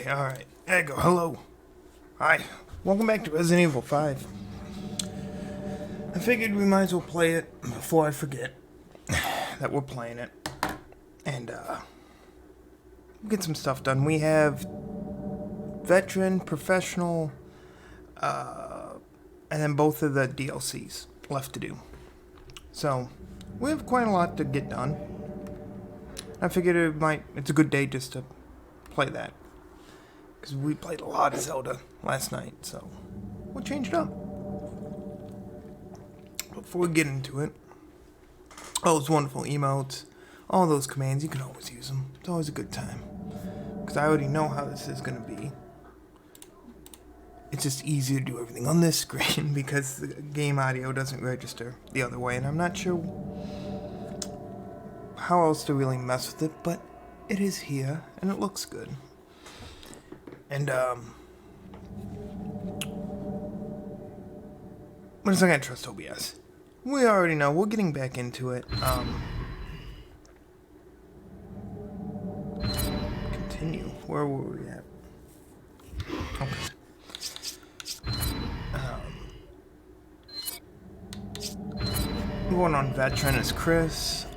Alright. There you go. Hello. Hi. Welcome back to Resident Evil 5. I figured we might as well play it before I forget that we're playing it. And, get some stuff done. We have veteran, professional, and then both of the DLCs left to do. So, we have quite a lot to get done. I figured it's a good day just to play that. Because we played a lot of Zelda last night, so we'll change it up. Before we get into it, all those wonderful emotes, all those commands, you can always use them. It's always a good time. Because I already know how this is going to be. It's just easier to do everything on this screen because the game audio doesn't register the other way, and I'm not sure how else to really mess with it, but it is here, and it looks good. And, we're just not gonna trust OBS. We already know, we're getting back into it. Continue. Where were we at? Okay. We're going on veteran as Chris.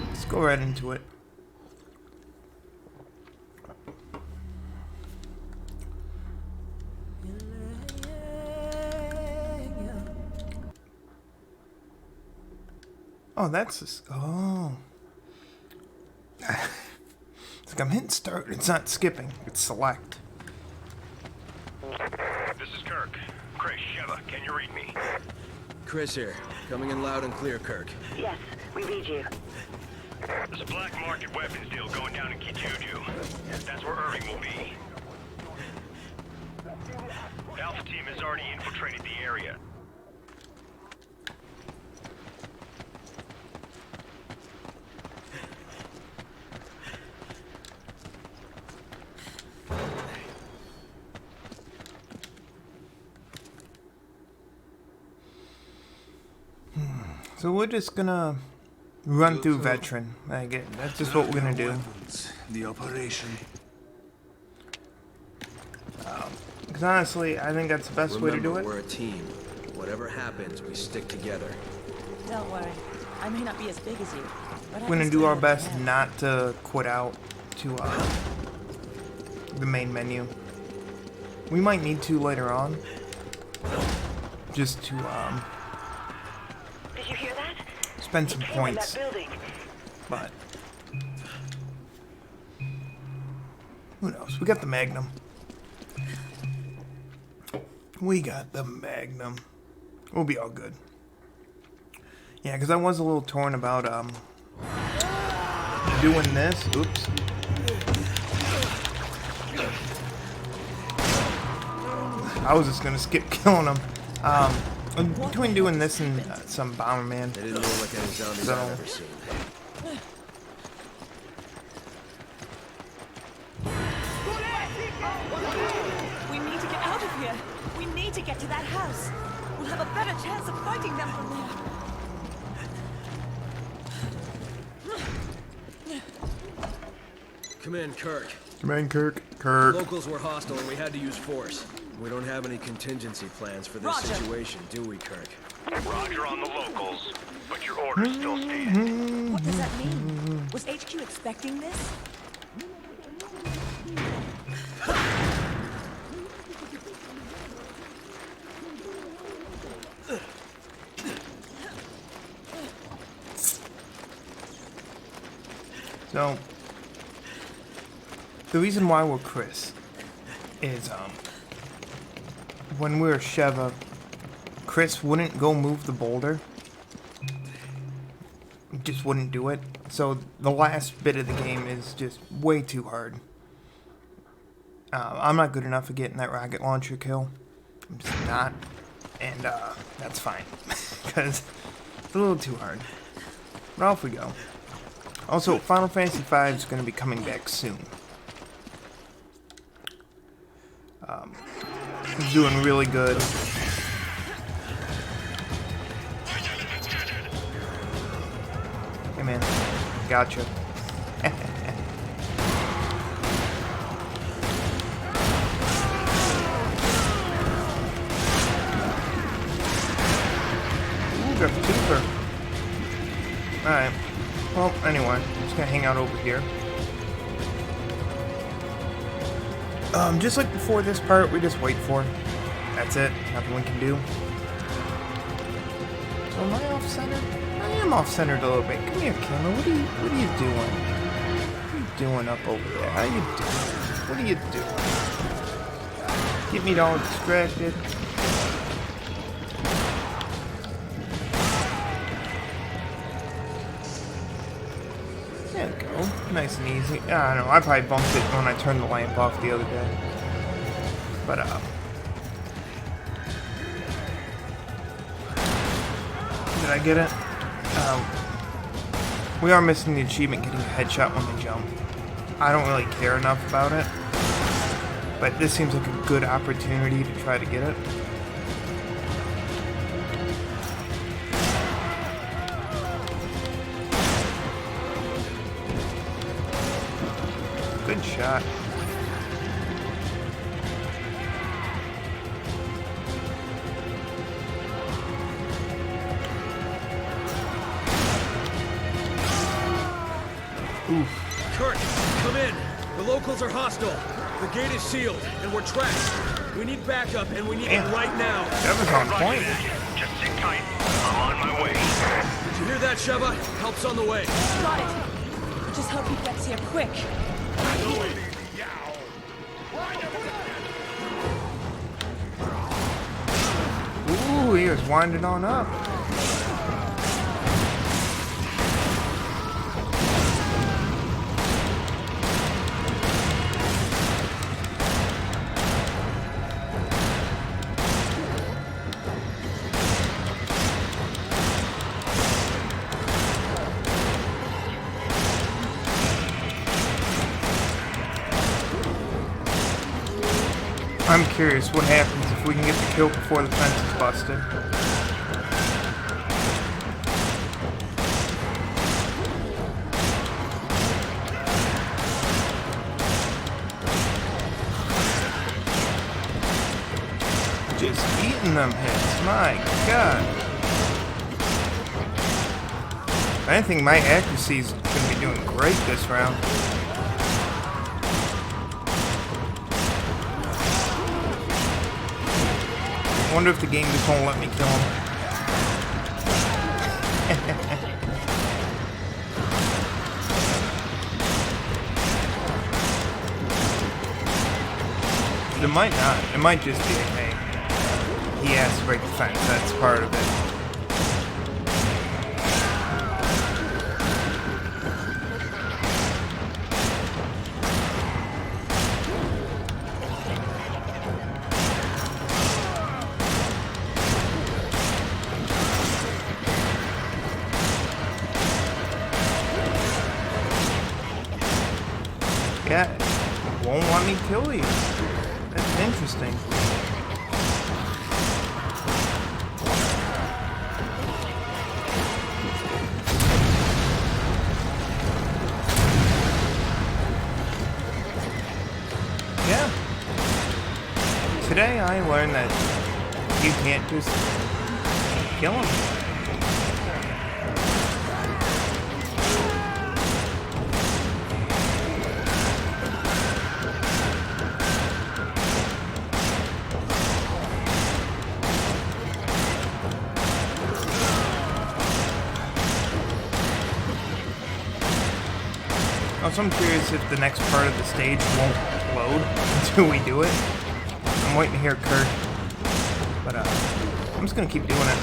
Let's go right into it. Oh, that's just, oh. It's like I'm hitting start. It's not skipping. It's select. This is Kirk. Chris, Sheva, can you read me? Chris here. Coming in loud and clear, Kirk. Yes, we read you. There's a black market weapons deal going down in Kijuju. That's where Irving will be. The Alpha team has already infiltrated the area. So we're just gonna run through veteran. That's just what we're gonna do. The operation. Because honestly, I think that's the best way to do it. We're a team. Whatever happens, we stick together. Don't worry. I may not be as big as you, but We're gonna do our best not to quit out to the main menu. We might need to later on, just to Did you hear that? spend some points. But who knows? We got the Magnum. We got the Magnum. We'll be all good. Yeah, because I was a little torn about doing this. Oops. I was just gonna skip killing him. Between doing this and some Bomberman. They didn't look like any zombies I've ever seen. We need to get out of here. We need to get to that house. We'll have a better chance of fighting them from there. Come in, Kirk. Come in, Kirk. Kirk. Locals were hostile and we had to use force. We don't have any contingency plans for this situation, do we, Kirk? Roger on the locals, but your orders still stand. What does that mean? Was HQ expecting this? So, the reason why we're Chris is, when we were Sheva, Chris wouldn't go move the boulder. He just wouldn't do it. So, the last bit of the game is just way too hard. I'm not good enough at getting that rocket launcher kill. I'm just not. And, that's fine. Because it's a little too hard. But off we go. Also, Final Fantasy V is going to be coming back soon. It's doing really good. man. Gotcha. Ooh, got the twofer. Alright. Well, anyway, I'm just gonna hang out over here. Just like before this part, we just wait for it. That's it. Nothing we can do. So am I off-centered? I am off-centered a little bit. Come here, camera. What are you doing? What are you doing up over there? How you doing? What are you doing? Get me all distracted. There we go. Nice and easy. I don't know. I probably bumped it when I turned the lamp off the other day. But, did I get it? We are missing the achievement getting a headshot when they jump. I don't really care enough about it. But this seems like a good opportunity to try to get it. Good shot. Oof. Kurt, come in. The locals are hostile. The gate is sealed, and we're trapped. We need backup, and we need it right now. That was on point. Just sit tight. I'm on my way. Did you hear that, Sheva? Help's on the way. Got it. I just hope he gets here quick. Ooh, he was winding on up. I'm curious what happens if we can get the kill before the fence is busted. Just eating them hits, my god. I think my accuracy's gonna be doing great this round. I wonder if the game just won't let me kill him. It might not. It might just be, hey, he has to break the fence. That's part of it. Yeah, it won't let me kill you. That's interesting. Yeah. Today I learned that you can't just kill him. Also, I'm curious if the next part of the stage won't load until we do it. I'm waiting to hear Kurt, but I'm just gonna keep doing it.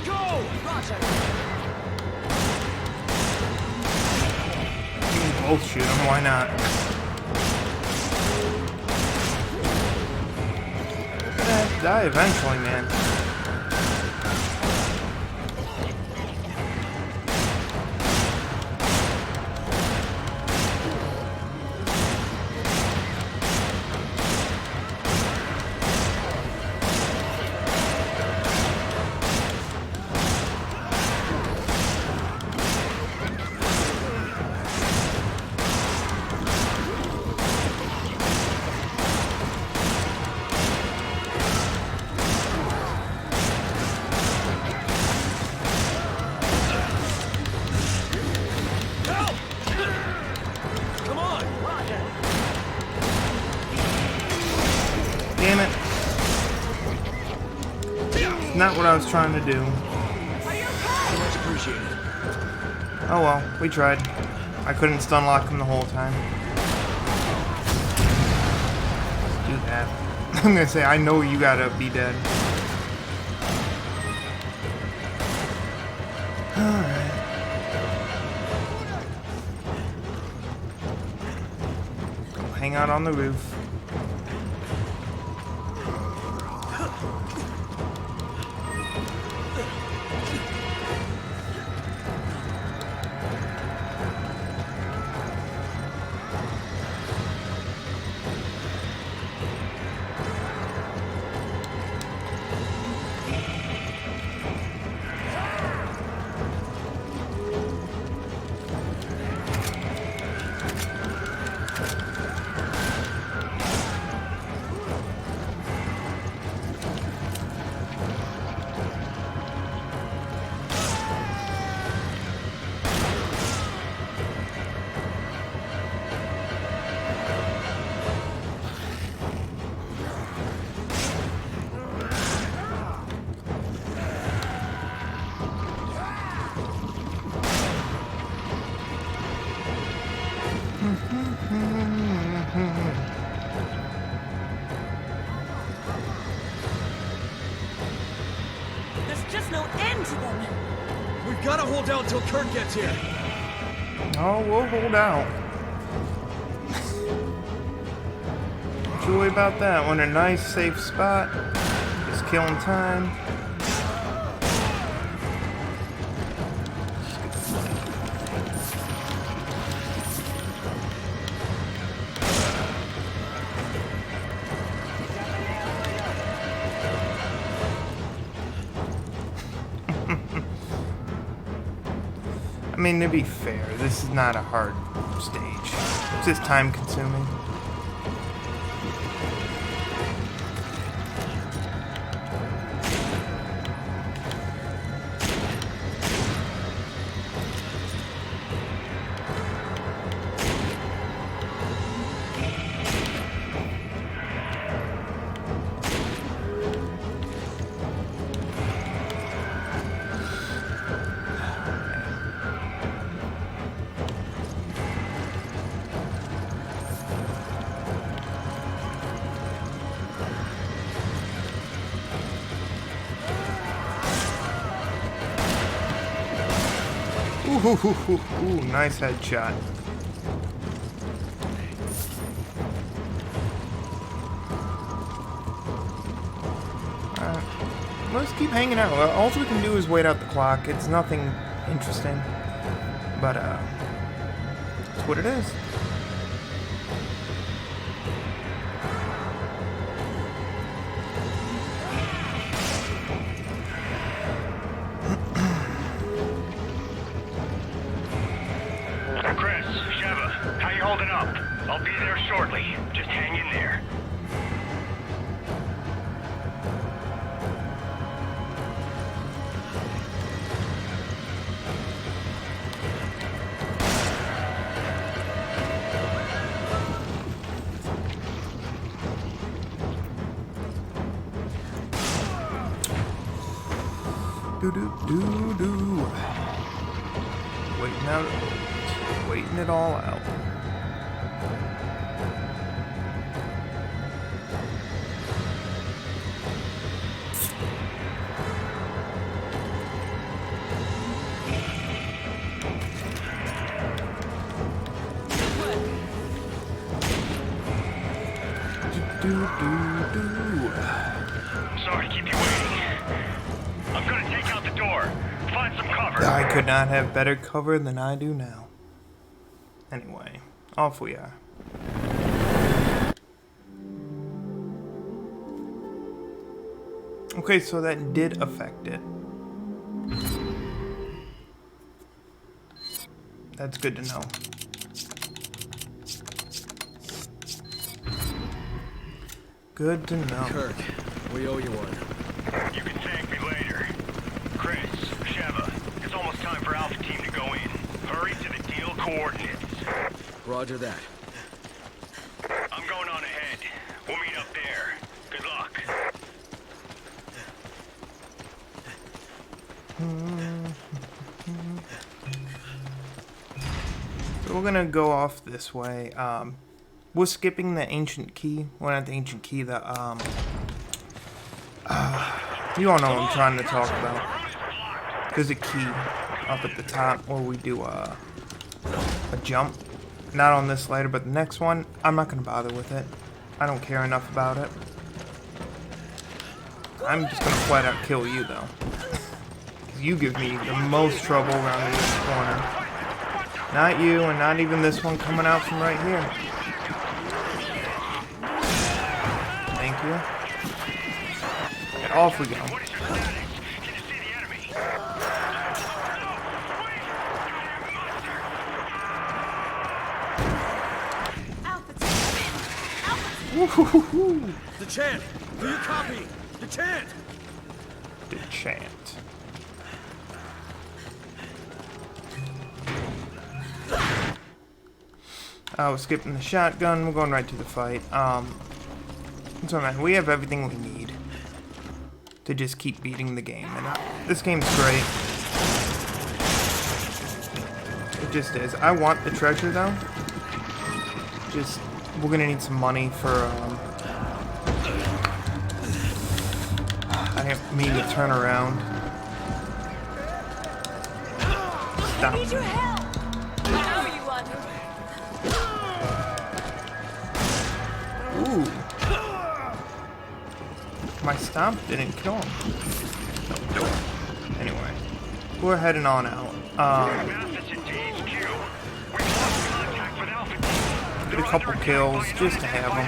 Go! Roger. Both shoot him, why not? You're gonna have to die eventually, man. not what I was trying to do. Are you okay? Much appreciated. Oh well, we tried. I couldn't stun lock him the whole time. Let's do that. I'm gonna say, I know you gotta be dead. Alright. Go hang out on the roof. There's just no end to them. We've got to hold out till Kurt gets here. Oh, we'll hold out. Don't you worry about that. We're in a nice, safe spot. Just killing time. I mean, to be fair, this is not a hard stage. It's just time consuming. Ooh, nice headshot. Let's keep hanging out. All we can do is wait out the clock. It's nothing interesting. But, that's what it is. Chris, Sheva, how you holding up? I'll be there shortly. Just hang in there. Do. Waiting it all out. Sorry to keep you waiting. I'm gonna take out the door. Find some cover. I could not have better cover than I do now. Anyway, off we are. Okay, so that did affect it. That's good to know. Good to know. Kirk, we owe you one. You can thank me later. Chris, Sheva, it's almost time for Alpha Team to go in. Hurry to the deal coordinates. Roger that. I'm going on ahead. We'll meet up there. Good luck. So we're gonna go off this way. We're skipping the ancient key. Well, not the ancient key, the, you all know what I'm trying to talk about. There's a key up at the top where we do a jump. Not on this later, but the next one, I'm not gonna bother with it. I don't care enough about it. I'm just gonna flat out kill you, though. You give me the most trouble around in this corner. Not you, and not even this one coming out from right here. Thank you. And off we go. What is your status? Can you see the enemy? Woo-hoo-hoo-hoo. The chant! Do you copy? The chant! The chant. We're skipping the shotgun. We're going right to the fight. So man, we have everything we need to just keep beating the game, and this game's great. It just is. I want the treasure though. We're gonna need some money for. I didn't mean to turn around. Stop. I need your help. I know you want it. Ooh. My stomp didn't kill him. Anyway, we're heading on out. Get a couple kills just to have them.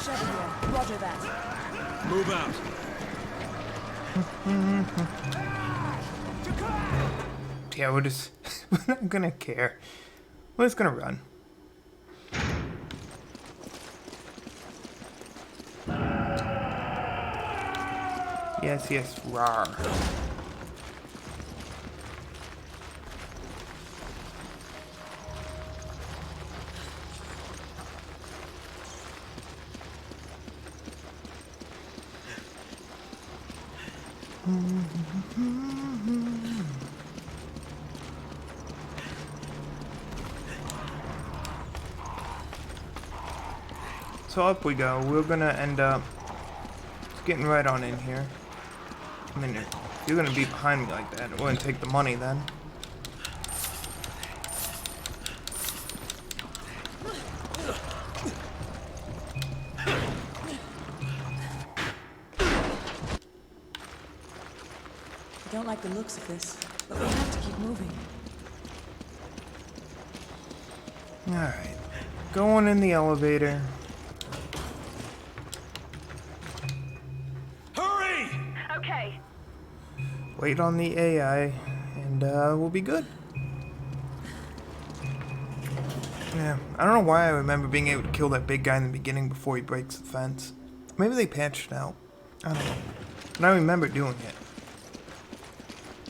Sheva here. Roger that. Move out. Yeah, we're just we're not gonna care. We're just gonna run. Yes, yes, rawr. So up we go. We're gonna end up getting right on in here. I mean, if you're gonna be behind me like that, we're gonna take the money then. I don't like the looks of this, but we have to keep moving. Alright. Going in the elevator. Hurry! Okay. Wait on the AI, and we'll be good. Yeah, I don't know why I remember being able to kill that big guy in the beginning before he breaks the fence. Maybe they patched it out. I don't know. But I remember doing it.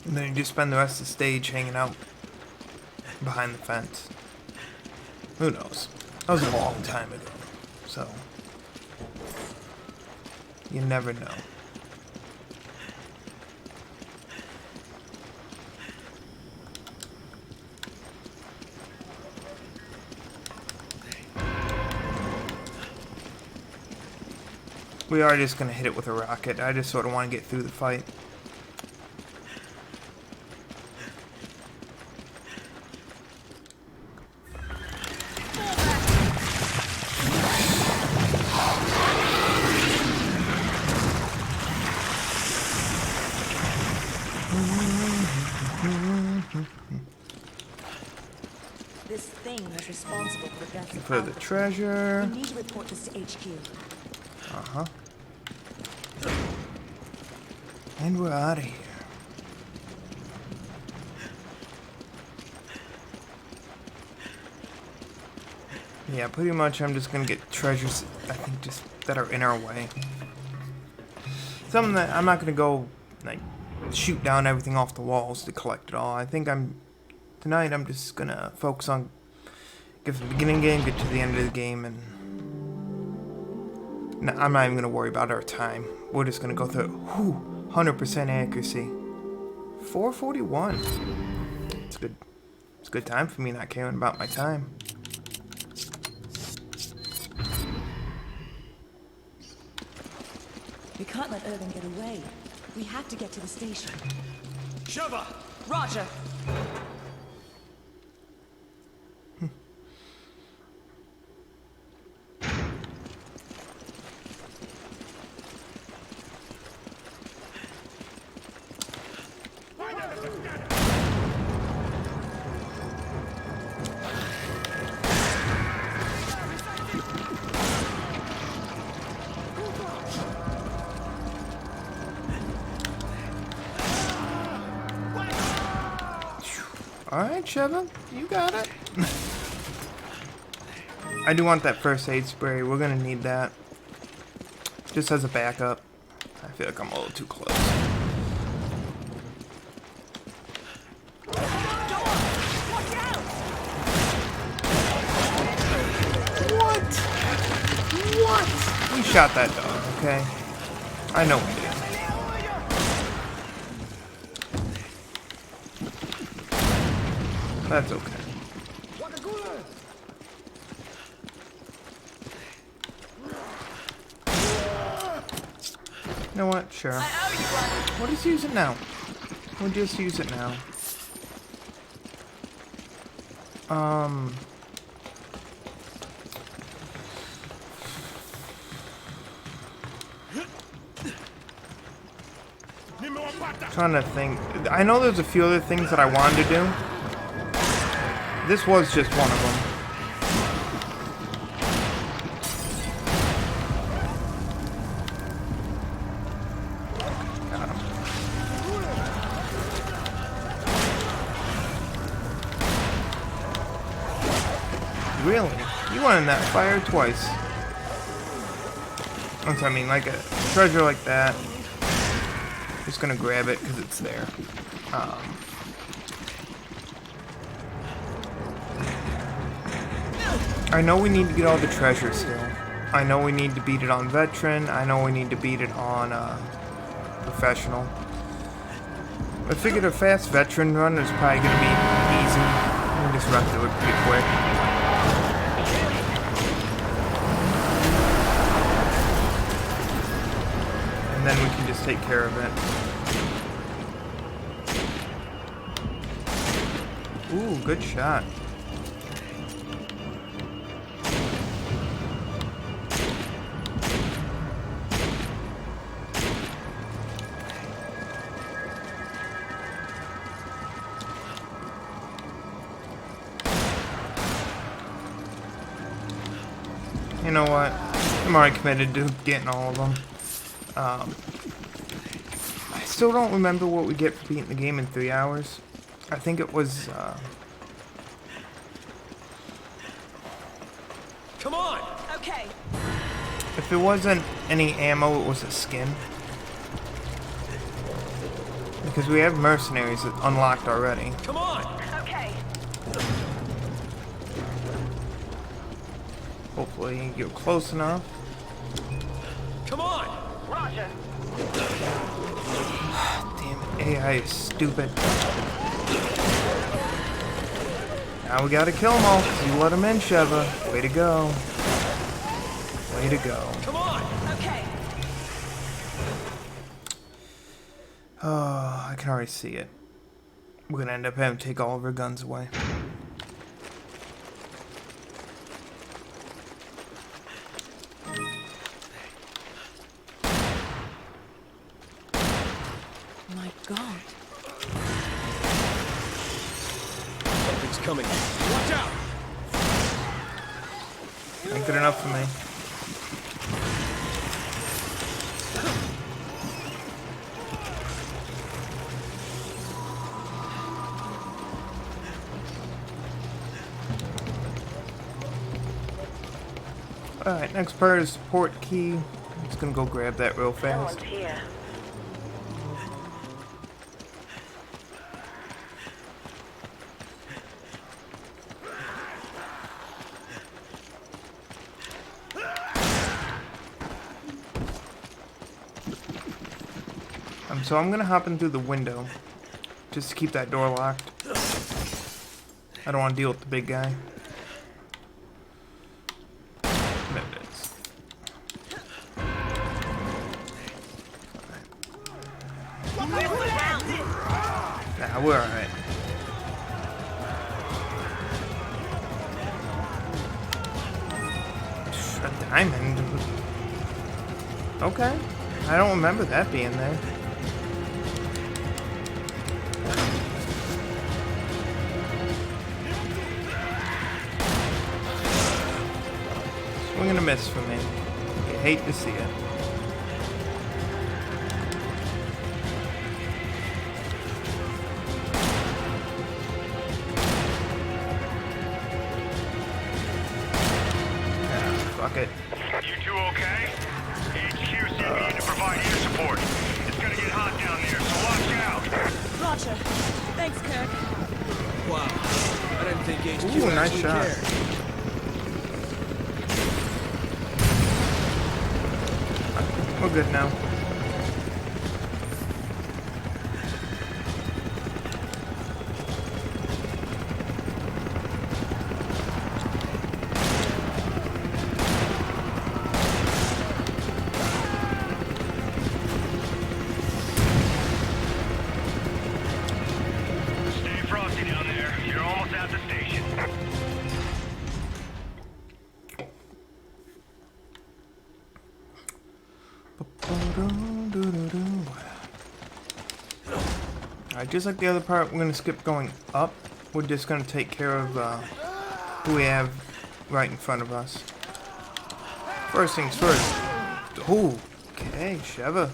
And then you just spend the rest of the stage hanging out behind the fence. Who knows? That was a long time ago. So, you never know. We are just gonna hit it with a rocket. I just sort of want to get through the fight. This thing is responsible for the death of For the Alpha. treasure. We need to report this to HQ. Uh-huh. And we're out of here. Yeah, pretty much I'm just gonna get treasures, I think, just that are in our way. Something that I'm not gonna go, like, shoot down everything off the walls to collect it all. I think tonight I'm just gonna focus on, get to the beginning game, get to the end of the game, and No, I'm not even gonna worry about our time. We're just gonna go through. 100% accuracy. 4:41. It's good. It's a good time for me not caring about my time. We can't let Irving get away. We have to get to the station. Sheva! Roger. Alright, Sheva, you got it. I do want that first aid spray. We're gonna need that. Just as a backup. I feel like I'm a little too close. What? What? We shot that dog, okay? I know we did. That's okay. You know what? Sure. We'll just use it now. We'll just use it now. Trying to think. I know there's a few other things that I wanted to do. This was just one of them. Got him. Really? You went in that fire twice. That's what I mean, like a treasure like that. Just gonna grab it because it's there. I know we need to get all the treasure still. I know we need to beat it on veteran. I know we need to beat it on professional. I figured a fast veteran run is probably gonna be easy. We can just run through it pretty quick. And then we can just take care of it. Ooh, good shot. You know what? I'm already committed to getting all of them. I still don't remember what we get for beating the game in 3 hours. I think it was, Come on! Okay. if it wasn't any ammo, it was a skin. Because we have mercenaries that unlocked already. Come on! Okay. Hopefully you're close enough. Come on! Roger. Damn it, AI is stupid. Now we gotta kill them all, because you let them in, Sheva. Way to go. Way to go. Come on! Okay. Oh, I can already see it. We're gonna end up having to take all of our guns away. My God. Something's coming. Watch out! Ain't good enough for me. Alright, next part is support key. I'm just gonna go grab that real fast. Here. So I'm gonna hop in through the window just to keep that door locked. I don't want to deal with the big guy. There it is. Nah, we're alright. A diamond? Okay. I don't remember that being there. Swing and a miss for me. You hate to see it. Fuck it. You two okay? HQ sent me in to provide air support. It's gonna get hot down there, so watch out. Roger. Thanks, Kirk. Wow. I didn't think HQ Ooh, nice actually shot. cared. We're good now. Stay frosty down there. You're almost at the station. Alright, just like the other part, we're gonna skip going up. We're just gonna take care of who we have right in front of us. First things first. Ooh, okay, Sheva.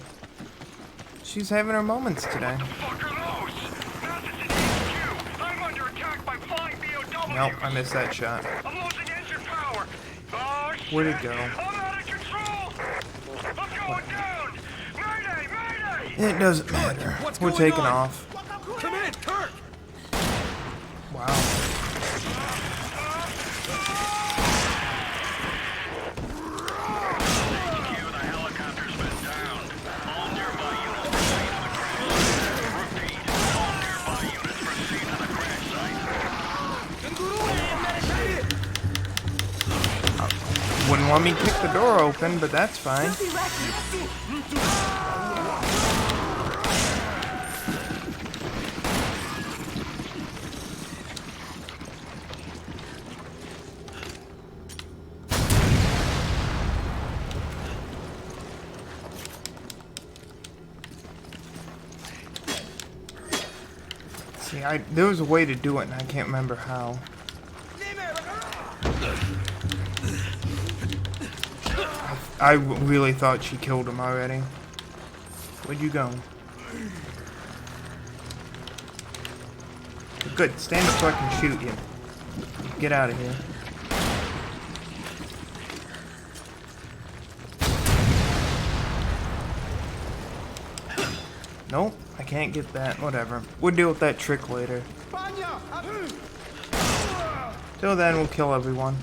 She's having her moments today. Fuck are those? Mathis is HQ. I'm under attack by flying BOWs. Nope, I missed that shot. I'm losing engine power. Oh, shit. Where'd it go? I'm out of control. I'm going down. Mayday, mayday. It doesn't matter. What's We're going taking on? off. Come in, Kirk! Wow. Wouldn't want me to kick the door open, but that's fine. See, there was a way to do it, and I can't remember how. I really thought she killed him already. Where'd you go? Good, stand up so I can shoot you. Get out of here. Nope, I can't get that. Whatever. We'll deal with that trick later. Till then, we'll kill everyone.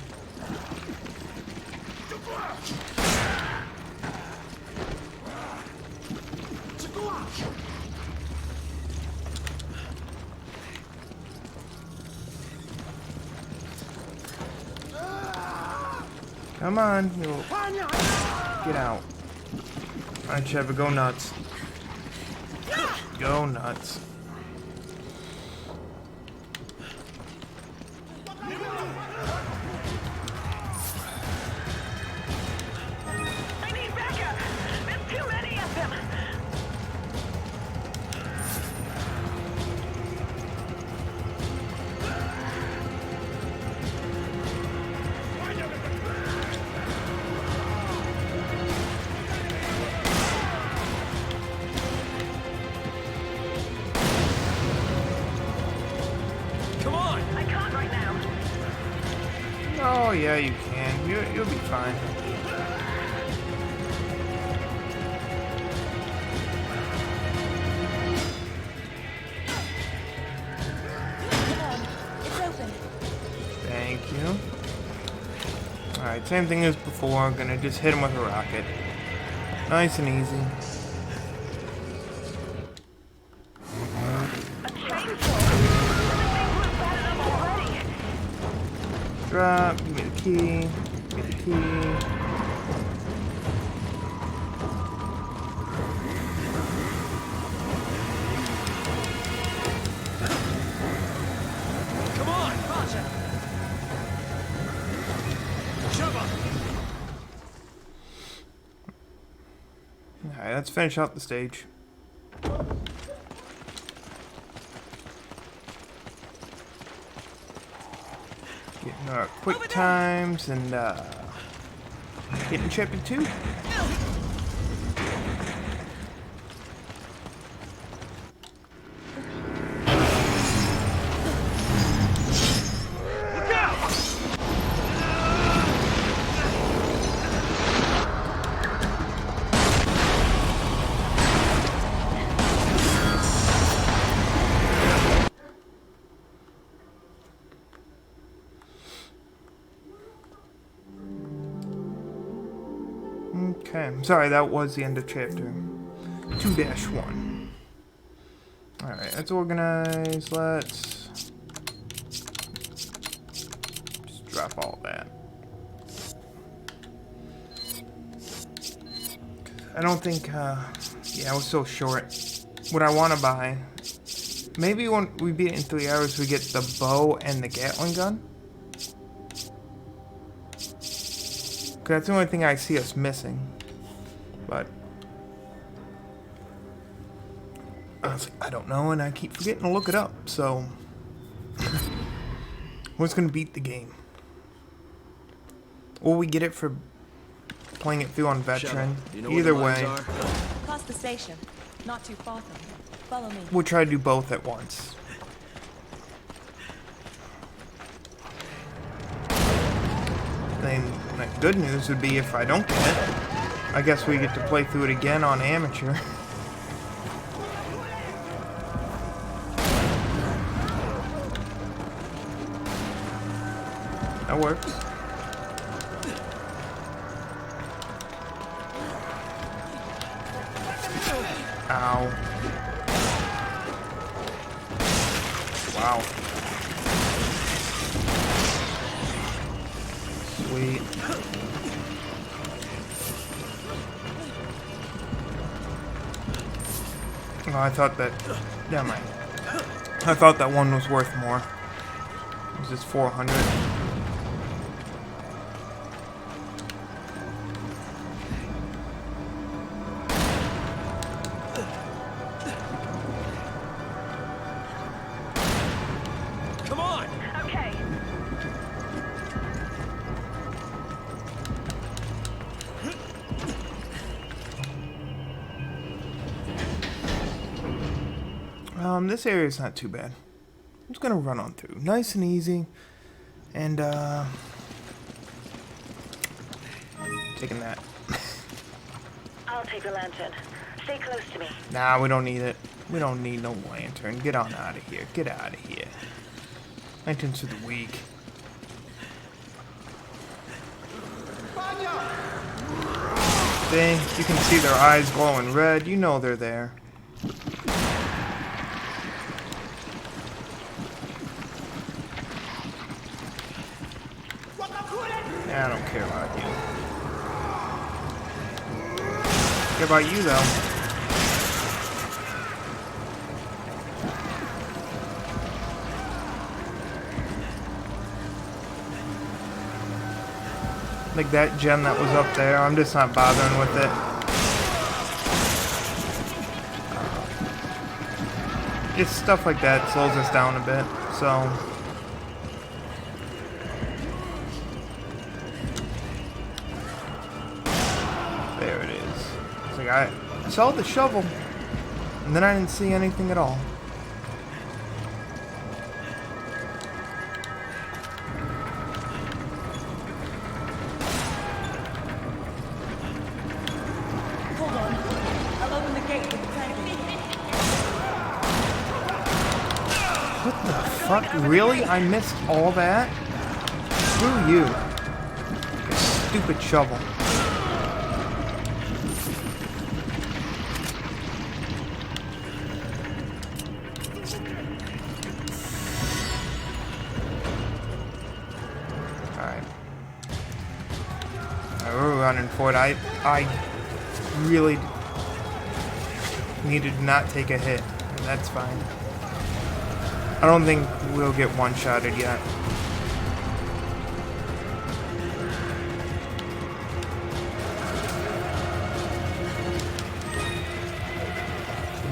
Come on, you'll get out. Alright, Sheva, go nuts. Go nuts. I need backup. There's too many of them. Come on! I can't right now. Oh, yeah, you can. You'll be fine. Come on. It's open. Thank you. Alright, same thing as before. I'm gonna just hit him with a rocket. Nice and easy. Drop, give me the key, give me the key. Come on! Roger. Sheva! Alright, let's finish out the stage. Getting our quick times and getting chapter 2. Okay, I'm sorry, that was the end of chapter 2-1. Alright, let's organize, let's just drop all that. I don't think, yeah, it was so short. What I want to buy, maybe when we beat it in 3 hours, we get the bow and the Gatling gun. That's the only thing I see us missing. But I was like, I don't know, and I keep forgetting to look it up. So what's gonna beat the game? Or we get it for playing it through on veteran. Sheva, you know Either where the way, mines are? Past the station. Not too far from here. Follow me. we'll try to do both at once. Then the good news would be if I don't get it, I guess we get to play through it again on amateur. That works. Ow. Wow. Sweet. Oh, I thought that... Never mind. I thought that one was worth more. It was just 400. Come on! Okay. This area is not too bad. I'm just gonna run on through. Nice and easy. And, taking that. I'll take the lantern. Stay close to me. Nah, we don't need it. We don't need no lantern. Get on out of here. Get out of here. Lanterns for the weak. See? You can see their eyes glowing red. You know they're there. Yeah, I don't care about you. Care about you, though. Like that gem that was up there, I'm just not bothering with it. It's stuff like that slows us down a bit, so... There it is. It's like I saw the shovel, and then I didn't see anything at all. Hold on. I'll open the gate with the cranky. What the fuck? Really? I missed all that? Screw you. You stupid shovel. running for it. I really needed to not take a hit, and that's fine. I don't think we'll get one-shotted yet.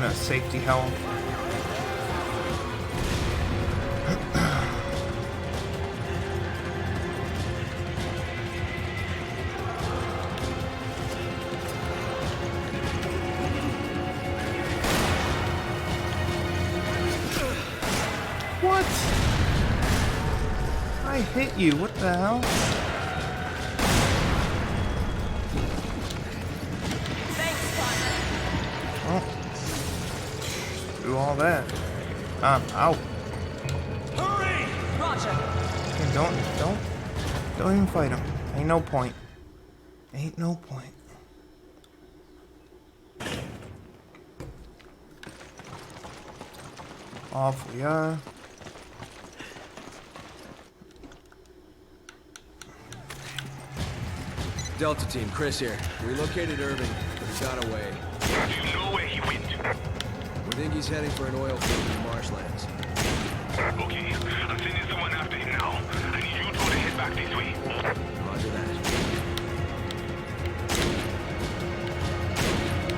No safety help. What? I hit you. What the hell? Thanks, partner. Oh. Do all that. Ow. Hurry! Roger. Hey, don't even fight him. Ain't no point. Ain't no point. Off we are. Delta Team, Chris here. We located Irving, but he got away. Do you know where he went? We think he's heading for an oil field in the marshlands. Okay, I'm sending someone after him now. I need you two to head back this way. Roger that.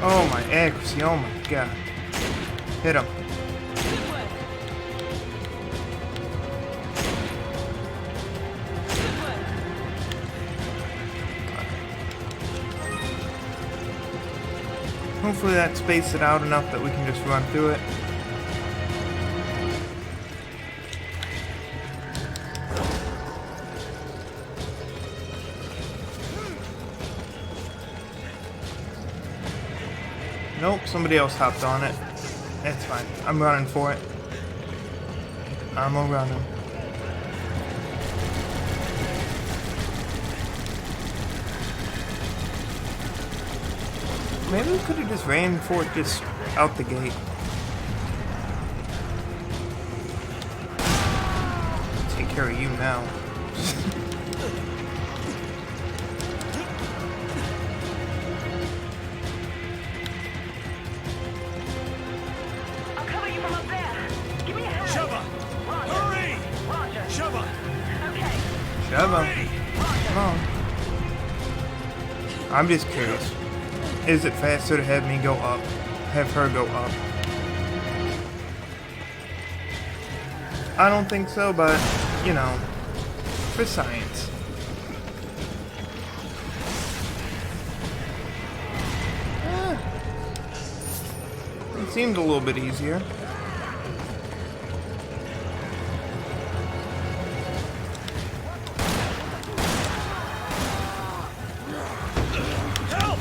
Oh my accuracy. Oh my god. Hit him. Good work. Good work. Hopefully that spaced it out enough that we can just run through it. Nope, somebody else hopped on it. It's fine. I'm running for it. I'm a runner. Maybe we could have just ran for it just out the gate. Take care of you now. I'll cover you from up there. Give me a hand. Sheva! Roger. Hurry! Roger. Sheva! Okay. Shove him. Come on. I'm just curious. Is it faster to have me go up? Have her go up? I don't think so, but, you know, for science. It seemed a little bit easier. Help!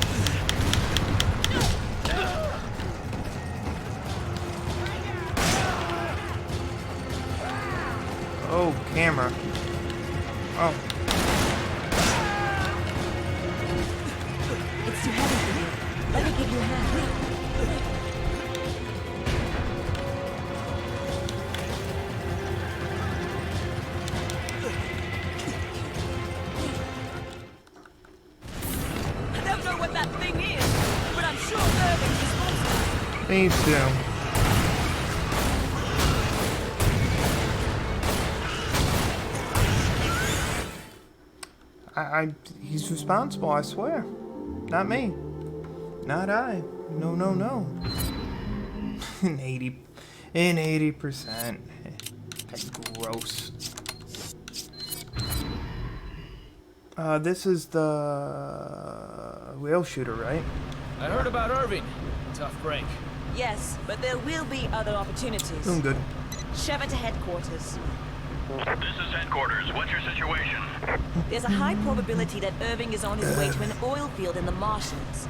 Oh, camera. Oh, It's too heavy for you. Let me give you a hand. I don't know what that thing is, but I'm sure Irving's responsible. these two. He's responsible, I swear. Not me. Not I. No, no, no. In 80%. That's gross. This is the rail shooter, right? I heard about Irving. Tough break. Yes, but there will be other opportunities. Doing good. Sheva to headquarters. This is headquarters. What's your situation? There's a high probability that Irving is on his way to an oil field in the marshlands.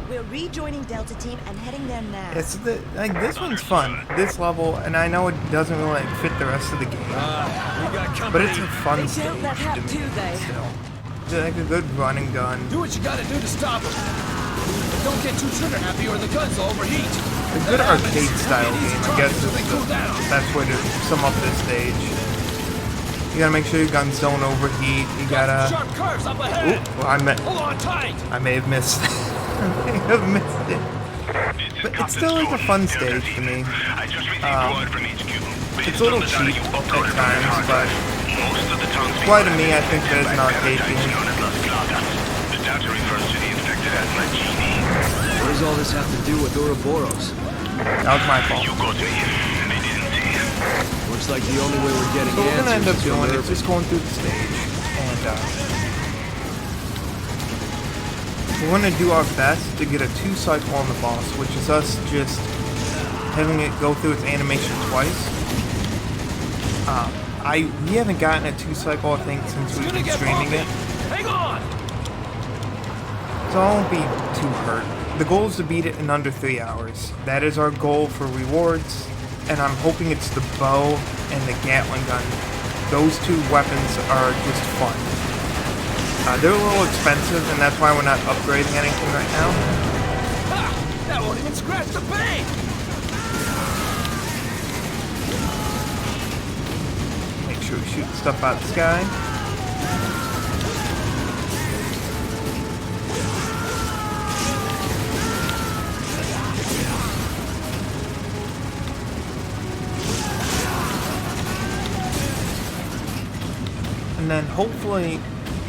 We're rejoining Delta Team and heading there now. It's like this one's fun. This level, and I know it doesn't really fit the rest of the game, We got but company. it's a fun They stage don't let to happen, me. do they? Still, it's like a good run and gun. Do what you gotta do to stop him. But don't get too trigger happy or the guns will overheat. A good arcade style game, I guess. Until they cool down. That's way to sum up this stage. You gotta make sure your guns don't overheat. You gotta. Sharp curves up ahead. Ooh, well, Hold on tight. I may have missed. I may have missed it. But it's still like a fun stage for me. I just received word from HQ. It's a little cheap at times, but why to me I think that it's an arcade game. The data refers to the infected as Magini. What does all this have to do with Ouroboros? That was my fault. You got me. They didn't see. Looks like the only way we're getting So what we're gonna end up answers doing to is just going through the stage, and we're gonna do our best to get a 2-cycle on the boss, which is us just having it go through its animation twice. We haven't gotten a 2-cycle, I think, since we've been streaming it, Hang on. so I won't be too hurt. The goal is to beat it in under 3 hours. That is our goal for rewards, and I'm hoping it's the bow and the Gatling gun. Those two weapons are just fun. They're a little expensive, and that's why we're not upgrading anything right now. Ha! That won't even scratch the paint. Make sure we shoot stuff out of the sky. And then hopefully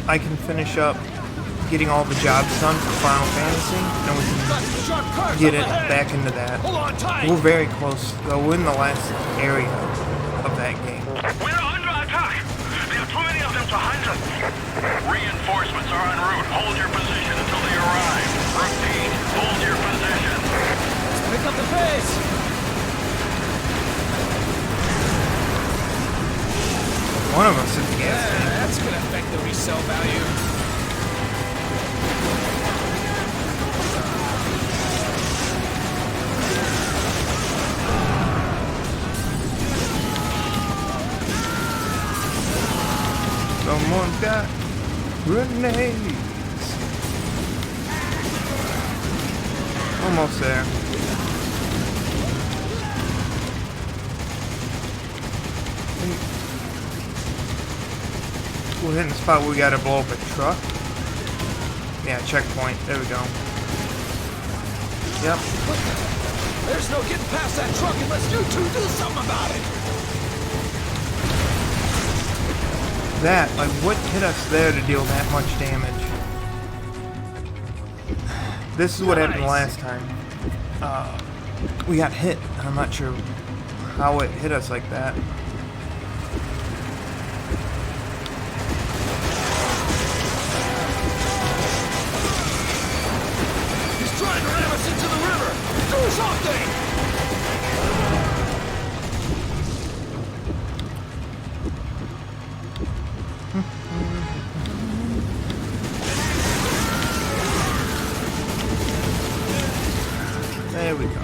I can finish up getting all the jobs done for Final Fantasy, and we can get it back into that. Hold on tight. We're very close, though. We're in the last area of that game. We're under attack. There are too many of them to handle. Reinforcements are en route. Hold your position until they arrive. Repeat, hold your position. Pick up the pace. One of us is the gas tank. That's gonna affect the resale value. Someone's got grenades. Almost there. We're hitting the spot where we gotta blow up a truck. Yeah, checkpoint. There we go. Yep. There's no getting past that truck unless you two do something about it. That, like, what hit us there to deal that much damage? This is what happened last time. We got hit. I'm not sure how it hit us like that. He's trying to ram us into the river. Do something. There we go.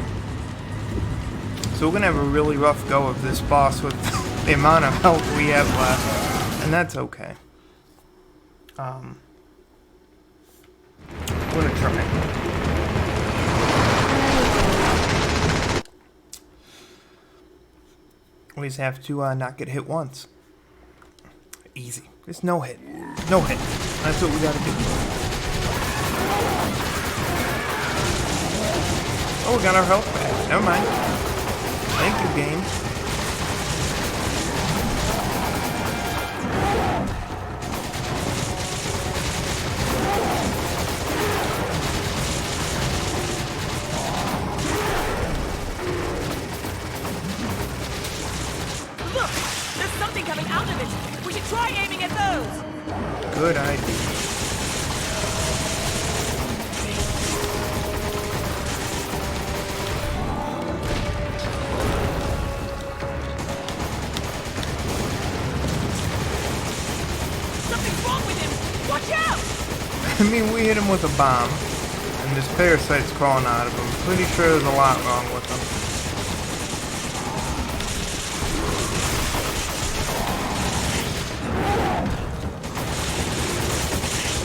So we're gonna have a really rough go of this boss with the amount of health we have left, and that's okay. We're gonna try. We just have to not get hit once. Easy. Just no hit. No hit. That's what we gotta do. Oh, we got our health back. Never mind. Thank you, game. Look! There's something coming out of it! We should try aiming at those! Good idea. Something's wrong with him! Watch out! I mean, we hit him with a bomb, and this parasite's crawling out of him. Pretty sure there's a lot wrong with him.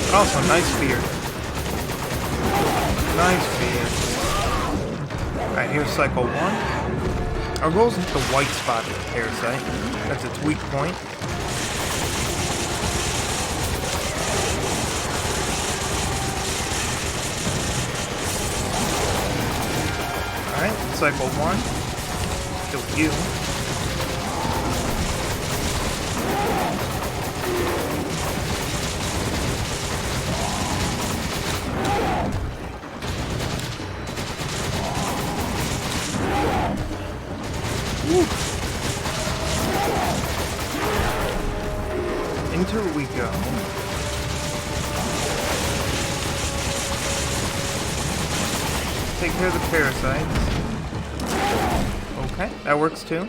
But also, nice spear. Nice spear. Alright, here's cycle 1. Our goal is to hit the white spot of the parasite. That's its weak point. Cycle 1. Kill you. Woo. Into it we go. Take care of the parasites. Okay, that works too.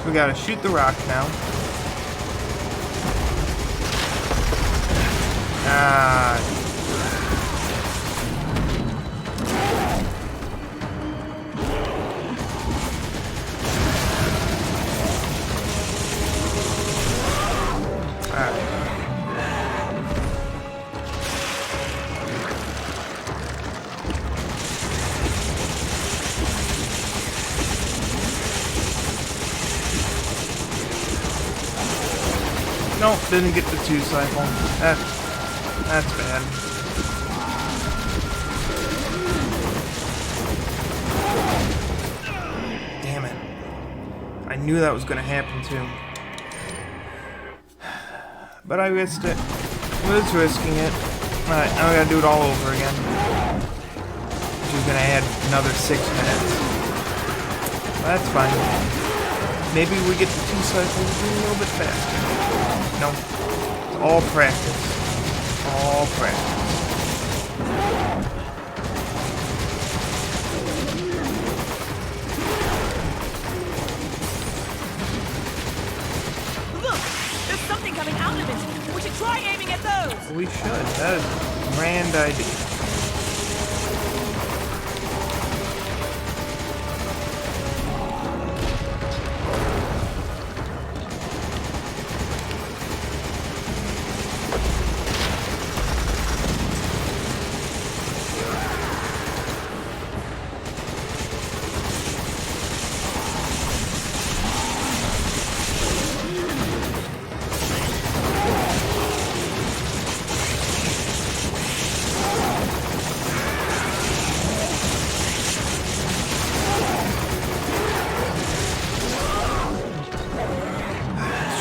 We gotta shoot the rock now. Ah. Alright. Nope, didn't get the 2 cycle. That's bad. Damn it. I knew that was gonna happen too. But I risked it. I was risking it. Alright, now we gotta do it all over again. Which is gonna add another 6 minutes. But that's fine. Maybe we get the 2 cycles a little bit faster. No, it's all practice. All practice. Look! There's something coming out of it! We should try aiming at those! We should. That is a grand idea.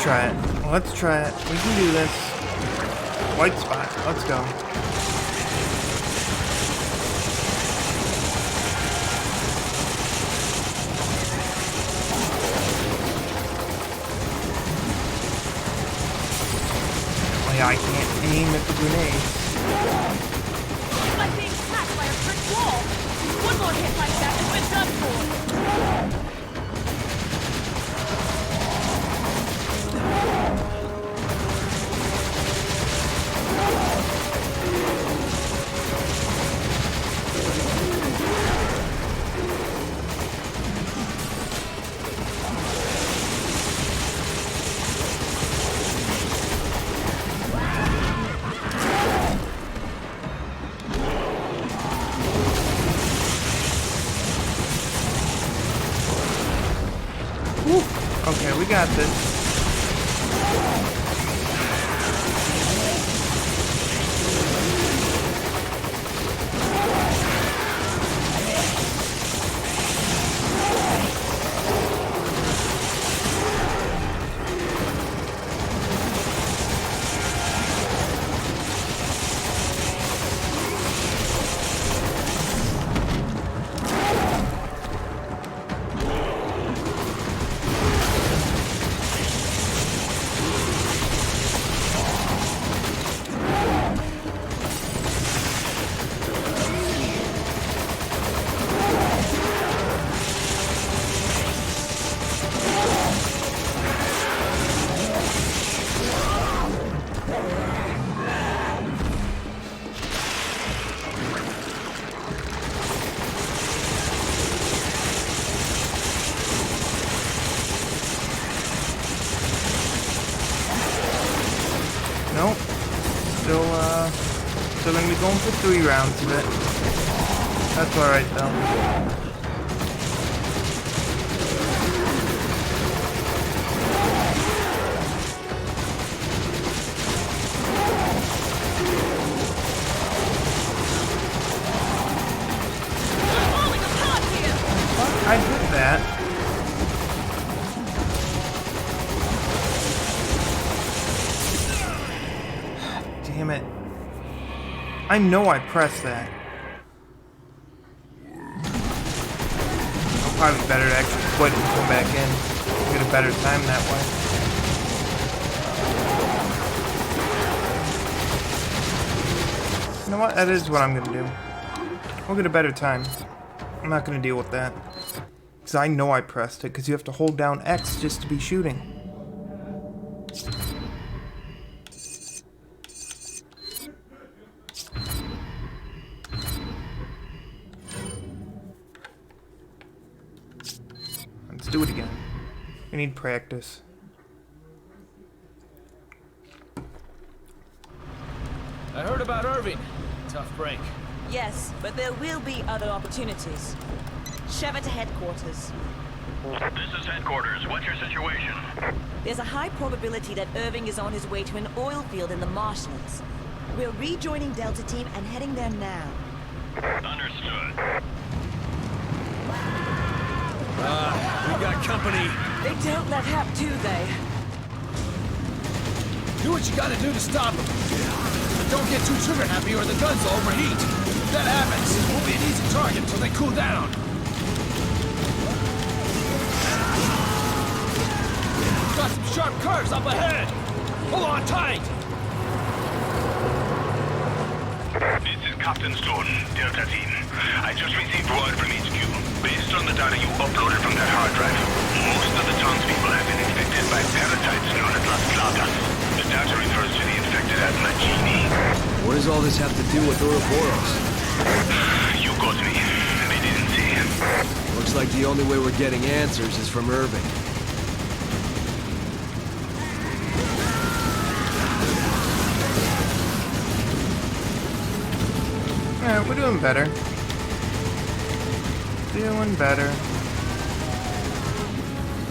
Try it. Let's try it. We can do this. White spot. Let's go. Oh yeah, I can't aim at the grenades. It's like being smacked by a brick wall! One more hit like that and we're done for! Okay, we got this. going for 3 rounds of it. That's alright though. I did that. Damn it. I know I pressed that. Probably better to actually quit and come back in. Get a better time that way. You know what? That is what I'm gonna do. We'll get a better time. I'm not gonna deal with that. Because I know I pressed it, because you have to hold down X just to be shooting. Let's do it again. We need practice. I heard about Irving. Tough break. Yes, but there will be other opportunities. Shove it to headquarters. This is headquarters. What's your situation? There's a high probability that Irving is on his way to an oil field in the marshlands. We're rejoining Delta Team and heading there now. Understood. We got company. They don't let hap, do they? Do what you gotta do to stop them. But don't get too trigger happy or the guns will overheat. If that happens, it won't be an easy target until they cool down. Got some sharp curves up ahead. Hold on tight. This is Captain Stone, Delta Team. I just received word from HQ. Based on the data you uploaded from that hard drive, most of the townspeople have been infected by parasites known as Las Plagas. The data refers to the infected as Magini. What does all this have to do with Ouroboros? You got me. They didn't say. Looks like the only way we're getting answers is from Irving. Yeah, we're doing better. Doing better.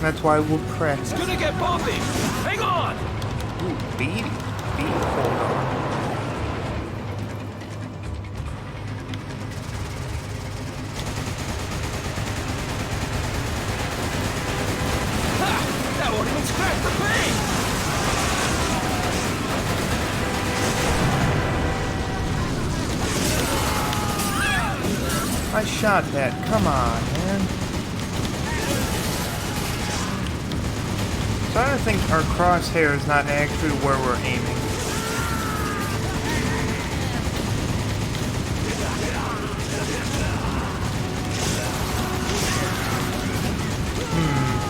That's why we'll practice. It's gonna get bumpy. Hang on. Ooh, beady. Hold on. Ha! That won't even scratch the paint. I shot that. Come on, man. So I don't think our crosshair is not actually where we're aiming.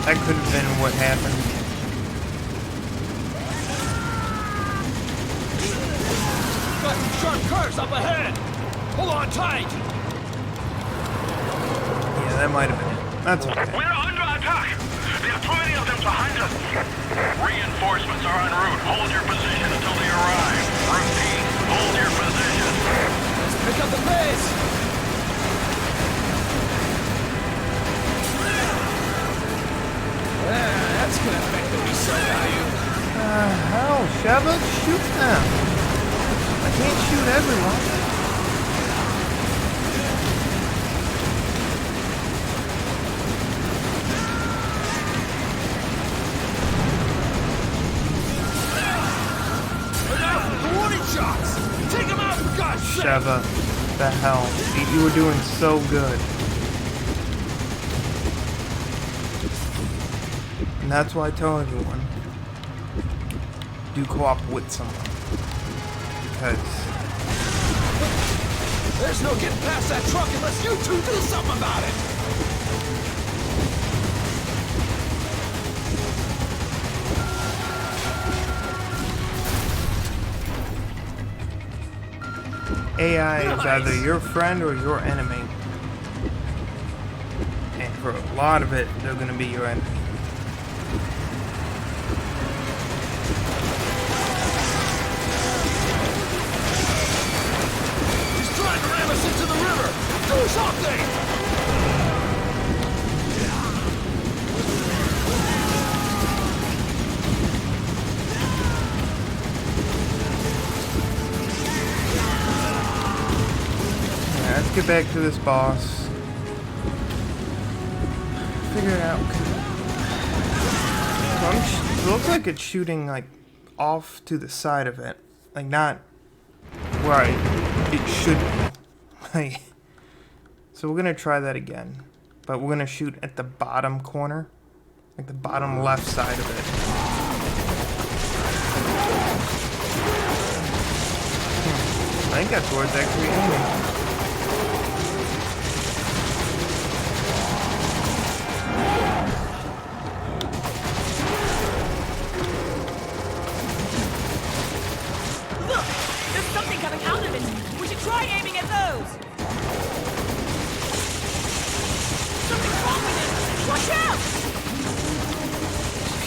That could have been what happened. Got some sharp curves up ahead. Hold on tight. Yeah, that might have been it. That's okay. We're under attack! There are too many of them to handle! Reinforcements are en route. Hold your position until they arrive. Repeat, hold your position. Let's pick up the pace. That's gonna affect the resale value. Hell, Sheva, shoot them. I can't shoot everyone. Sheva, the hell. You were doing so good. And that's why I tell everyone, do co-op with someone. Because there's no getting past that truck unless you two do something about it. AI is either your friend or your enemy. And for a lot of it, they're going to be your enemy. Do something! Let's get back to this boss. Figure it out. So it looks like it's shooting like off to the side of it, like not where it should be. Like, so we're gonna try that again, but we're gonna shoot at the bottom corner, like the bottom left side of it. I think that's where it's actually aiming. Try aiming at those! Something's wrong with it! Watch out!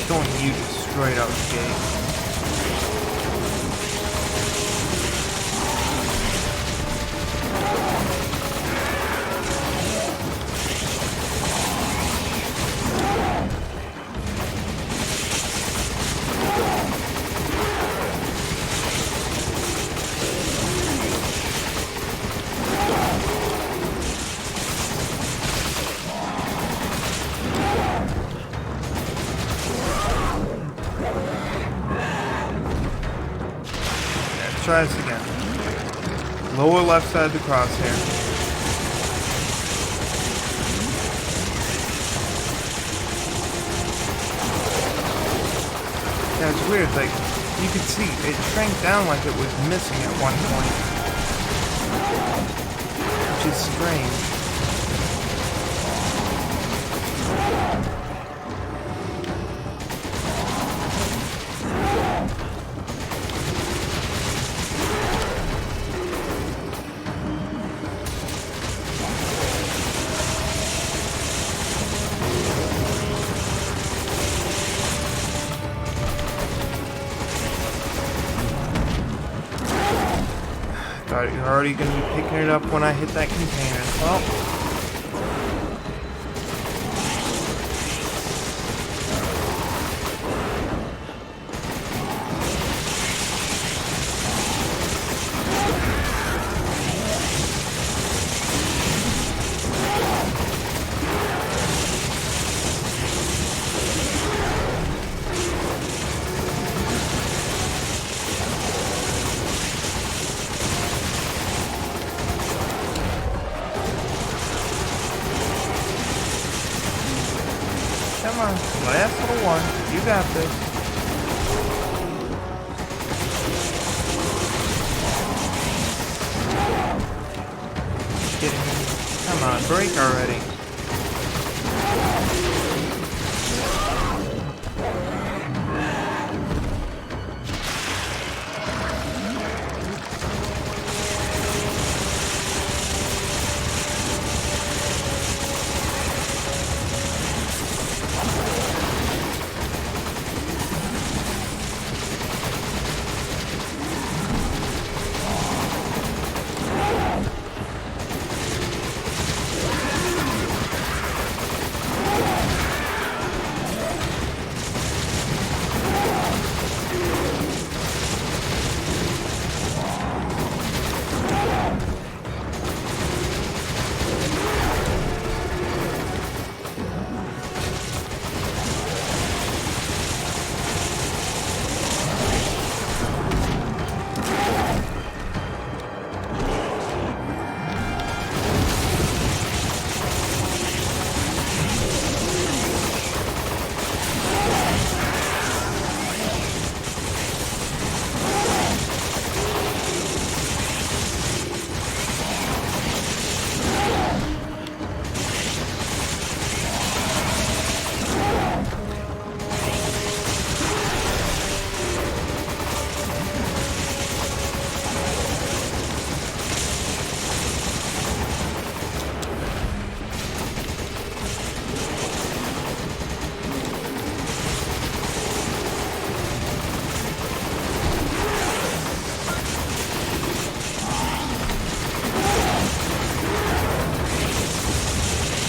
Killing you just straight out the gate. Try this again. Lower left side of the crosshair. Yeah, it's weird. Like, you could see it shrank down like it was missing at one point. Which is strange. Thought you're already going to be picking it up when I hit that container. Well. Come on, last little one. You got this. Kidding me? Come on, break already.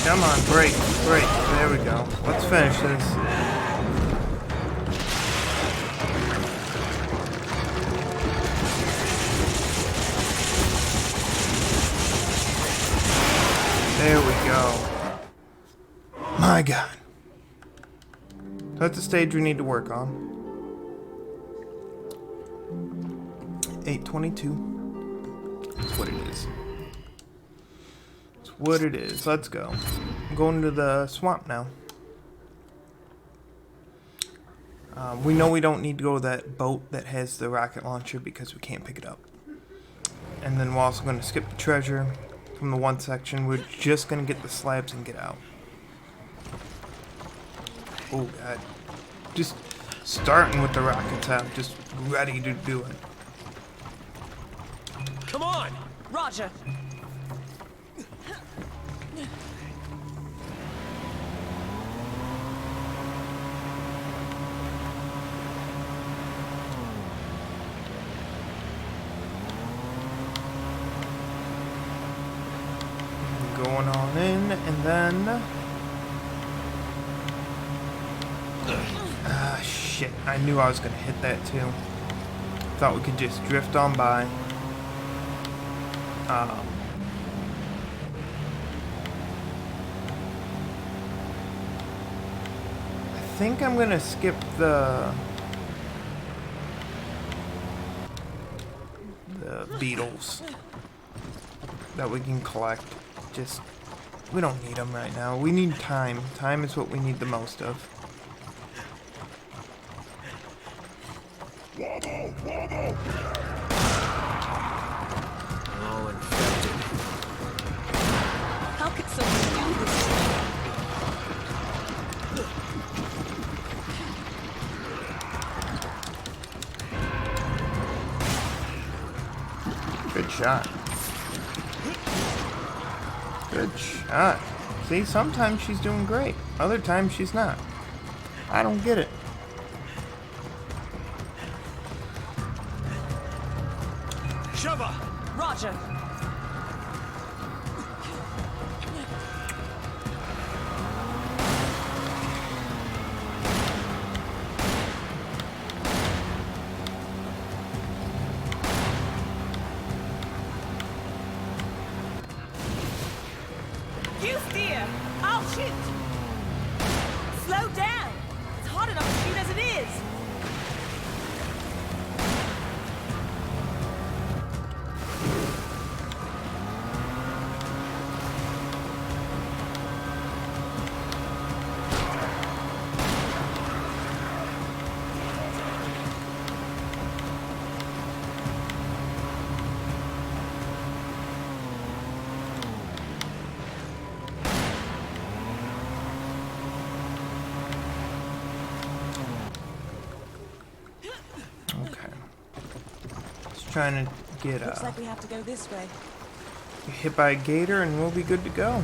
Come on, break, break. There we go. Let's finish this. There we go. My God. That's the stage we need to work on. 822. That's what it is. That's what it is. Let's go. I'm going to the swamp now. We know we don't need to go to that boat that has the rocket launcher because we can't pick it up. And then we're also going to skip the treasure from the one section. We're just going to get the slabs and get out. Oh God. Just starting with the rockets out. Just ready to do it. Come on! Roger. Going on in, and then... Ah, shit. I knew I was going to hit that, too. Thought we could just drift on by. I think I'm going to skip the beetles that we can collect. Just, we don't need them right now. We need time. Time is what we need the most of. All infected. How could someone do this? Good shot. Good shot. See, sometimes she's doing great. Other times she's not. I don't get it. Shova! Roger. You steer. I'll shoot. Slow down. It's hard enough to shoot as it is. Trying to get Looks like we have to go this way. hit by a gator and we'll be good to go.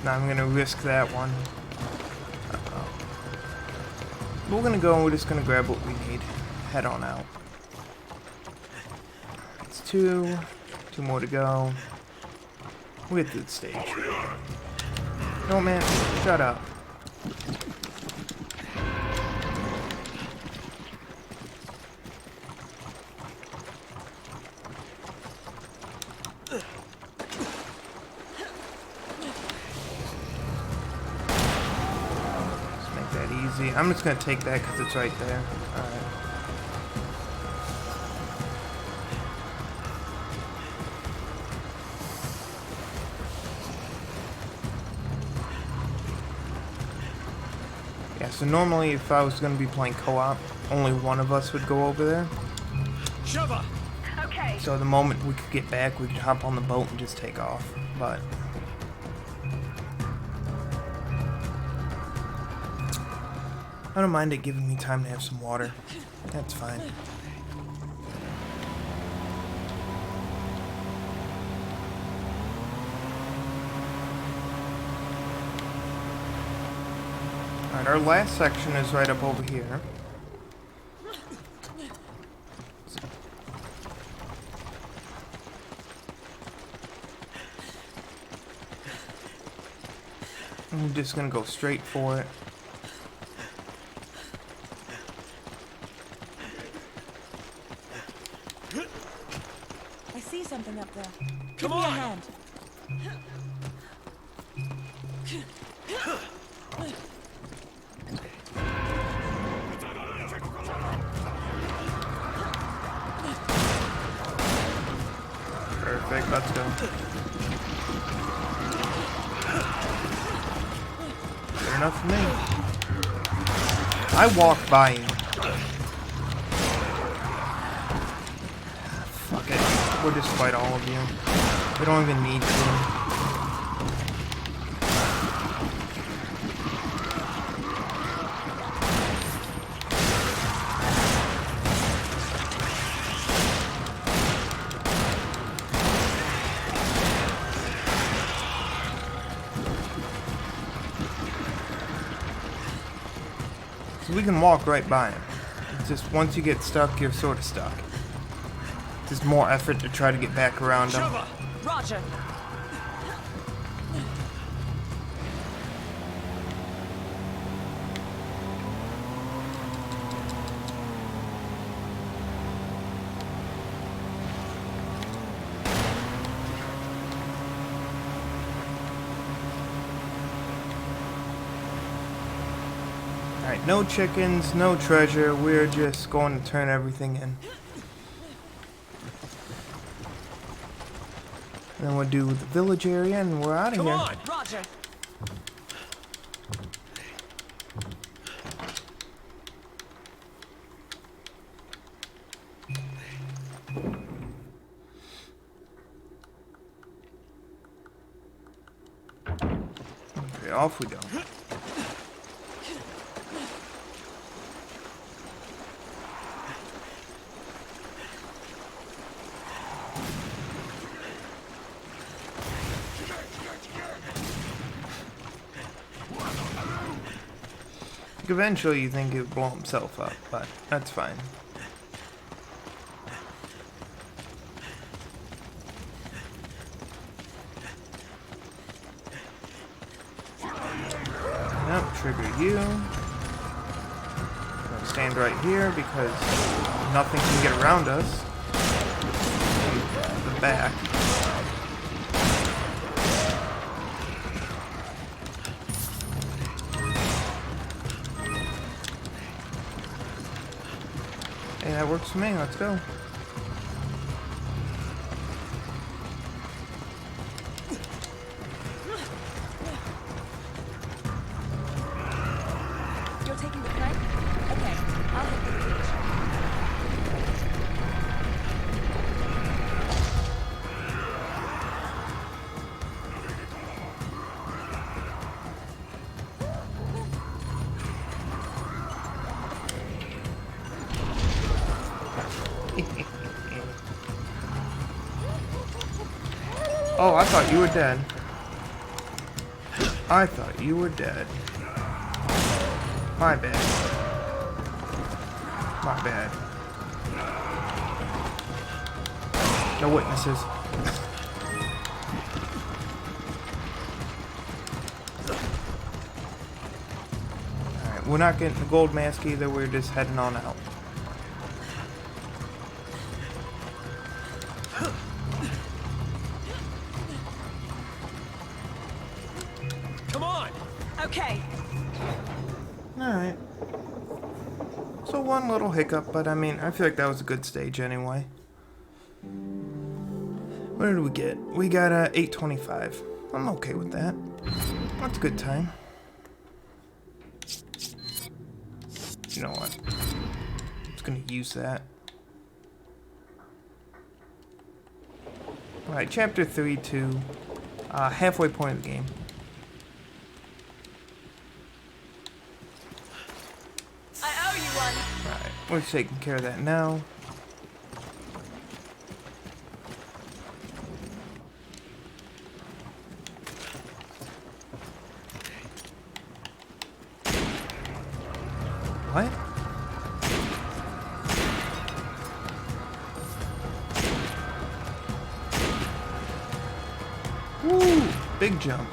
Now I'm gonna risk that one. We're gonna go and we're just gonna grab what we need. Head on out. It's two more to go. We'll get to the stage. No man, shut up. Let's make that easy. I'm just gonna take that because it's right there. Alright. So normally if I was going to be playing co-op, only one of us would go over there. Shova! Okay. So the moment we could get back, we could hop on the boat and just take off. But I don't mind it giving me time to have some water. That's fine. Alright, our last section is right up over here. I'm just gonna go straight for it. I see something up there. Come Give me a on! hand. Perfect, let's go. Good enough for me. I walked by him. Fuck it. We'll just fight all of you. We don't even need to. We can walk right by him. It's just once you get stuck, you're sort of stuck. It's just more effort to try to get back around him. Roger. Alright, no chickens, no treasure. We're just going to turn everything in. And then we'll do the village area and we're out of Come here. on! Roger. Okay, off we go. Eventually you think he would blow himself up, but that's fine. Yep, trigger you. Gonna stand right here because nothing can get around us. The back. Hey, that works for me. Let's go. You're taking the crank? Okay, I'll hit the bridge. Oh, I thought you were dead. I thought you were dead. My bad. My bad. No witnesses. Alright, we're not getting the gold mask either, we're just heading on out. Come on! Okay. Alright. So one little hiccup, but I mean, I feel like that was a good stage anyway. What did we get? We got 825. I'm okay with that. That's a good time. You know what? I'm just gonna use that. Alright, chapter 3 to halfway point of the game. I owe you one. Alright, we're taking care of that now. Woo! Big jump.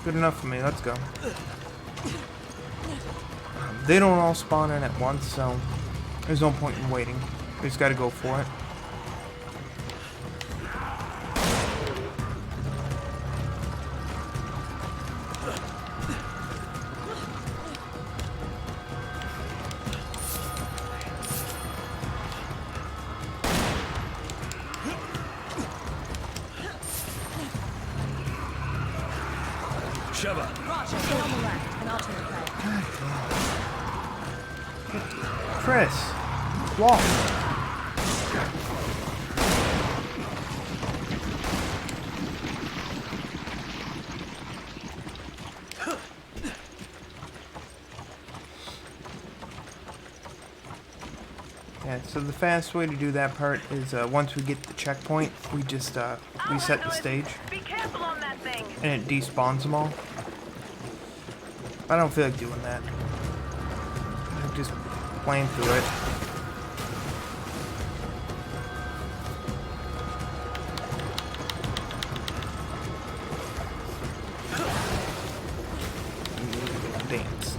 Good enough for me. Let's go. They don't all spawn in at once, so there's no point in waiting. We just gotta go for it. Sheva. Roger, stay on the left, and I'll turn it right. Chris, walk. Yeah, so the fast way to do that part is once we get the checkpoint, we just reset the stage. Be careful on that thing. And it despawns them all. I don't feel like doing that. I'm just playing through it. Dance.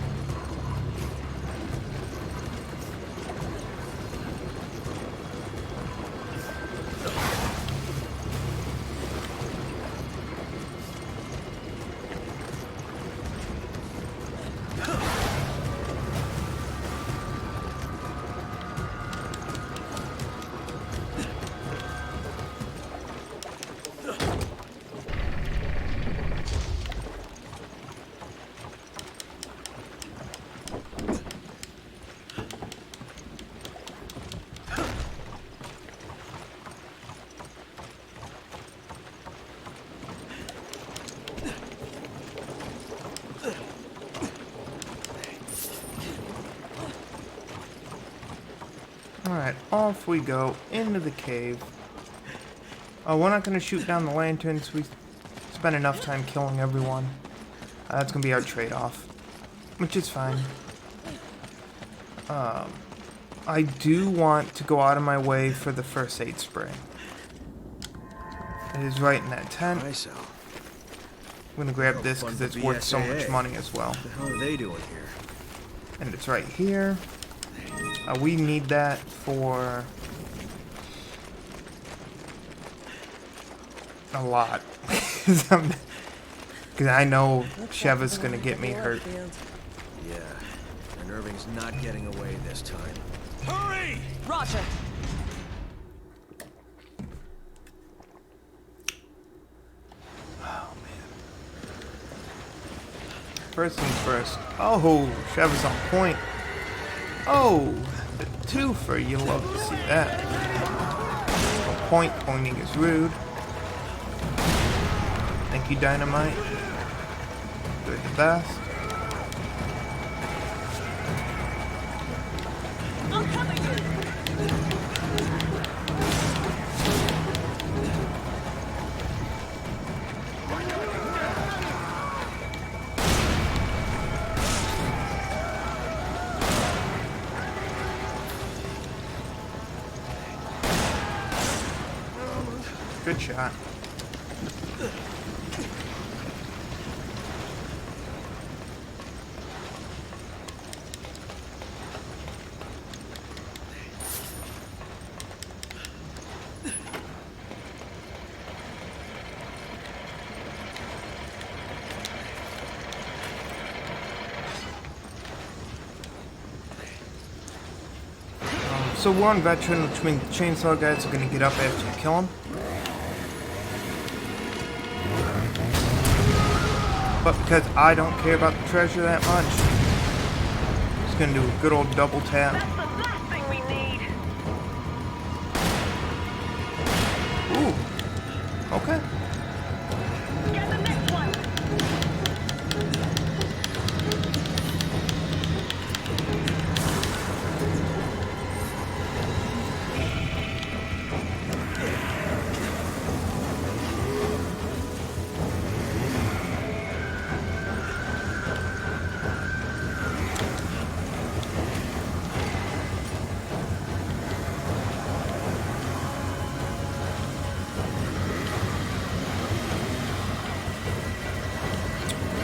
Alright, off we go into the cave. We're not going to shoot down the lanterns. We spent enough time killing everyone. That's going to be our trade-off, which is fine. I do want to go out of my way for the first aid spray. It is right in that tent. I so. I'm going to grab this because it's worth so much money as well. What the hell are they doing here? And it's right here. We need that for a lot. Because I know Sheva's going to get me hurt. Yeah, and Irving's not getting away this time. Hurry! Roger. First things first. Oh, Sheva's on point. Oh, the twofer. You love to see that. Pointing is rude. Thank you, Dynamite. You're the best. I'll cover you. Good shot. So we're on veteran, which means the chainsaw guys are going to get up after you kill them. But because I don't care about the treasure that much, I'm just going to do a good old double tap. That's the last Okay. Get the next one.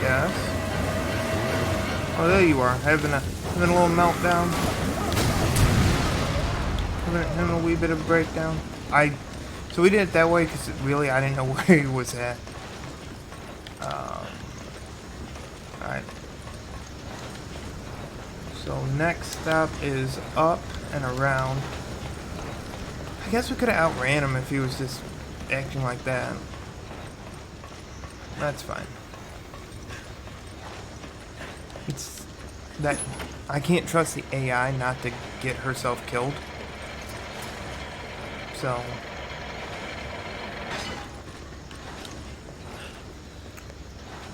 Yes. Oh, there you are, having a little meltdown. Having a wee bit of a breakdown. So we did it that way because really I didn't know where he was at. Alright. So next stop is up and around. I guess we could have outran him if he was just acting like that. That's fine. It's that I can't trust the AI not to get herself killed. So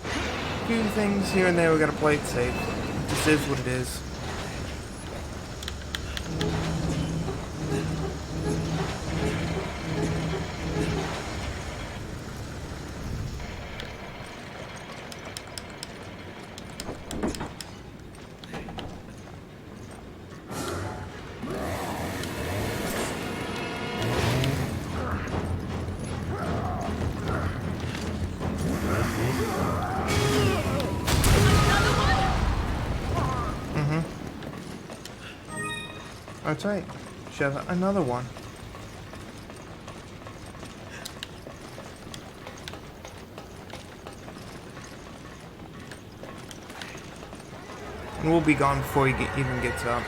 a few things here and there we gotta play it safe. This is what it is. That's right. Should have another one. And we'll be gone before he even gets up.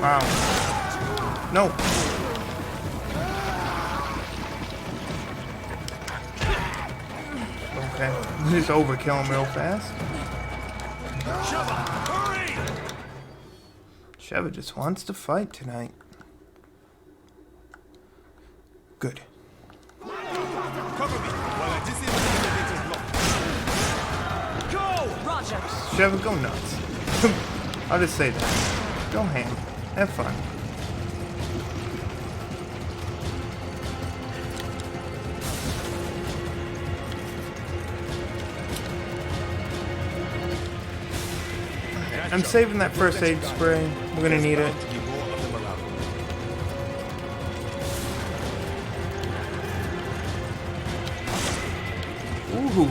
Wow. No. Okay. Just overkill him real fast. Sheva, hurry! Sheva just wants to fight tonight. Good. Cover me while I disable the elevator's lock. Go! Roger. Sheva, go nuts. I'll just say that. Go ham. Have fun. I'm saving that first aid spray. We're gonna need it. Ooh.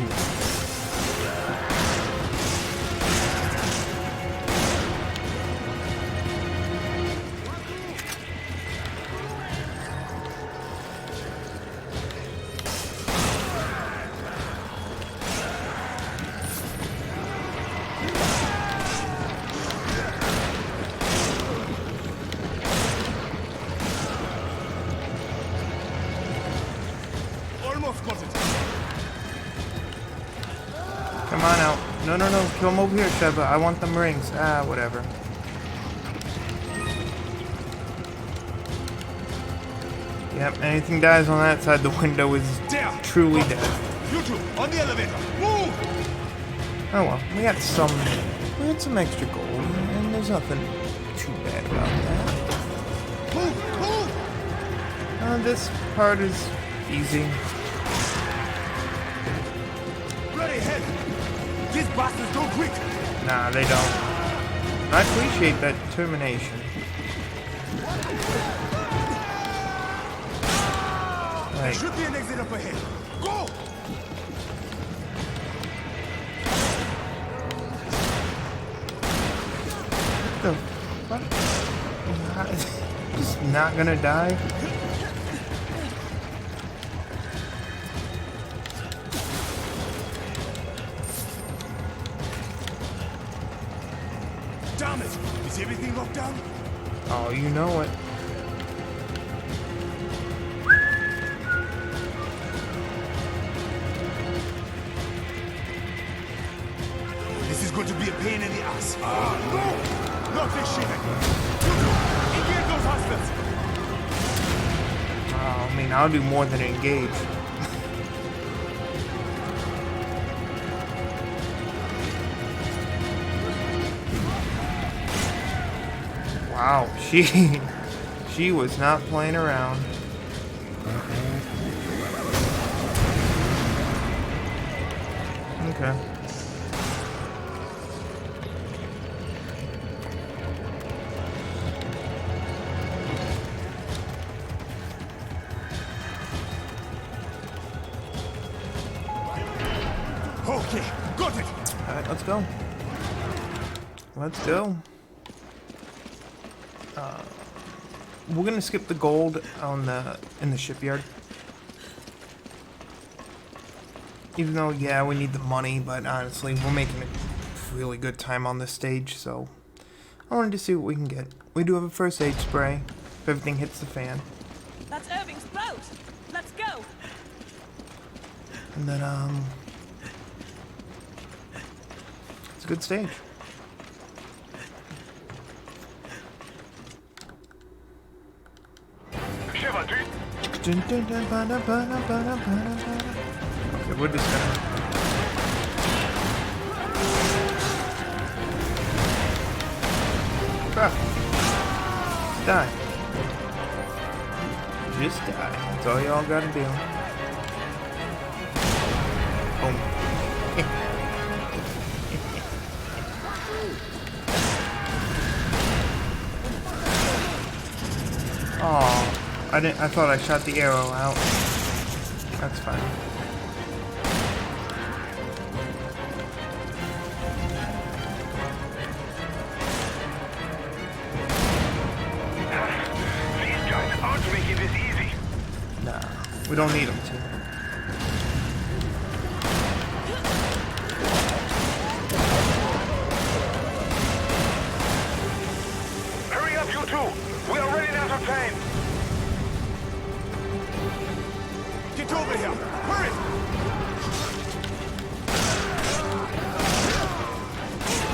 Come on out. No, no, no. Kill him over here, Sheva. I want them rings. Ah, whatever. Yep, anything dies on that side, the window is truly dead. You two, on the elevator. Move! Oh well, we got some extra gold, and there's nothing too bad about that. Move! Move! This part is easy. Bloody hell! These bastards don't quit! Nah, they don't. I appreciate that determination. There Like, should be an exit up ahead. Go! the fuck? Just not gonna die? Damn it! Is everything locked down? Oh, you know it. This is going to be a pain in the ass. No! Not this shit! Engage those hostiles! I mean, I'll do more than engage. Wow, she was not playing around. Okay. Okay, got it. All right, let's go. Let's go. We're gonna skip the gold on in the shipyard. Even though, yeah, we need the money, but honestly, we're making a really good time on this stage, so I wanted to see what we can get. We do have a first aid spray if everything hits the fan. That's Irving's boat. Let's go. And then, it's a good stage. Okay, we're just gonna... Crap. Die. Just die. That's all y'all gotta do. Boom. Oh. I thought I shot the arrow out. That's fine. These guys aren't making this easy. Nah, we don't need them to. Hurry up, you two. We are running out of time. Get over here! Hurry!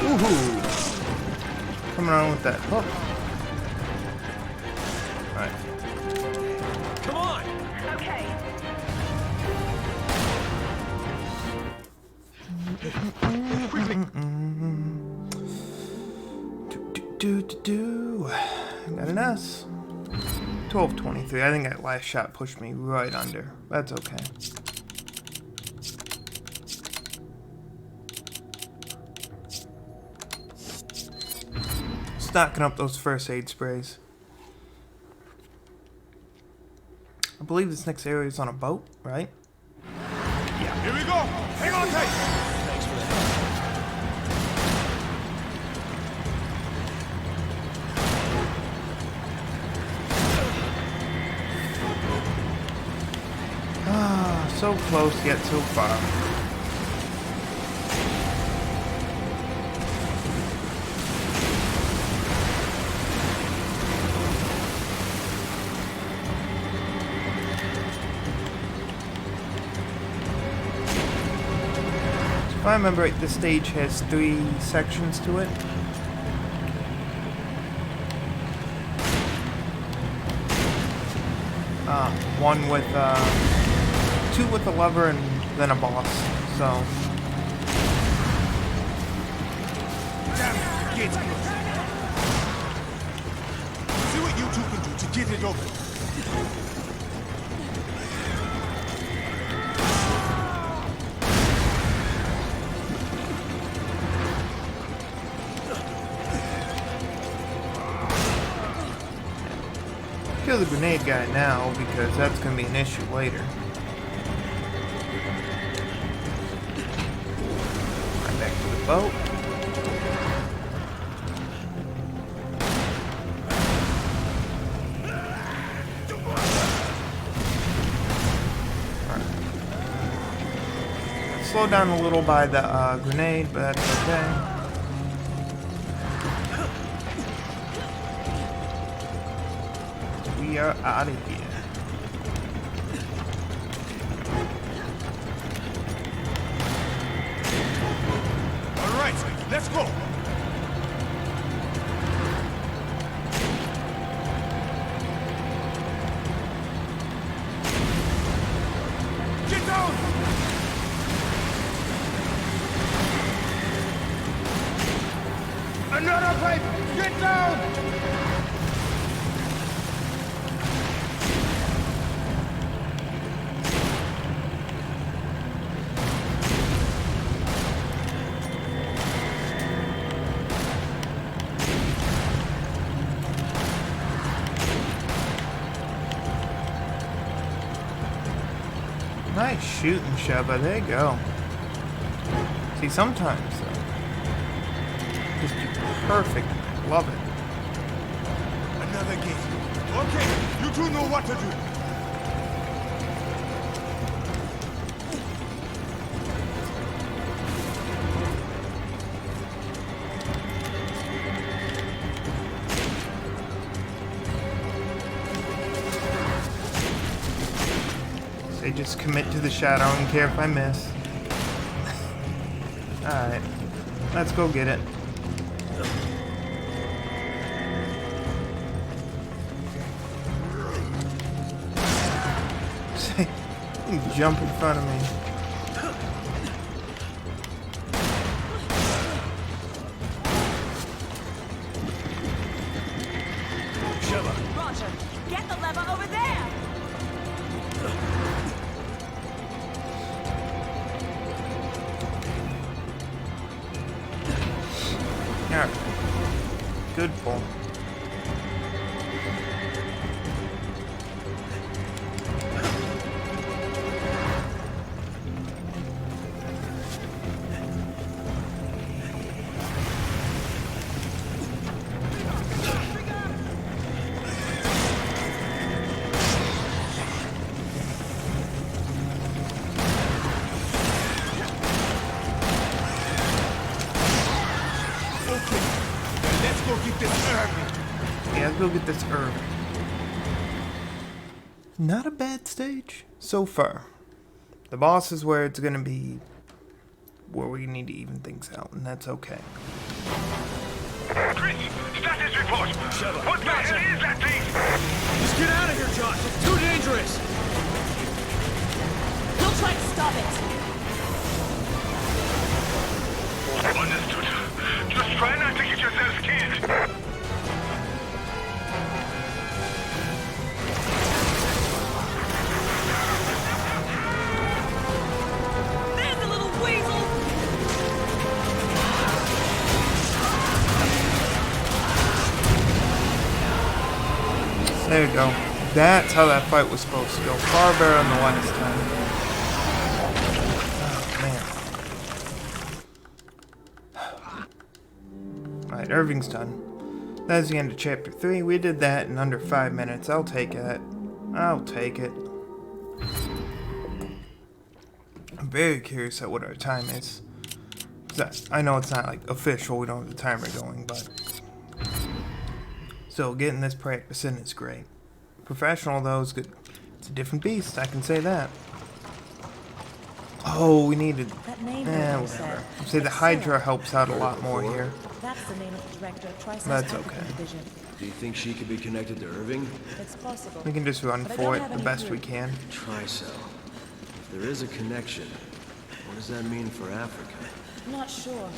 Woohoo! Coming on with that hook. Alright. Come on! Okay. Got an S. 1223. I think that last shot pushed me right under. That's okay. Stocking up those first aid sprays. I believe this next area is on a boat, right? Yeah. Here we go! Hang on tight! Thanks for that. Ah, so close yet so far. If I remember right, this stage has 3 sections to it. One with, 2 with a lever and then a boss, so. Damn it, the gate's closed. See what you two can do to get it open. Kill the grenade guy now, because that's going to be an issue later. Right back to the boat. Alright. Slow down a little by the grenade, but that's okay. We are out of here. All right, let's go. Another pipe! Get down! Nice shooting, Sheva. There you go. See, sometimes, just be perfect. Love it. Another gate. Okay, you two know what to do. They just commit to the shadow and care if I miss. Alright. Let's go get it. Say, you jump in front of me. Roger, get the lever over there! Yeah. Good pull. Yeah, let's go get this herb. Not a bad stage so far. The boss is where it's gonna be, where we need to even things out, and that's okay. Chris, status report. What the hell is that thing? Just get out of here, Josh. It's too dangerous. We'll try to stop it. Understood. Just try not to get yourselves killed. There's a little weasel! There you go. That's how that fight was supposed to go. Far better than the last time. Oh, man. Alright, Irving's done. That's the end of Chapter 3. We did that in under 5 minutes. I'll take it. I'll take it. I'm very curious at what our time is. 'Cause I know it's not like official. We don't have the timer going, but... So getting this practice in is great. Professional though is good. It's a different beast, I can say that. Oh, we needed. That name Whatever. Say the Hydra helps out a lot more here. That's the name of the director of Triceps That's African okay. Division. Do you think she could be connected to Irving? It's possible. We can just run But I for don't it have the any best clue. we can. Tricell. If there is a connection, what does that mean for Africa? Not sure.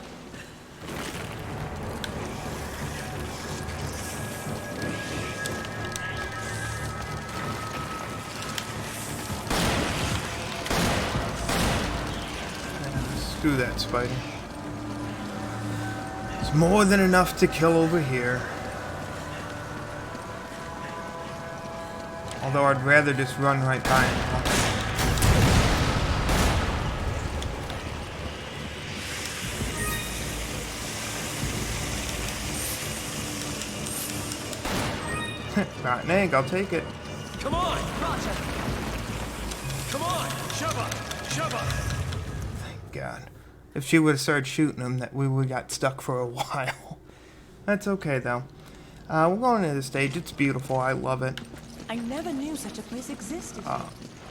Screw that spider. It's more than enough to kill over here. Although I'd rather just run right by him. Rotten egg, I'll take it. Come on! Roger. Come on! Shove up! Shove up! Thank God. If she would have started shooting him, that we would have got stuck for a while. That's okay, though. We're going to the stage. It's beautiful. I love it. I never knew such a place existed.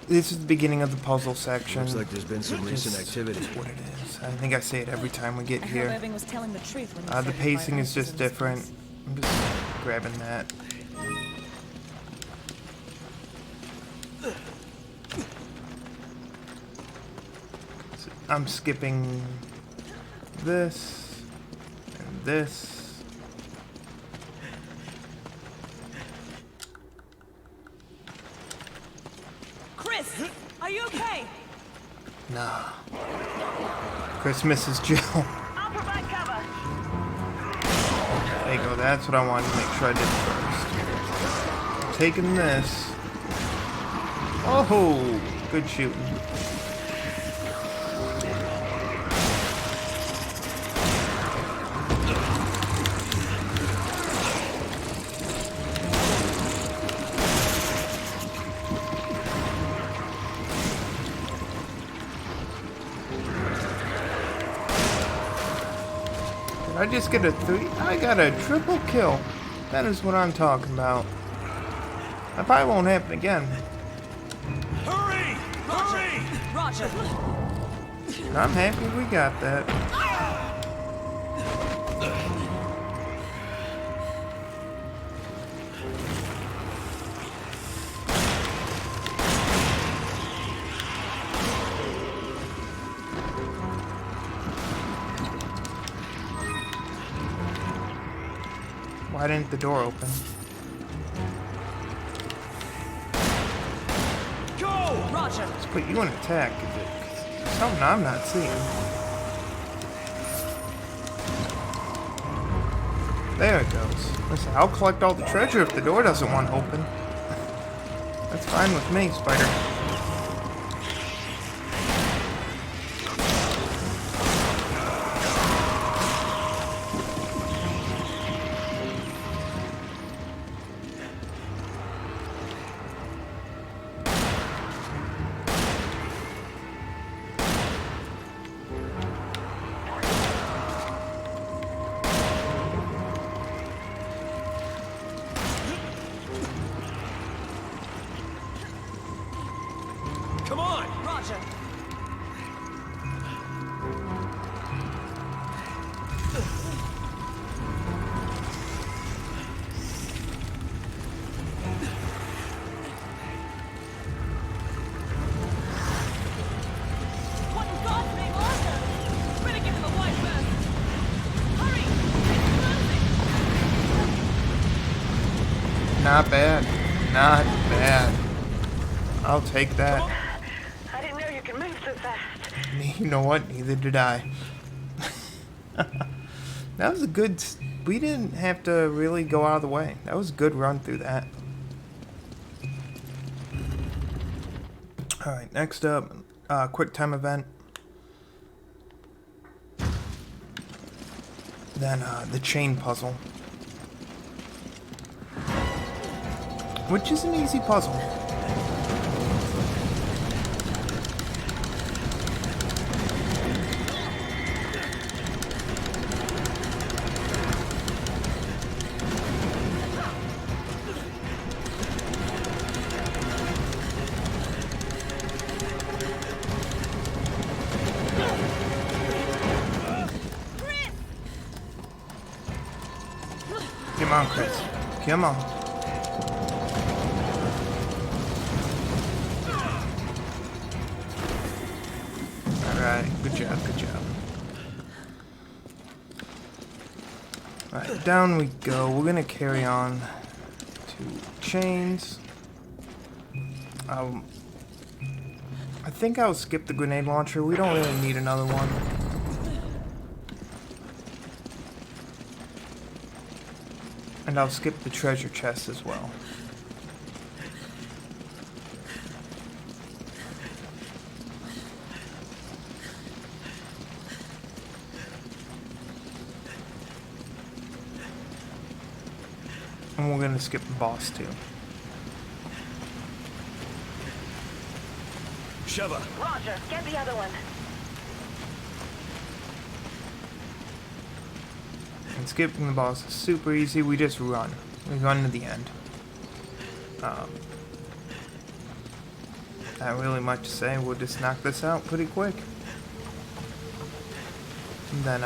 This is the beginning of the puzzle section. Looks like there's been some recent activity. That's what it is. I think I say it every time we get I hope here. Irving was telling the truth when he The said pacing is violence just in this different. place. I'm just grabbing that. I'm skipping this and this Nah. Christmas is Jill. I'll provide cover. There you go, that's what I wanted to make sure I did first. Taking this. Oh, good shooting. I just get a 3. I got a triple kill. That is what I'm talking about. That probably won't happen again. Hurry! Hurry! Roger. I'm happy we got that. Why didn't the door open? Go! Roger. Let's put you in attack. Is it something I'm not seeing? There it goes. Listen, I'll collect all the treasure if the door doesn't want to open. That's fine with me, Spider. Come on! Roger. What in God's name, Arthur? Better give him a wide berth. Hurry! It's closing. Not bad. Not bad. I'll take that. I didn't know you could move so fast. You know what? Neither did I. That was a good... We didn't have to really go out of the way. That was a good run through that. Alright, next up, quick time event. Then the chain puzzle. Which is an easy puzzle. Come on, Chris. Come on. Alright, good job, good job. Alright, down we go. We're gonna carry on to chains. I think I'll skip the grenade launcher. We don't really need another one. And I'll skip the treasure chest as well. And we're gonna skip the boss too. Sheva. Roger, get the other one. And skipping the boss is super easy. We just run. We run to the end. Not really much to say. We'll just knock this out pretty quick. And then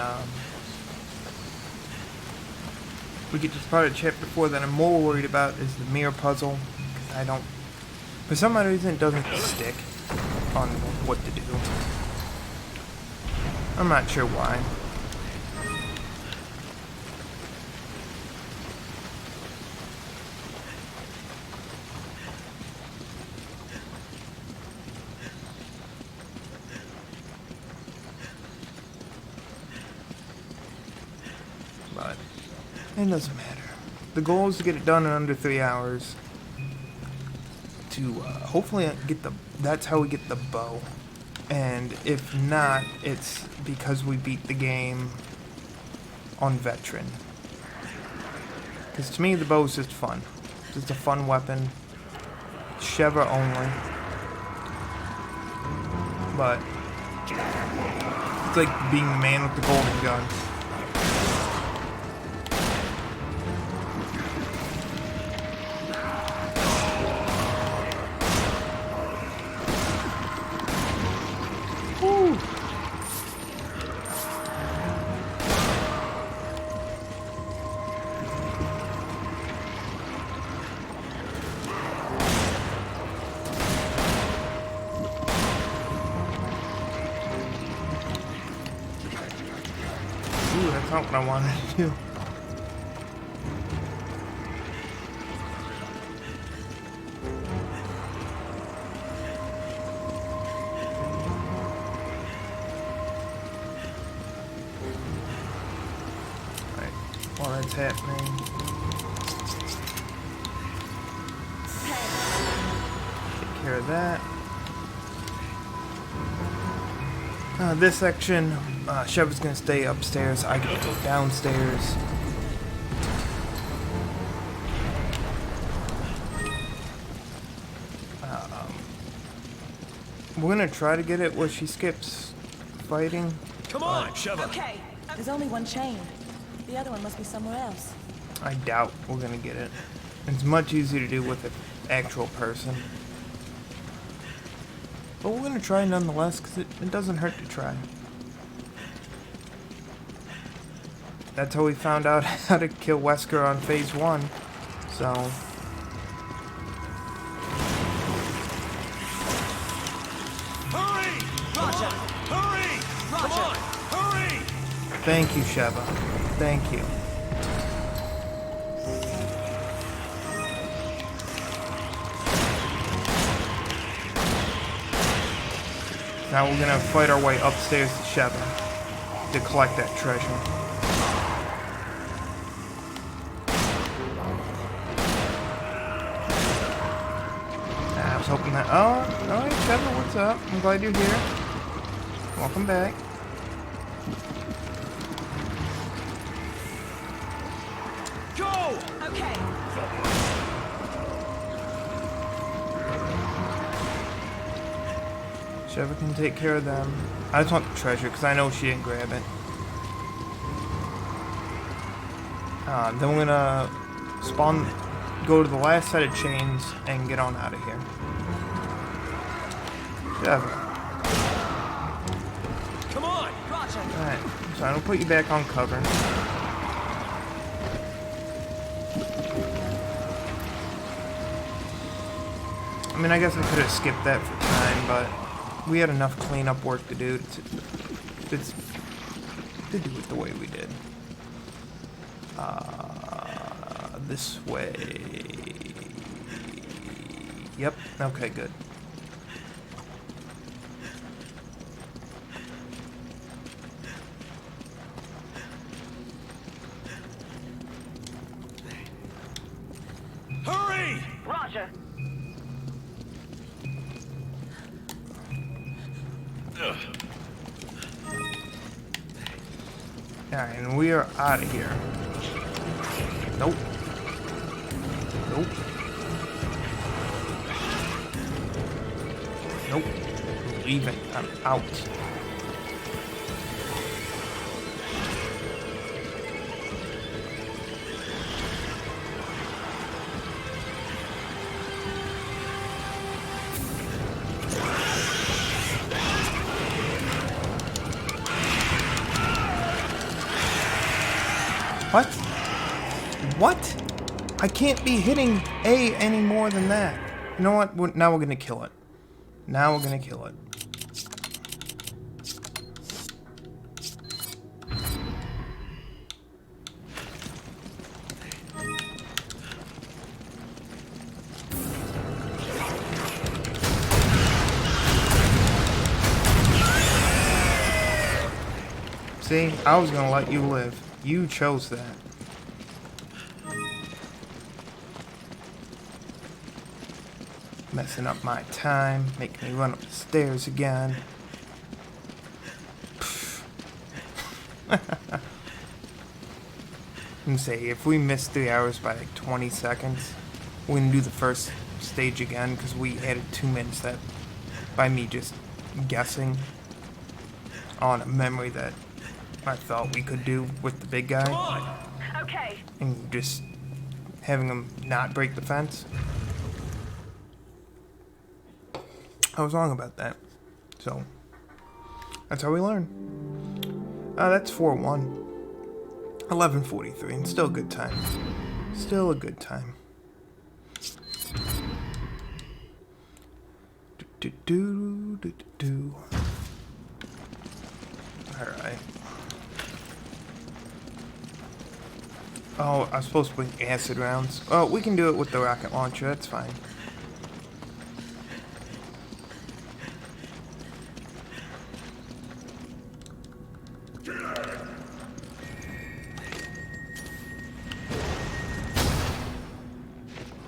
we get to the part of chapter 4 that I'm more worried about is the mirror puzzle. I don't... For some odd reason it doesn't stick on what to do. I'm not sure why. but it doesn't matter. The goal is to get it done in under 3 hours. To hopefully get the. That's how we get the bow. And if not, it's because we beat the game on veteran. Because to me, the bow is just fun. Just a fun weapon. Sheva only. But it's like being the man with the golden gun. Woo. Ooh, that's not what I wanted to do. Alright, while that's happening. Take care of that. This section, Sheva's gonna stay upstairs. I get to go downstairs. We're gonna try to get it where she skips fighting. Come on, Sheva. Okay. There's only one chain. The other one must be somewhere else. I doubt we're gonna get it. It's much easier to do with an actual person. But we're gonna try nonetheless, because it doesn't hurt to try. That's how we found out how to kill Wesker on phase 1. So. Hurry! Roger! Hurry! Roger! Come on! Hurry! Thank you, Sheva. Thank you. Now we're gonna fight our way upstairs to Sheva to collect that treasure. I was hoping that. Oh, alright, Sheva, what's up? I'm glad you're here. Welcome back. Go! Okay. Sheva can take care of them. I just want the treasure because I know she didn't grab it. Then we're gonna spawn, go to the last set of chains and get on out of here. Sheva. Come on! Roger. Alright, so I'm gonna put you back on cover. I mean, I guess I could have skipped that for time, but we had enough cleanup work to do to do it the way we did. This way. Yep, okay, good. Hurry! Roger. Alright, and we are out of here. Nope. Nope. Nope. I'm leaving. I'm out. What? What? I can't be hitting A any more than that. You know what? Now we're gonna kill it. Now we're gonna kill it. See? I was gonna let you live. You chose that. Messing up my time, making me run up the stairs again. And say, if we miss 3 hours by like 20 seconds, we can do the first stage again, because we added 2 minutes that by me just guessing on a memory that I thought we could do with the big guy. Okay. And just having him not break the fence. I was wrong about that. So, that's how we learn. That's 4-1. 11:43, and still a good time. Still a good time. Alright. Oh, I was supposed to bring acid rounds. Oh, we can do it with the rocket launcher, that's fine.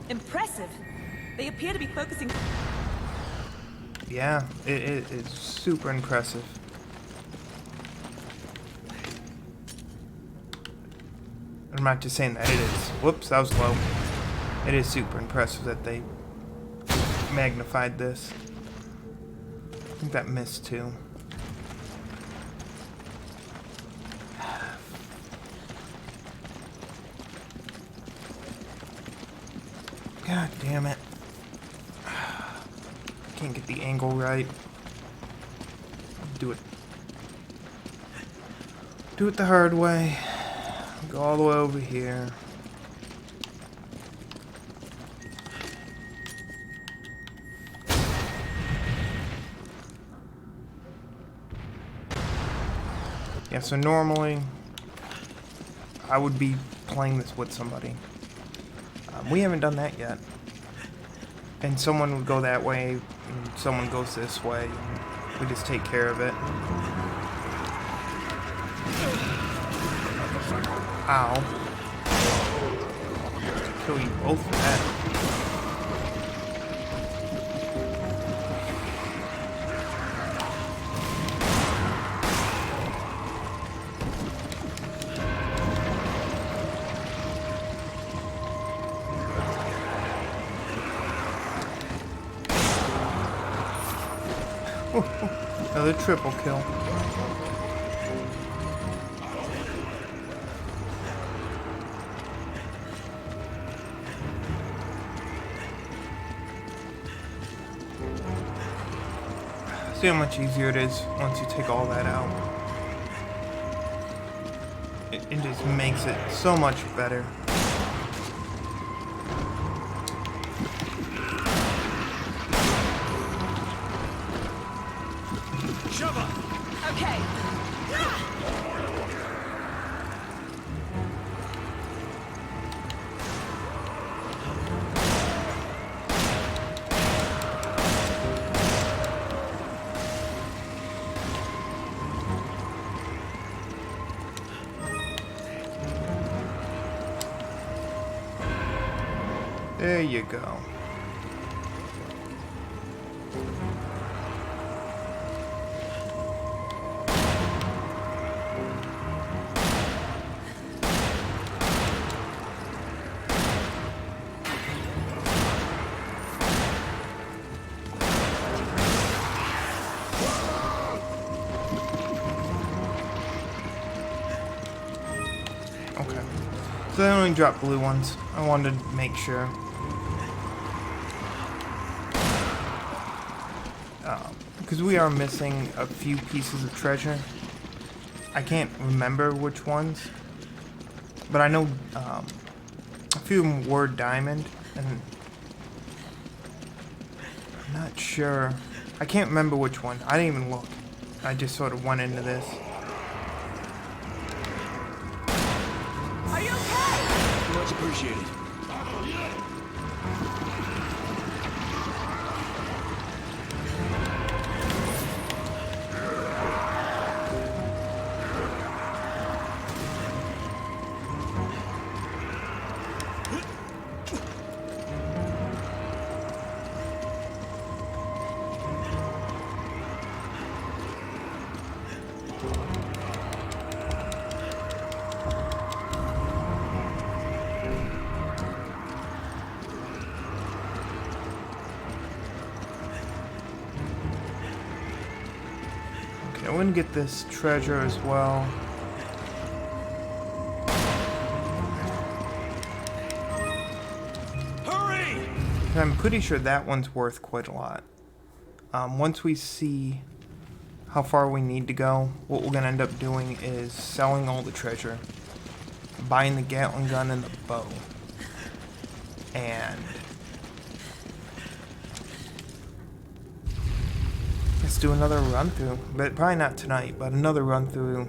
Impressive. They appear to be focusing. Yeah, it's super impressive. I'm not just saying that, it is. Whoops, that was low. It is super impressive that they magnified this. I think that missed too. God damn it. Can't get the angle right. Do it. Do it the hard way. Go all the way over here. Yeah, so normally I would be playing this with somebody. We haven't done that yet. And someone would go that way, and someone goes this way, and we just take care of it. Ow. Kill you both for that. Another triple kill. See how much easier it is once you take all that out. It just makes it so much better. Okay. There you go. Okay. So they only drop blue ones. I wanted to make sure. Because we are missing a few pieces of treasure. I can't remember which ones. But I know a few of them were diamond. And I'm not sure. I can't remember which one. I didn't even look. I just sort of went into this. Are you okay? Much appreciated. gonna get this treasure as well. Hurry! I'm pretty sure that one's worth quite a lot. Once we see how far we need to go, what we're gonna end up doing is selling all the treasure, buying the Gatling gun and the bow, and let's do another run through. But probably not tonight, but another run through.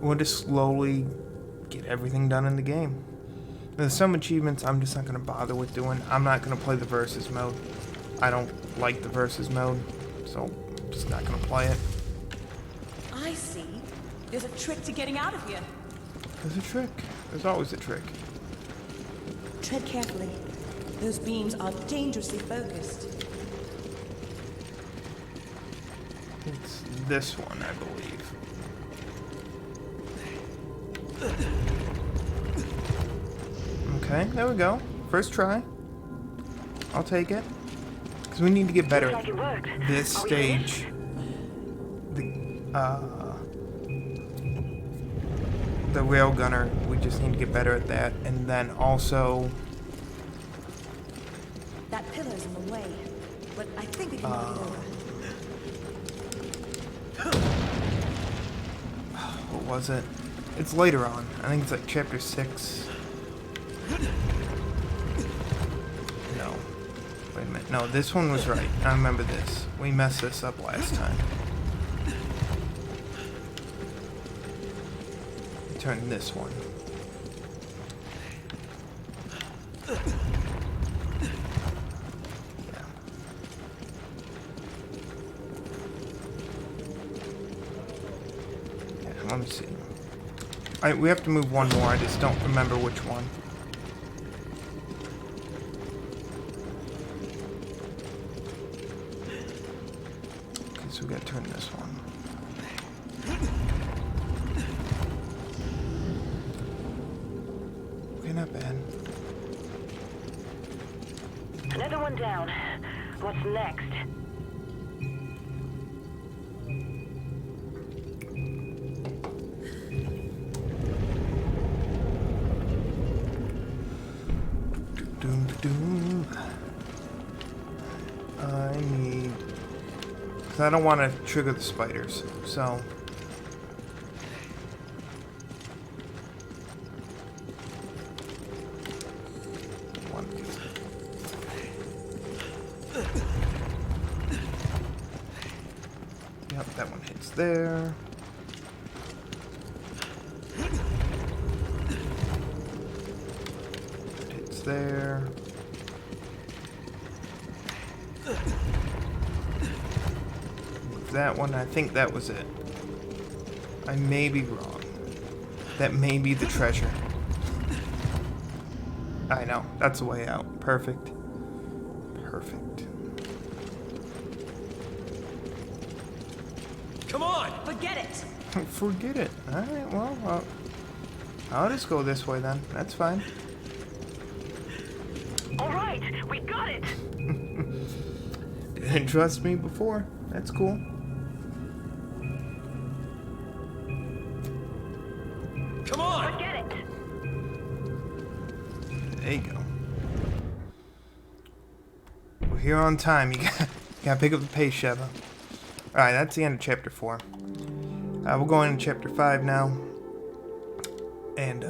We'll just slowly get everything done in the game. There's some achievements I'm just not gonna bother with doing. I'm not gonna play the versus mode. I don't like the versus mode, so I'm just not gonna play it. I see. There's a trick to getting out of here. There's a trick. There's always a trick. Tread carefully. Those beams are dangerously focused. It's this one, I believe. Okay, there we go. First try. I'll take it. Because we need to get better Looks like it worked. at this Are we stage. The rail gunner, we just need to get better at that. And then also, That pillar's in the way, but I think we can knock it over. what was it? It's later on. I think it's like chapter 6. No. Wait a minute. No, this one was right. I remember this. We messed this up last time. Turn this one. Yeah, let me see. We have to move one more. I just don't remember which one. Okay, so we gotta turn this one. Okay, not bad. Another one down. What's next? Doom, doom. I need... Because I don't want to trigger the spiders, so... One. Yep, that one hits there. There. That one, I think that was it. I may be wrong. That may be the treasure. I know, that's the way out. Perfect. Perfect. Come on! Forget it! Forget it. Alright, well, I'll just go this way then. That's fine. All right, we got it. Didn't trust me before. That's cool. Come on! Forget it. There you go. We're here on time. You gotta pick up the pace, Sheva. Alright, that's the end of chapter 4. We're going into chapter 5 now. And,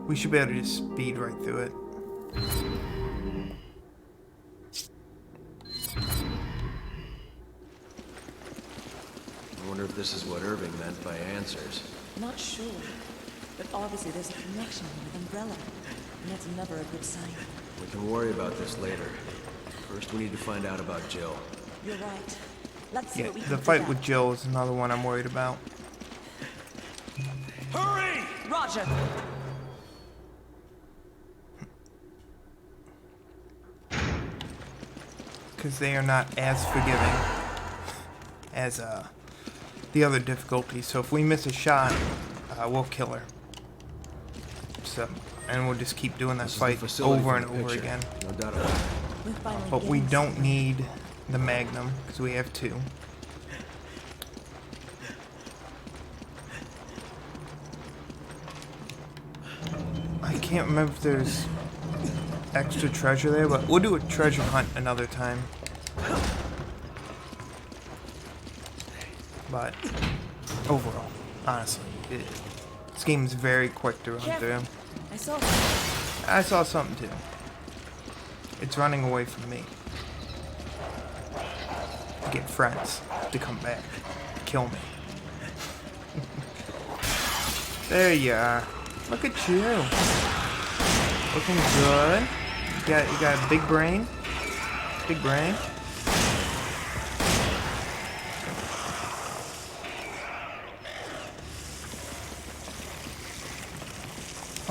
we should be able to just speed right through it. I wonder if this is what Irving meant by answers. Not sure. But obviously there's a connection with Umbrella. And that's never a good sign. We can worry about this later. First, we need to find out about Jill. You're right. Let's see Yeah, what we can the dig fight out. with Jill is another one I'm worried about. Hurry! Roger! Because they are not as forgiving as the other difficulties. So if we miss a shot, we'll kill her. So, and we'll just keep doing that This is fight the facility over from and the over picture. again. No doubt about it. We're finally But we getting don't need the Magnum, because we have 2. I can't remember if there's extra treasure there, but we'll do a treasure hunt another time. But overall, honestly, this game is very quick to run through. I saw something too. It's running away from me. To get friends to come back, kill me. There you are. Look at you. Looking good. You got a big brain. Big brain.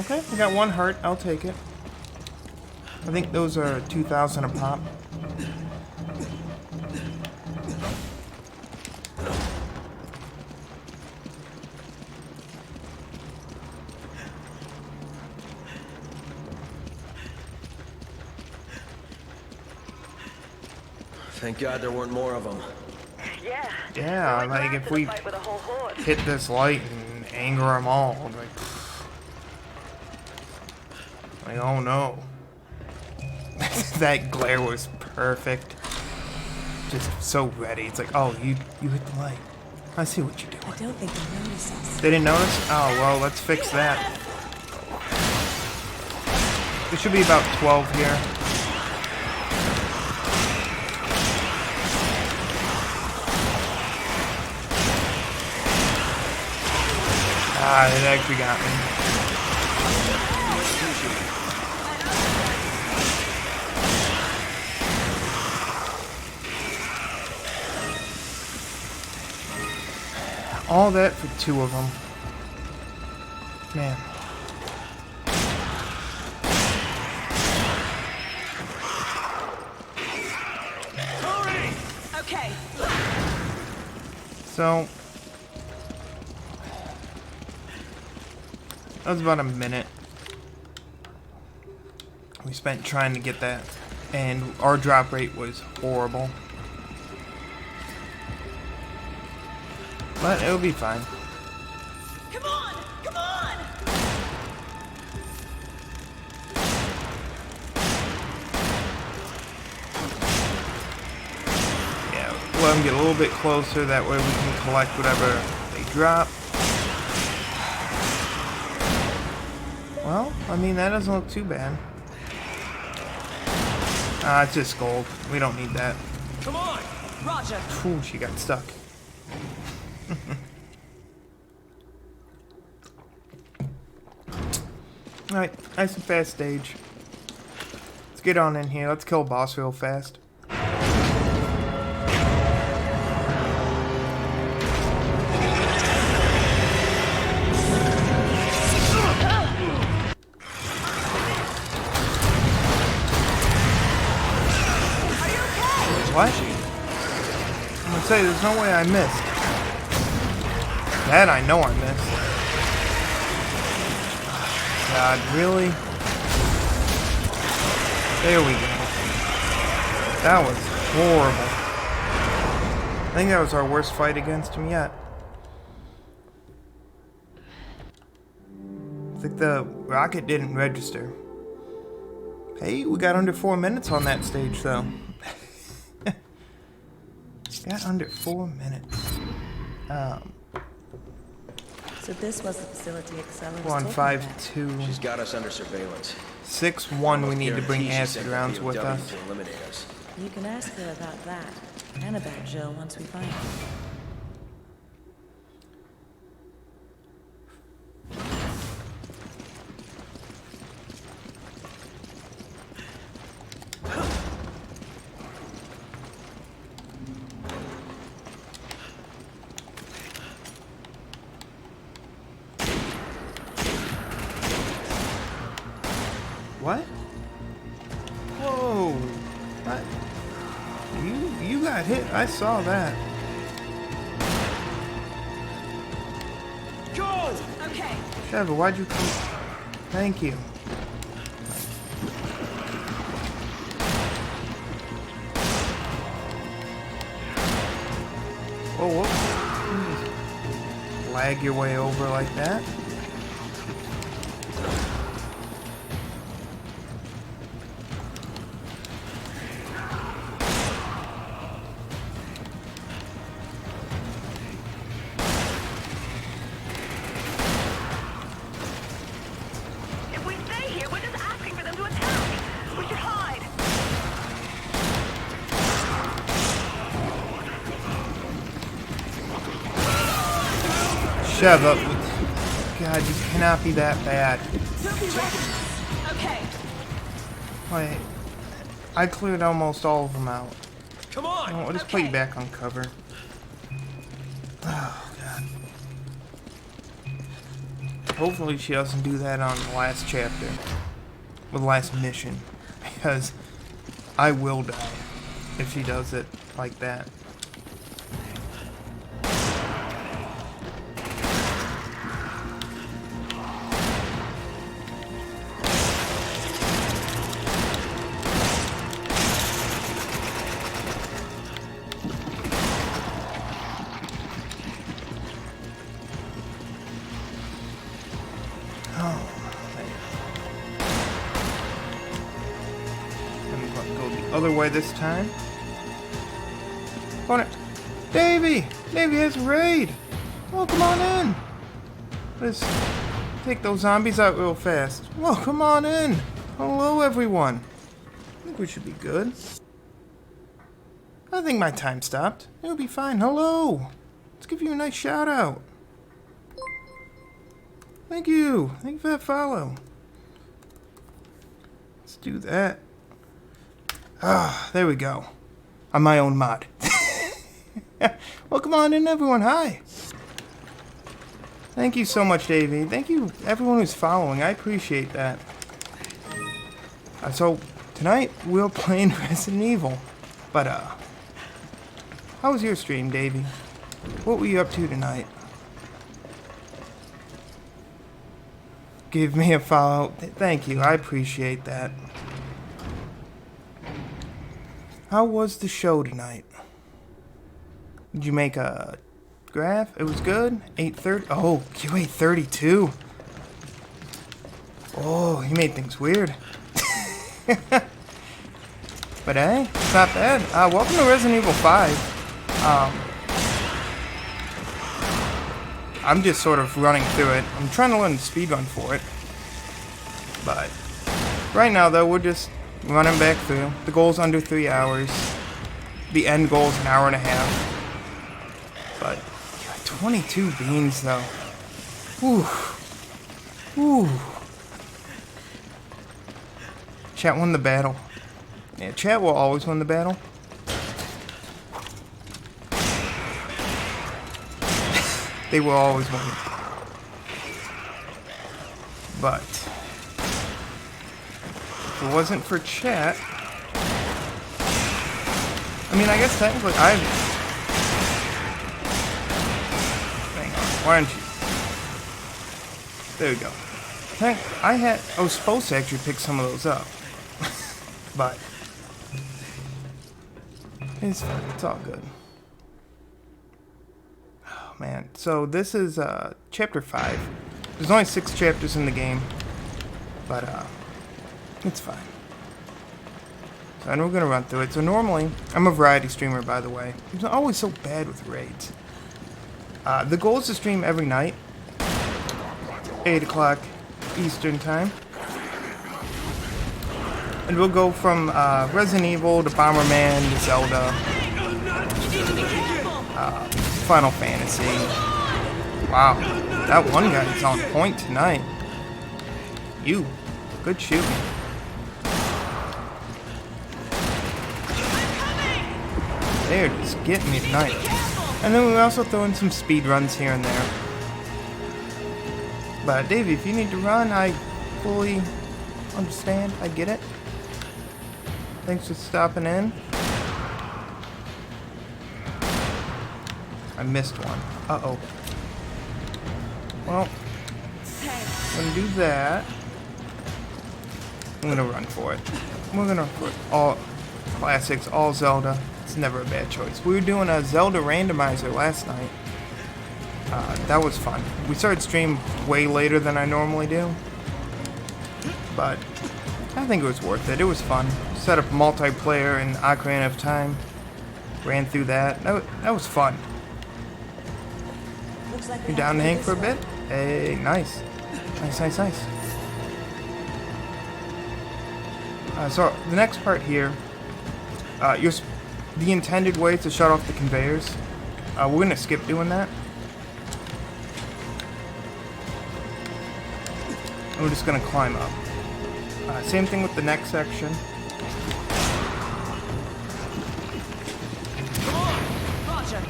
Okay, we got one heart. I'll take it. I think those are 2,000 a pop. Thank God there weren't more of them. Yeah. Yeah, We're like glad if to we fight with a whole horde. hit this light and anger them all, like oh no. That glare was perfect. Just so ready. It's like, oh, you hit the light. I see what you're doing. I don't think they noticed us. They didn't notice? Oh, well, let's fix that. There should be about 12 here. Ah, it actually got me. All that for 2 of them. Man. Okay. So that was about a minute we spent trying to get that, and our drop rate was horrible. But it'll be fine. Come on! Come on! Yeah, let them get a little bit closer, that way we can collect whatever they drop. Well, I mean, that doesn't look too bad. Ah, it's just gold. We don't need that. Come on! Roger. Ooh, she got stuck. Alright, nice and fast stage. Let's get on in here. Let's kill a boss real fast. What? I'm gonna say, there's no way I missed. That I know I missed. God, really? There we go. That was horrible. I think that was our worst fight against him yet. I think the rocket didn't register. Hey, we got under 4 minutes on that stage, though. Got under 4 minutes. So this was the facility Excella was We're on talking about. 5-2. She's got us under surveillance. 6-1, we need to bring Guarantee she acid sent rounds the with POW us. to eliminate us. You can ask her about that, and about Jill once we find her. What? Whoa! What? You got hit. I saw that. Go! Okay. Trevor, why'd you come? Thank you. Whoa, whoa. Lag your way over like that. Shove up. God, you cannot be that bad. Okay. Wait. I cleared almost all of them out. Come on! I'll just put you back on cover. Oh, God. Hopefully she doesn't do that on the last chapter. Or the last mission. Because I will die if she does it like that. Other way this time. On it. Davey! Davey has a raid! Oh, come on in! Let's take those zombies out real fast. Well, come on in! Hello, everyone. I think we should be good. I think my time stopped. It'll be fine. Hello! Let's give you a nice shout out. Thank you. Thank you for that follow. Let's do that. Ah, there we go. I'm my own mod. Well, come on in, everyone. Hi. Thank you so much, Davey. Thank you, everyone who's following. I appreciate that. So, tonight, we're playing Resident Evil. But, how was your stream, Davey? What were you up to tonight? Give me a follow. Thank you. I appreciate that. How was the show tonight? Did you make a graph? It was good? 8:30? Oh, QA 32. Oh, you made things weird. But hey, it's not bad. Welcome to Resident Evil 5. I'm just sort of running through it. I'm trying to learn the speedrun for it. But right now, though, we're just running back through. The goal's under 3 hours. The end goal's an hour and a half. But 22 beans, though. Whew. Whew. Chat won the battle. Yeah, chat will always win the battle. They will always win. But if it wasn't for chat, I mean, I guess technically hang on, why aren't you? There we go. I was supposed to actually pick some of those up. But it's fine, it's all good. Oh man, so this is chapter 5. There's only 6 chapters in the game, but it's fine. So I know we're gonna run through it. So normally, I'm a variety streamer, by the way. I'm always so bad with raids. The goal is to stream every night, 8 o'clock Eastern time. And we'll go from Resident Evil to Bomberman to Zelda, Final Fantasy. Wow, that one guy is on point tonight. You, good shooting. They're just getting me tonight. And then we also throw in some speed runs here and there. But Davey, if you need to run, I fully understand. I get it. Thanks for stopping in. I missed one. Uh-oh. Well, I'm gonna do that. I'm gonna run for it. We're gonna put all classics, all Zelda. It's never a bad choice. We were doing a Zelda randomizer last night. That was fun. We started stream way later than I normally do. But I think it was worth it. It was fun. Set up multiplayer in Ocarina of Time. Ran through that. That was fun. Looks like You down to hang for a bit? Hey, nice. Nice. So the next part here, the intended way to shut off the conveyors. We're gonna skip doing that. we're just gonna climb up. Same thing with the next section. Come on! Roger!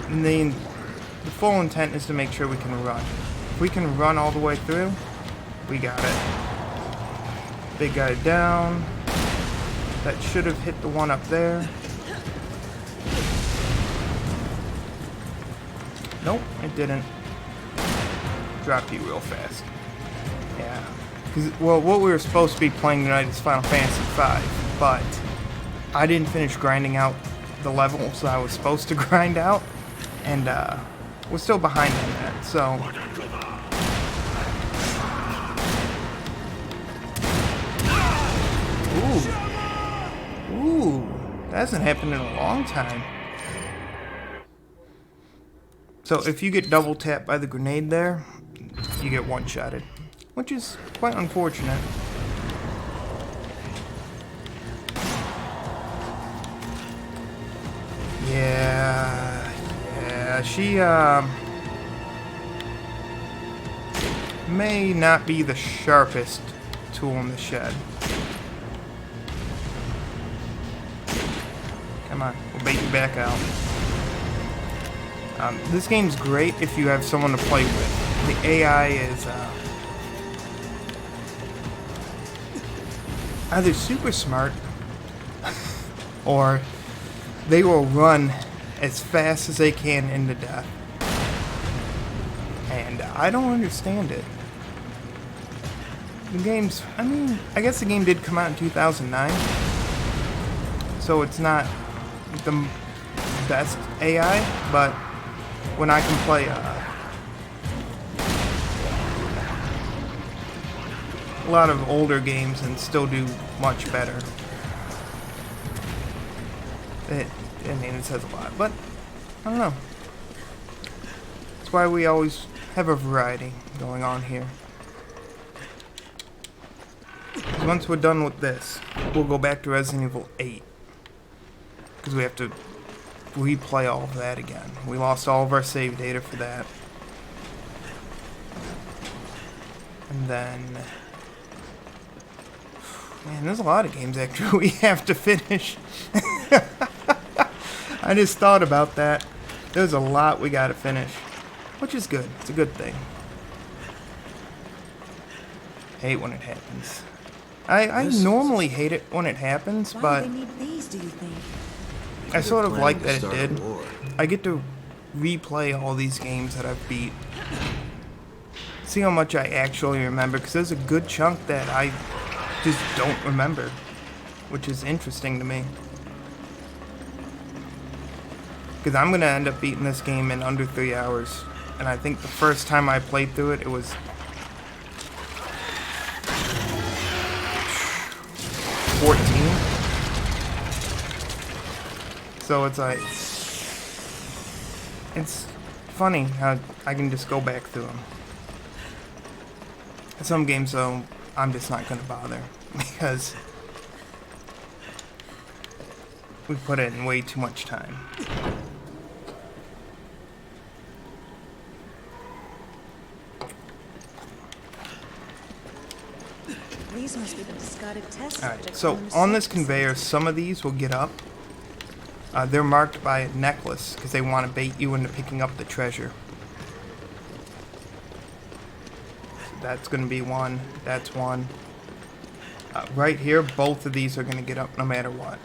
And the full intent is to make sure we can run. If we can run all the way through, we got it. Big guy down. That should have hit the one up there. Nope, it didn't. Dropped you real fast. Yeah. Well, what we were supposed to be playing tonight is Final Fantasy V, but I didn't finish grinding out the levels I was supposed to grind out, and we're still behind on that, so... Ooh, that hasn't happened in a long time. So if you get double tapped by the grenade there, you get one-shotted, which is quite unfortunate. Yeah, she may not be the sharpest tool in the shed. Come on, we'll bait you back out. This game's great if you have someone to play with. The AI is either super smart or they will run as fast as they can into death. And I don't understand it. The game's, I mean, I guess the game did come out in 2009, so it's not the best AI, but when I can play a lot of older games and still do much better, I mean, it says a lot, but I don't know. That's why we always have a variety going on here. Once we're done with this, we'll go back to Resident Evil 8. Because we have to replay all of that again. We lost all of our save data for that. And then... Man, there's a lot of games actually we have to finish. I just thought about that. There's a lot we gotta finish. Which is good. It's a good thing. I hate when it happens. I normally hate it when it happens, but... Why do they need these, do you think? I sort of like that it did. I get to replay all these games that I've beat. See how much I actually remember, because there's a good chunk that I just don't remember, which is interesting to me. Because I'm going to end up beating this game in under 3 hours, and I think the first time I played through it, it was 14. So it's like, it's funny how I can just go back through them. Some games, though, I'm just not going to bother because we put in way too much time. These must be the discarded test subjects. Alright, so on this conveyor, some of these will get up. They're marked by a necklace because they want to bait you into picking up the treasure. So that's going to be one. That's one. Right here, both of these are going to get up no matter what.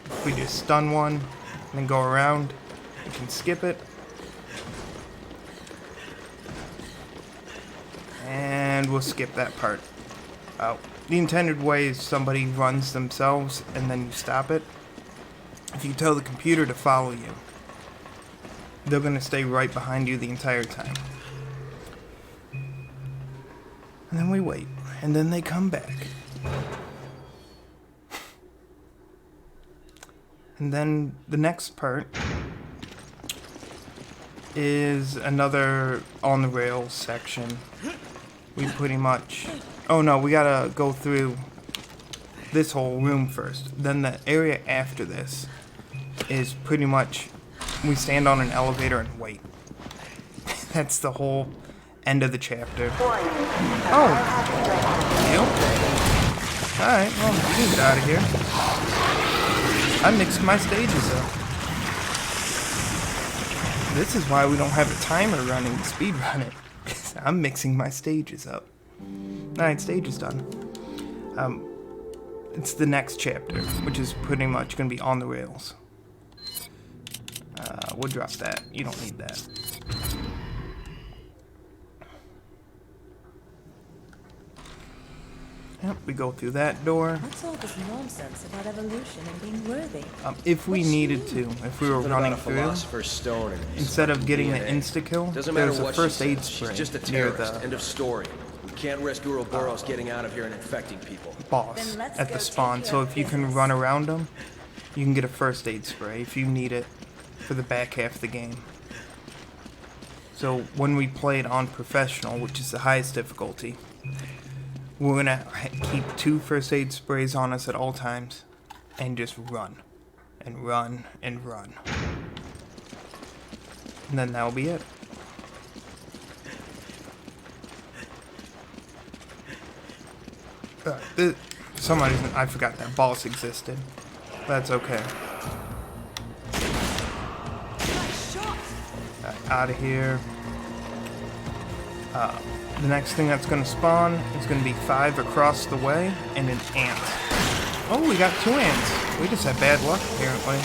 If we just stun one and then go around, we can skip it. And we'll skip that part. The intended way is somebody runs themselves and then you stop it. If you tell the computer to follow you, they're going to stay right behind you the entire time. And then we wait. And then they come back. And then the next part is another on the rails section. We pretty much... Oh no, we gotta go through this whole room first. Then the area after this is pretty much... We stand on an elevator and wait. That's the whole end of the chapter. Oh. You? Alright, well, you can get out of here. I mixed my stages up. This is why we don't have a timer running to speed run it. I'm mixing my stages up. Alright, stage is done. It's the next chapter, which is pretty much going to be on the rails. We'll drop that. You don't need that. Yep, we go through that door. What's all this nonsense about evolution and being worthy? If we needed to, if we were running through, stone and instead of getting the insta-kill, there's a first aid spray She's just a near terrorist. End the of story. We can't risk Ouroboros getting out of here and infecting people. boss Then let's at go the take spawn. care So of if you can business. run around them, you can get a first aid spray if you need it for the back half of the game. So when we played on professional, which is the highest difficulty, we're gonna keep 2 first aid sprays on us at all times and just run and run and run. And then that'll be it. For some reason, I forgot that boss existed. That's okay. Out of here. The next thing that's going to spawn is going to be 5 across the way and an ant. Oh, we got 2 ants. We just had bad luck, apparently.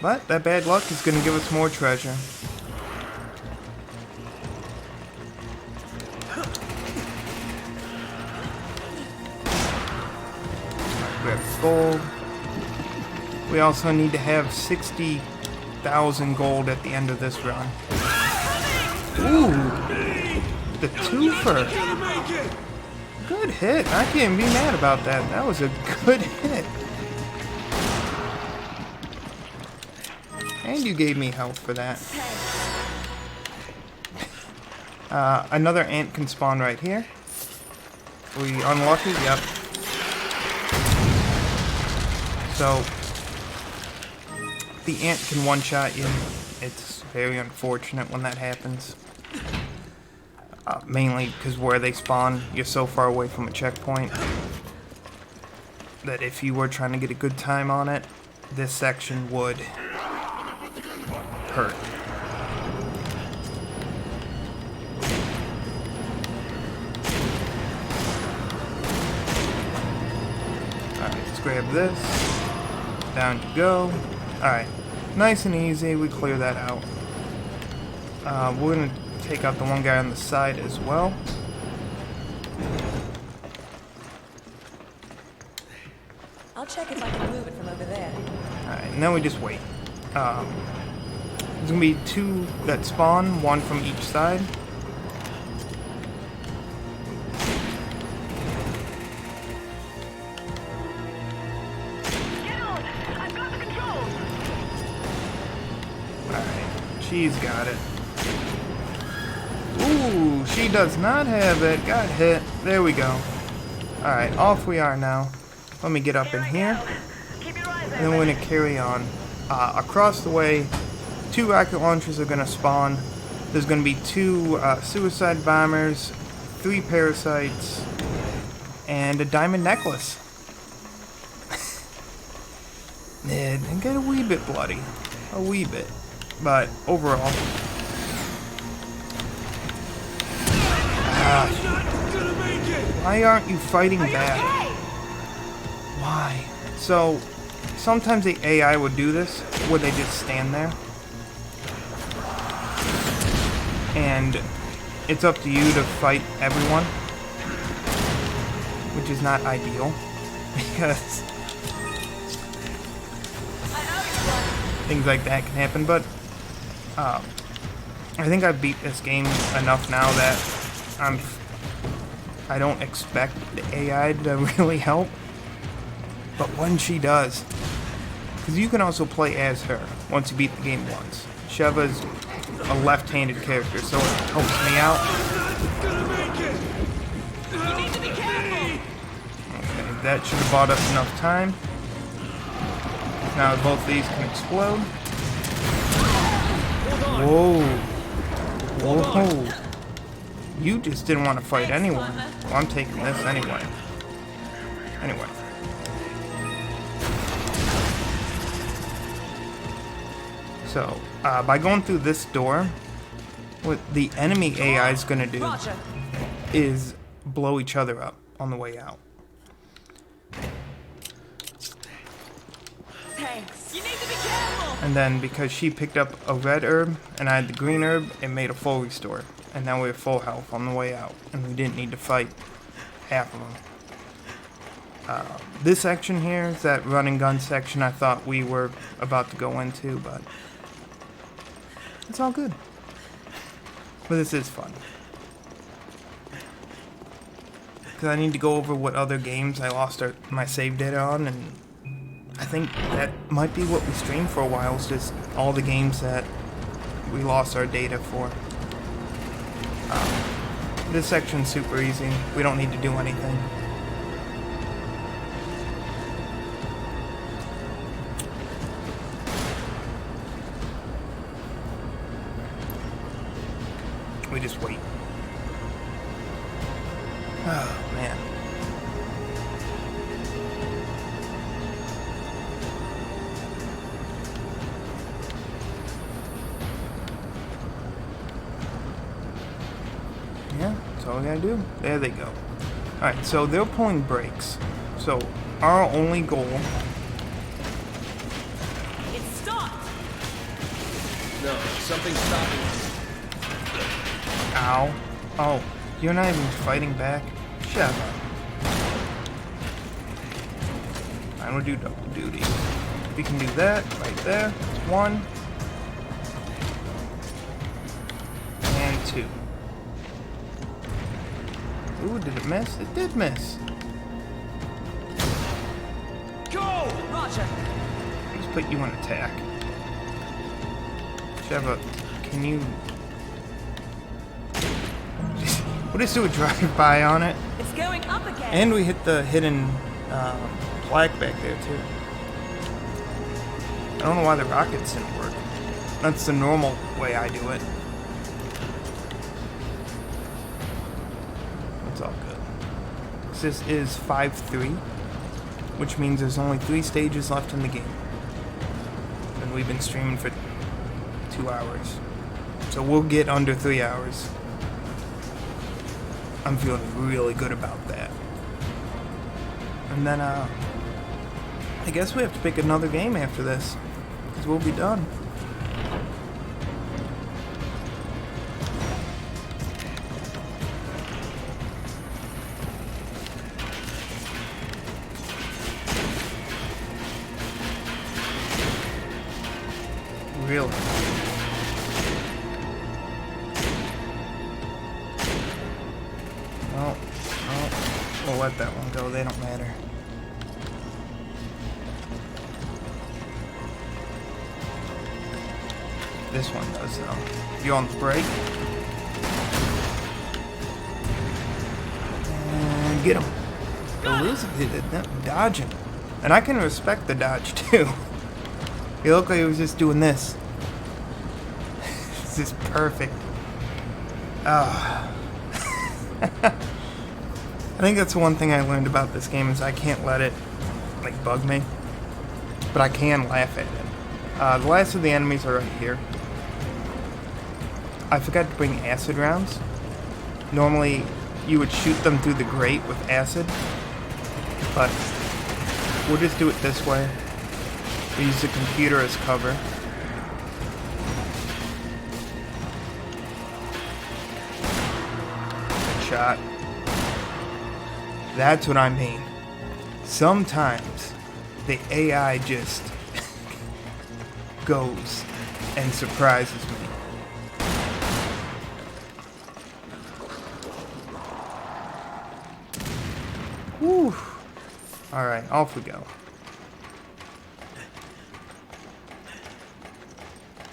But that bad luck is going to give us more treasure. Grab gold. We also need to have 60,000 gold at the end of this run. Ooh, the twofer. Good hit. I can't be mad about that. That was a good hit. And you gave me health for that. Another ant can spawn right here. We unlucky? Yep. So, the ant can one-shot you. It's very unfortunate when that happens. Mainly because where they spawn, you're so far away from a checkpoint that if you were trying to get a good time on it, this section would hurt. Alright, let's grab this. Down you go. Alright, nice and easy, we clear that out. We're going to take out the one guy on the side as well. I'll check if I can move it from over there. Alright, and then we just wait. There's going to be 2 that spawn, 1 from each side. She's got it. Ooh, she does not have it. Got hit. There we go. Alright, off we are now. Let me get up in here. And then we're going to carry on. Across the way, 2 rocket launchers are going to spawn. There's going to be 2 suicide bombers, 3 parasites, and a diamond necklace. It got a wee bit bloody. A wee bit. But overall, why aren't you fighting back? Why? So, sometimes the AI would do this, where they just stand there. And it's up to you to fight everyone, which is not ideal, because things like that can happen, but I think I've beat this game enough now that I don't expect the AI to really help. But when she does, because you can also play as her once you beat the game once. Sheva's a left-handed character, so it helps me out. Okay, that should have bought us enough time. Now both these can explode. Hold on. Whoa. Hold on. Whoa. You just didn't want to fight anyone. Well, I'm taking this anyway. Anyway. So, by going through this door, what the enemy AI is going to do Roger. is blow each other up on the way out. Thanks. You need to be careful. And then because she picked up a red herb and I had the green herb, it made a full restore. And now we have full health on the way out. And we didn't need to fight half of them. This section here is that run and gun section I thought we were about to go into, but it's all good. But this is fun. Because I need to go over what other games I lost my save data on, and I think that might be what we streamed for a while, is just all the games that we lost our data for. This section's super easy. We don't need to do anything. We just wait. Oh, man. Yeah, that's all we gotta do. There they go. Alright, so they're pulling brakes. So, our only goal... It stopped. No, something's stopping us. Ow. Oh, you're not even fighting back? Shut up. I will do double duty. We can do that right there. One. And two. Ooh, did it miss? It did miss. Go! Roger. Let's put you on attack. Sheva, can you... We'll just do a drive-by on it. It's going up again. And we hit the hidden flag back there, too. I don't know why the rockets didn't work. That's the normal way I do it. It's all good. This is 5-3, which means there's only 3 stages left in the game. And we've been streaming for 2 hours. So we'll get under 3 hours. I'm feeling really good about that. And then, I guess we have to pick another game after this, because we'll be done. Really? Oh, we'll let that one go. They don't matter. This one does, though. You on the break? And get him. Dodging. And I can respect the dodge, too. He looked like he was just doing this. This is perfect. I think that's one thing I learned about this game is I can't let it, like, bug me. But I can laugh at it. The last of the enemies are right here. I forgot to bring acid rounds. Normally, you would shoot them through the grate with acid. But we'll just do it this way. We use the computer as cover. Good shot. That's what I mean. Sometimes the AI just goes and surprises me. Whew. Alright, off we go.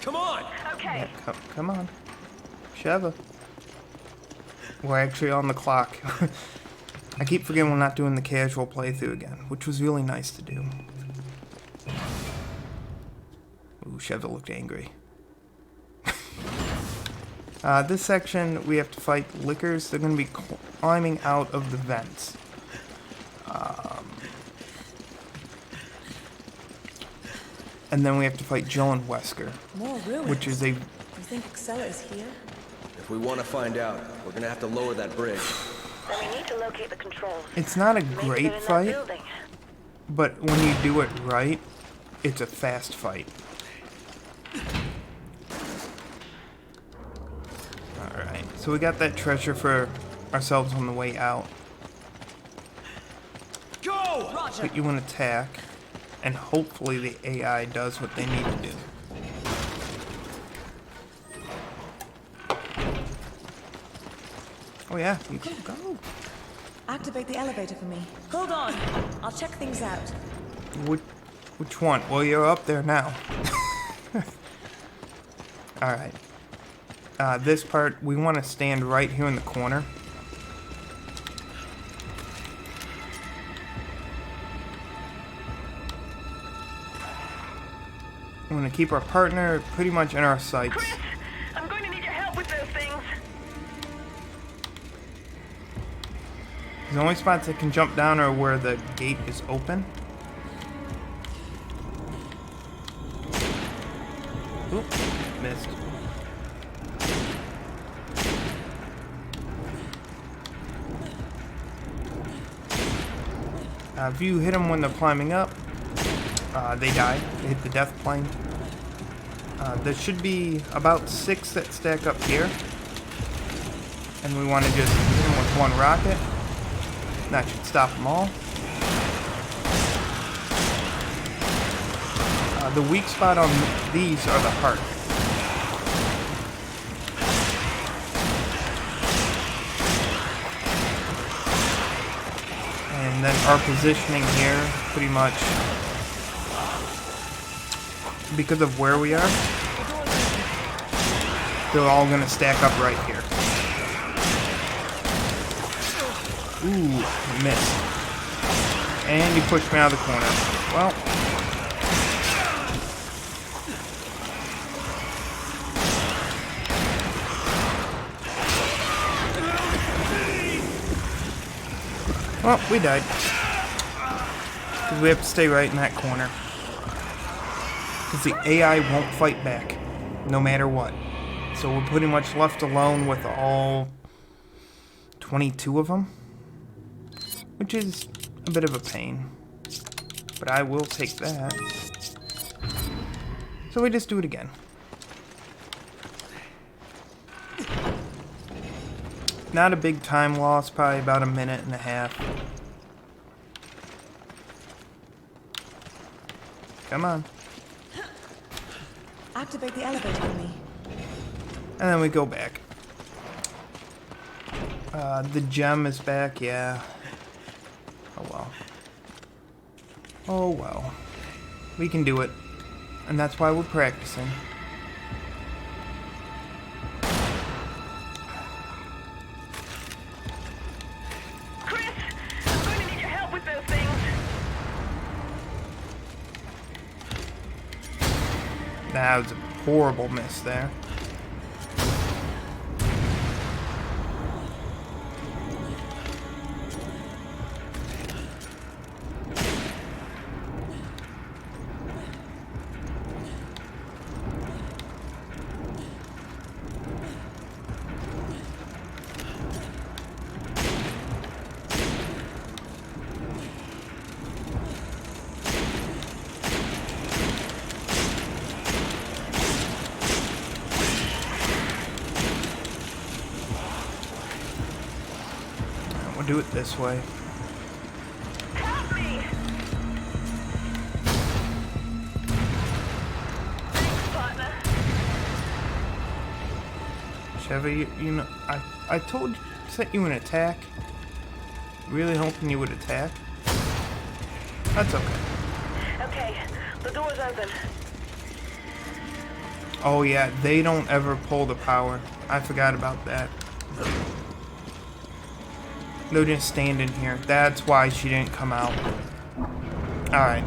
Come on! Okay. Yeah, come on. Sheva. We're actually on the clock. I keep forgetting we're not doing the casual playthrough again, which was really nice to do. Sheva looked angry. This section, we have to fight Lickers. They're going to be climbing out of the vents. And then we have to fight Joe and Wesker, More ruins. which is a... You think Excella is here? If we want to find out, we're gonna have to lower that bridge. Then we need to locate the controls. It's not a Maybe they're great in that fight, building. but when you do it right, it's a fast fight. Alright, so we got that treasure for ourselves on the way out. Go! Put you in attack, and hopefully the AI does what they need to do. Oh yeah, you can go. Activate the elevator for me. Hold on. I'll check things out. Which one? Well, you're up there now. Alright. This part, we want to stand right here in the corner. We want to keep our partner pretty much in our sights. Chris, I'm going to need your help with those things. The only spots that can jump down are where the gate is open. Oop, missed. If you hit them when they're climbing up, they die. They hit the death plane. There should be about 6 that stack up here. And we want to just hit them with one rocket. That should stop them all. The weak spot on these are the heart. And then our positioning here, pretty much, because of where we are, they're all going to stack up right here. Ooh, missed. And you pushed me out of the corner. Well. Well, we died. Because we have to stay right in that corner. Because the AI won't fight back. No matter what. So we're pretty much left alone with all 22 of them. Which is a bit of a pain. But I will take that. So we just do it again. Not a big time loss, probably about 1.5 minutes. Come on. Activate the elevator for me. And then we go back. The gem is back, yeah. Oh well. Oh well. We can do it. And that's why we're practicing. Chris, I'm going to need your help with those things. That was a horrible miss there. We'll do it this way. Help me! Thanks, partner. Chevy, you know, I told you, set you an attack. Really hoping you would attack. That's okay. Okay, the door's open. Oh yeah, they don't ever pull the power. I forgot about that. They'll just stand in here. That's why she didn't come out. Alright.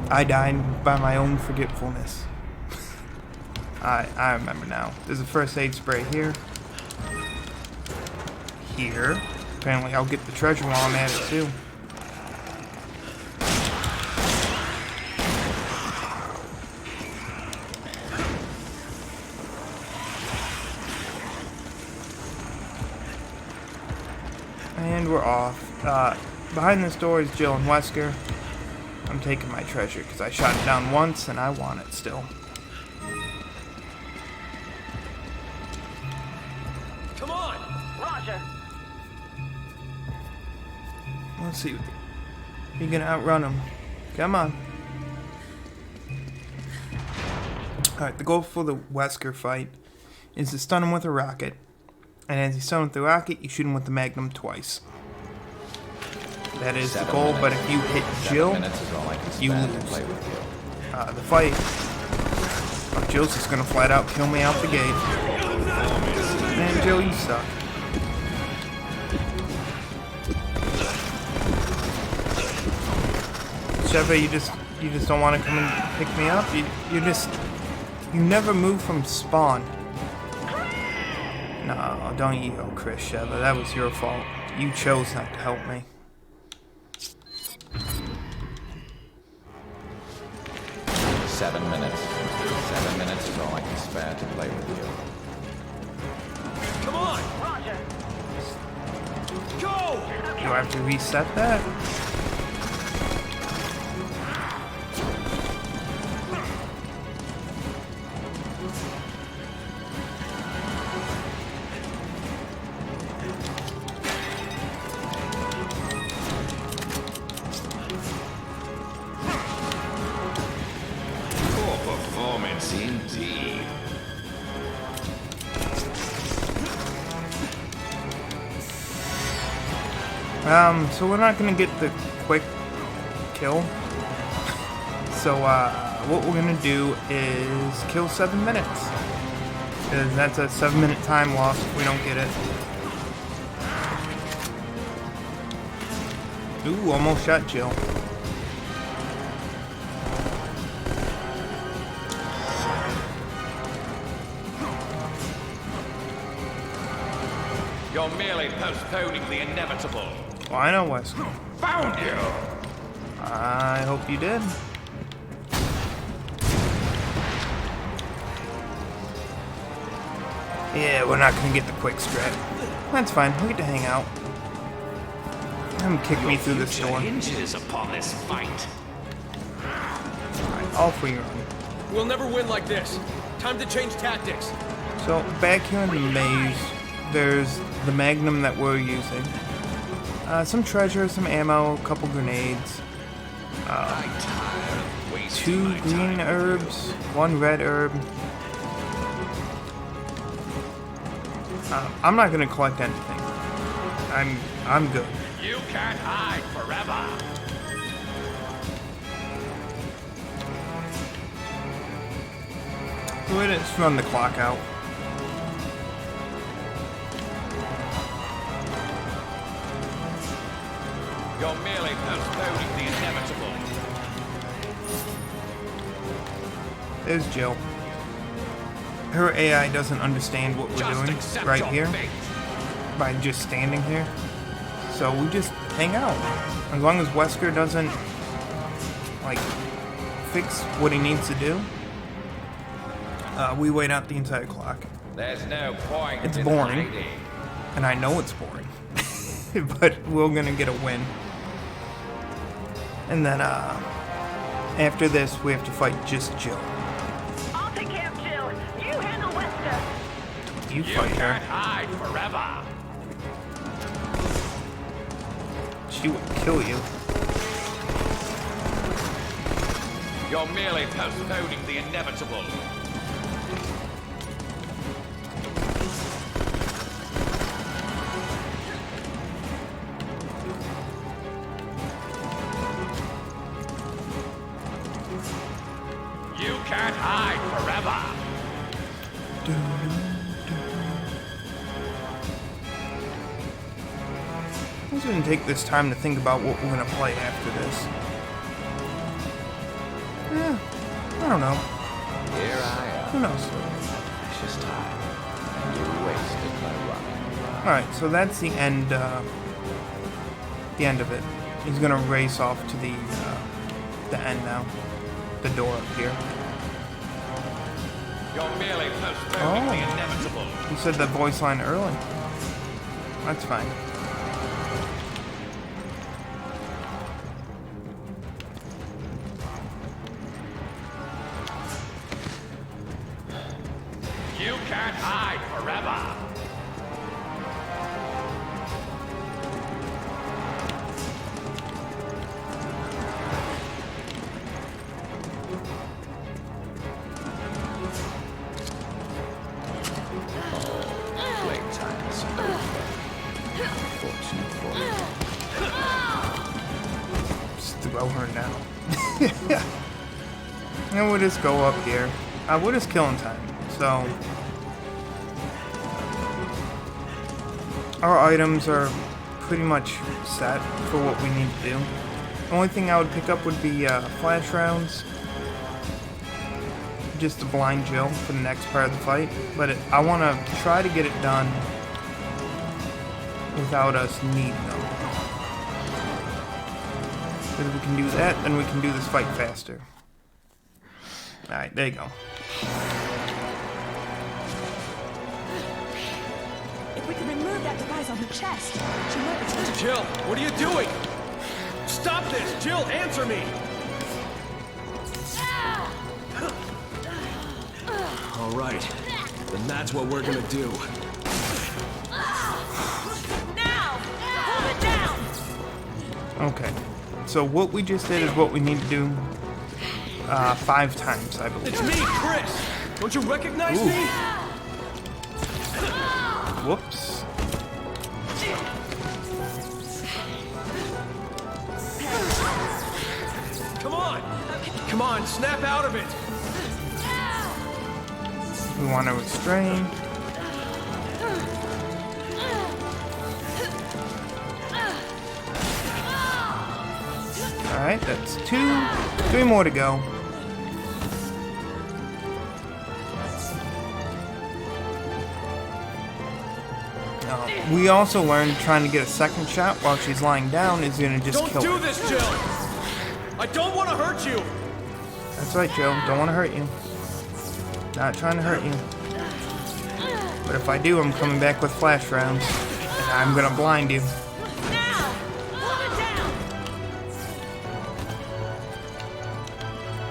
I died by my own forgetfulness. I remember now. There's a first aid spray here. Here. Apparently I'll get the treasure while I'm at it too. And we're off. Behind this door is Jill and Wesker. I'm taking my treasure because I shot it down once and I want it still. Come on! Roger. Let's see. You're gonna outrun him. Come on. Alright, the goal for the Wesker fight is to stun him with a rocket. And as you stun him with the rocket, you shoot him with the Magnum twice. That is the goal, but if you hit Jill, you lose. The fight, Jill's just gonna flat out kill me out the gate. Man, Jill, you suck. Chevy, you just don't want to come and pick me up. You never move from spawn. No, don't yell, Chris Sheva. That was your fault. You chose not to help me. Seven minutes. 7 minutes is all I can spare to play with you. Come on! Roger. Go! Do I have to reset that? Performance indeed. So we're not gonna get the quick kill. So, what we're gonna do is kill 7 minutes. Because that's a 7-minute time loss if we don't get it. Ooh, almost shot Jill. You're merely postponing the inevitable. Well, I know Wesker. Found you! I hope you did. Yeah, we're not gonna get the quick strat. That's fine, we get to hang out. Have him kick me through this door. Hinges upon this fight. Alright, all for your own. We'll never win like this. Time to change tactics. So, back here in the maze, there's the Magnum that we're using. Some treasure, some ammo, a couple grenades. 2 green herbs, 1 red herb. I'm not gonna collect anything. I'm good. You can't hide forever. We'll just run the clock out. You're merely postponing the inevitable. There's Jill. Her AI doesn't understand what we're Just doing accept right your here fate. by just standing here. So we just hang out. As long as Wesker doesn't, like, fix what he needs to do, we wait out the entire clock. There's no point. It's in boring. hiding. And I know it's boring. But we're gonna get a win. And then, after this, we have to fight just Jill. I'll take care of Jill. You handle Wesker. You You fight can't her. hide forever. She will kill you. You're merely postponing the inevitable. You can't hide forever. I'm just gonna take this time to think about what we're gonna play after this. I don't know. Here I am. Who knows? Precious time. And you waste it by running. Alright, so that's the end of it. He's gonna race off to the end now. The door up here. You're merely postponing the inevitable. You said the voice line early. That's fine. You can't hide forever. Playtime is over. Unfortunate for you. Just throw her now. And we'll just go up here. We're just killing time. So our items are pretty much set for what we need to do. The only thing I would pick up would be flash rounds. Just to blind Jill for the next part of the fight. But I want to try to get it done without us needing them. If we can do that, then we can do this fight faster. Alright, there you go. If we can remove that device on her chest, she might return to... Jill, what are you doing? Stop this! Jill, answer me! All right, then that's what we're gonna do. Now! Hold it down! Okay. So what we just did is what we need to do 5 times, I believe. It's me, Chris! Don't you recognize me? Whoops. Come on! Come on, snap out of it! We want to restrain. Alright, that's 2. 3 more to go. We also learned trying to get a second shot while she's lying down is going to just kill her. Don't do this, Jill! I don't want to hurt you! That's right, Joe. Don't want to hurt you. Not trying to hurt you. But if I do, I'm coming back with flash rounds. And I'm going to blind you. Now! Hold it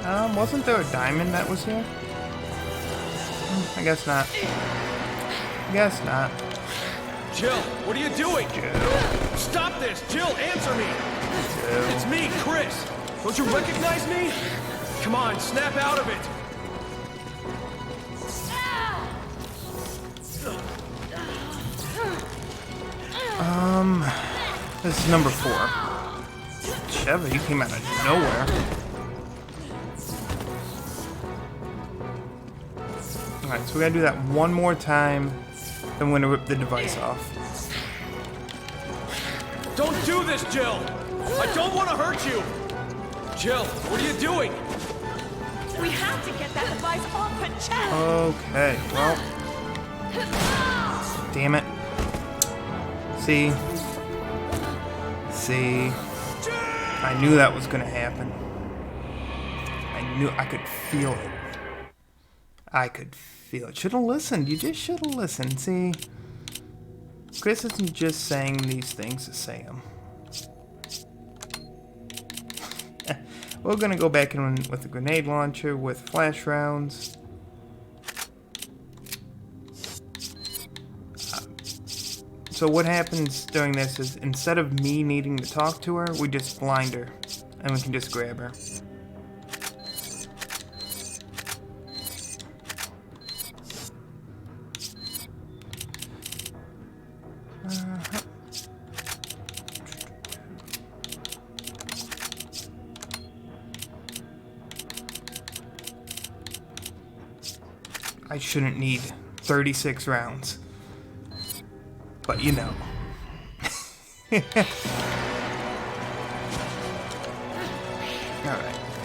down! Wasn't there a diamond that was here? I guess not. Guess not. Jill, what are you doing? Jill. Stop this! Jill, answer me! Jill. It's me, Chris! Don't you recognize me? Come on, snap out of it! This is number 4. Sheva, you came out of nowhere. Alright, so we gotta do that one more time. Then we're gonna rip the device off. Don't do this, Jill! I don't want to hurt you! Jill, what are you doing? We have to get that device off her chest! Okay, well. Damn it. See? I knew that was gonna happen. I could feel it. I could feel it. Should have listened. You just should have listened. See? Chris isn't just saying these things to say them. We're gonna go back in with a grenade launcher with flash rounds. So what happens during this is instead of me needing to talk to her, we just blind her and we can just grab her. I shouldn't need 36 rounds. But you know. Alright.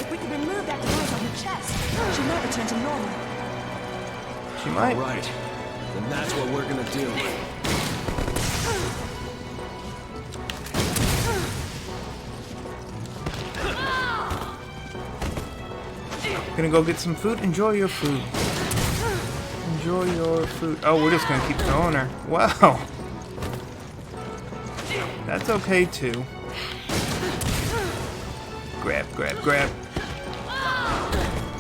If we can remove that device on her chest, she might return to normal. She might. All right. Then that's what we're gonna do. Gonna go get some food. Enjoy your food. Enjoy your food. Oh, we're just gonna keep throwing her. Wow. That's okay too. Grab, grab, grab.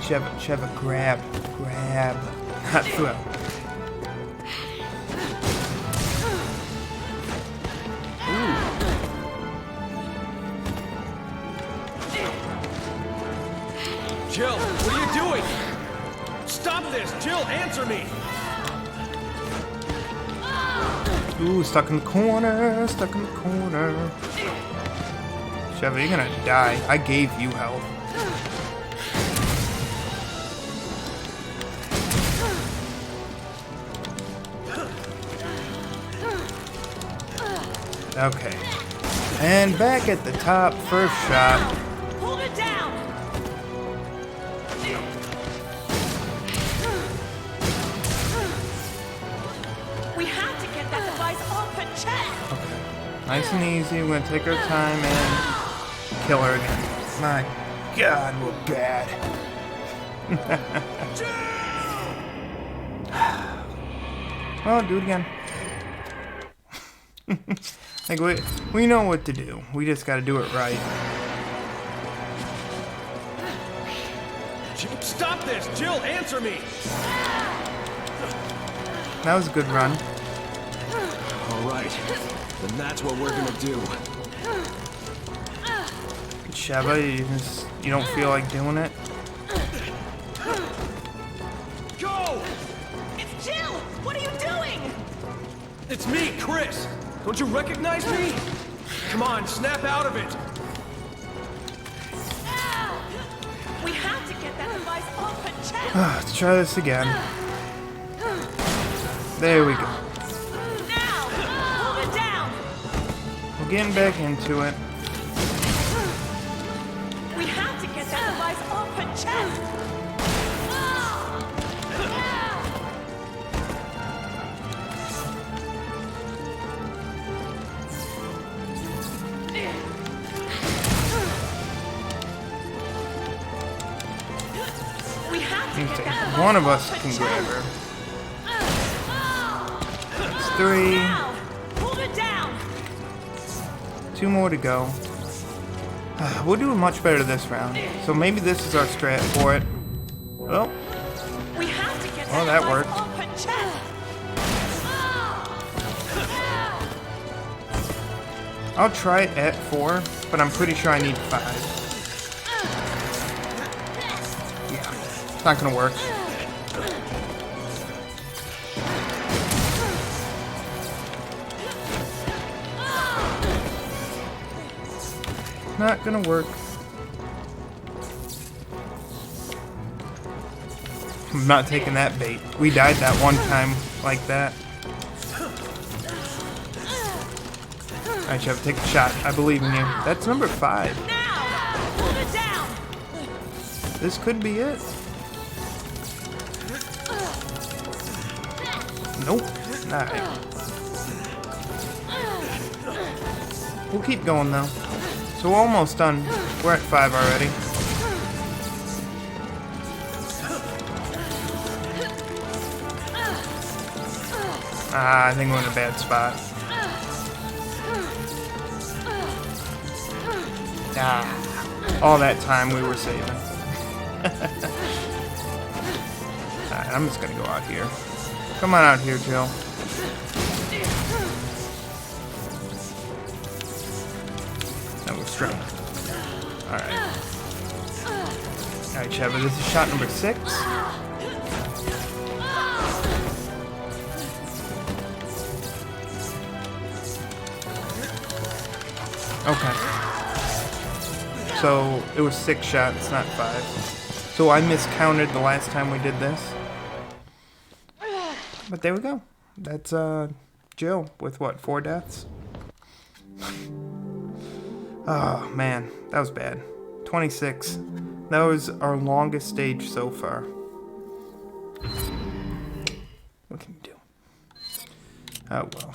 Sheva, grab, grab. Not throw. Jill, what are you doing? Stop this! Jill, answer me! Ooh, stuck in the corner, stuck in the corner. Sheva, you're gonna die. I gave you health. Okay. And back at the top, first shot. Hold it down! We have to get that device off her chest! Okay. Nice and easy. We're gonna take our time and kill her again. My God, we're bad. Well, do it again. Like we know what to do. We just gotta do it right. Stop this! Jill, answer me! That was a good run. All right. Then that's what we're gonna do. Sheva, you don't feel like doing it? Go! It's Jill! What are you doing? It's me, Chris! Don't you recognize me? Come on, snap out of it! We have to get that device off her chest! Let's try this again. There we go. Now! Hold it down! We're getting back into it. We have to get that device off her chest! We have to get that device One of us off her can chest. grab her. It's 3. Now! Hold it down! 2 more to go. We're doing much better this round. So maybe this is our strat for it. Oh, We have to get Well, that that device worked. off her chest! I'll try it at 4, but I'm pretty sure I need 5. Yeah, it's not gonna work. Not gonna work. I'm not taking that bait. We died that one time like that. Alright, Jeff, take a shot. I believe in you. That's number 5. Now! Hold it down! This could be it. Nope. Alright. We'll keep going though. So we're almost done. We're at 5 already. I think we're in a bad spot. All that time we were saving. Alright, I'm just gonna go out here. Come on out here, Jill. That was strong. Alright. Alright, Sheva, this is shot number 6. Okay. So it was 6 shots, not 5. So I miscounted the last time we did this. But there we go. That's Jill with what, 4 deaths? Oh man, that was bad. 26. That was our longest stage so far. what can you do? Oh well.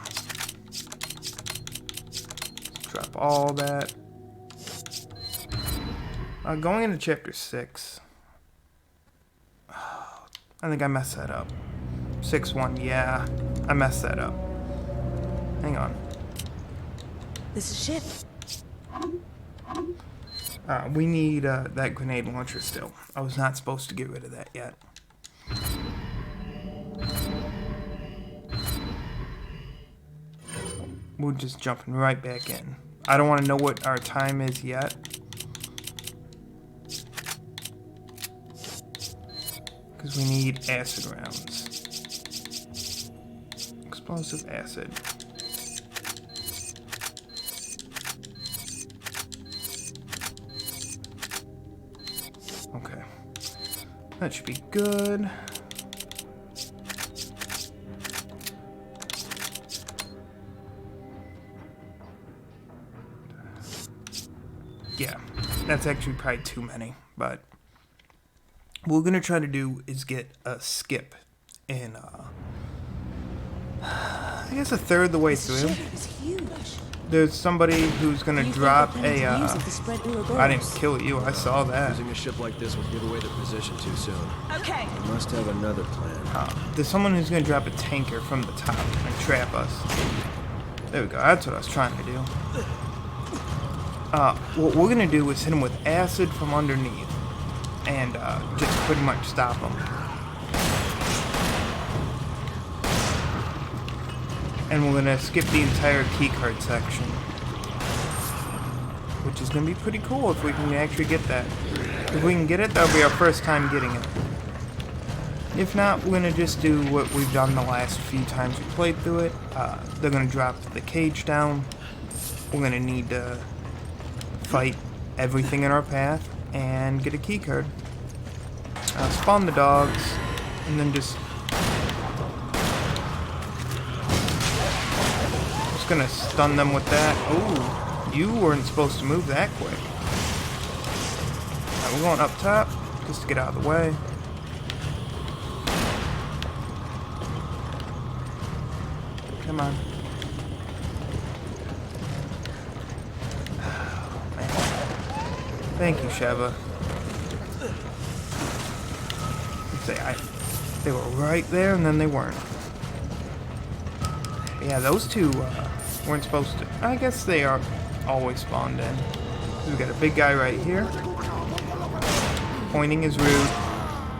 Drop all that. Going into chapter 6. I think I messed that up. 6-1, yeah. I messed that up. Hang on. This is ship. We need that grenade launcher still. I was not supposed to get rid of that yet. We're just jumping right back in. I don't want to know what our time is yet. Because we need acid rounds. Explosive acid. Okay. That should be good. Yeah, that's actually probably too many, but what we're gonna try to do is get a skip in, I guess a third of the way This through. ship is huge. There's somebody who's gonna Do you think drop they're planning a, to use it to spread I didn't Ouroboros? kill you, I saw that. Using a ship like this would give away their position too soon. Okay. We must have another plan. There's someone who's gonna drop a tanker from the top and trap us. There we go, that's what I was trying to do. What we're gonna do is hit him with acid from underneath and just pretty much stop him. And we're gonna skip the entire keycard section, which is gonna be pretty cool if we can actually get that. If we can get it, that'll be our first time getting it. If not, we're gonna just do what we've done the last few times we played through it. They're gonna drop the cage down. We're gonna need to fight everything in our path and get a key card. Spawn the dogs and then just gonna stun them with that. Oh, you weren't supposed to move that quick. Alright, we're going up top just to get out of the way. Come on. Thank you, Sheva. They were right there, and then they weren't. Yeah, those two weren't supposed to. I guess they are always spawned in. We got a big guy right here. Pointing is rude.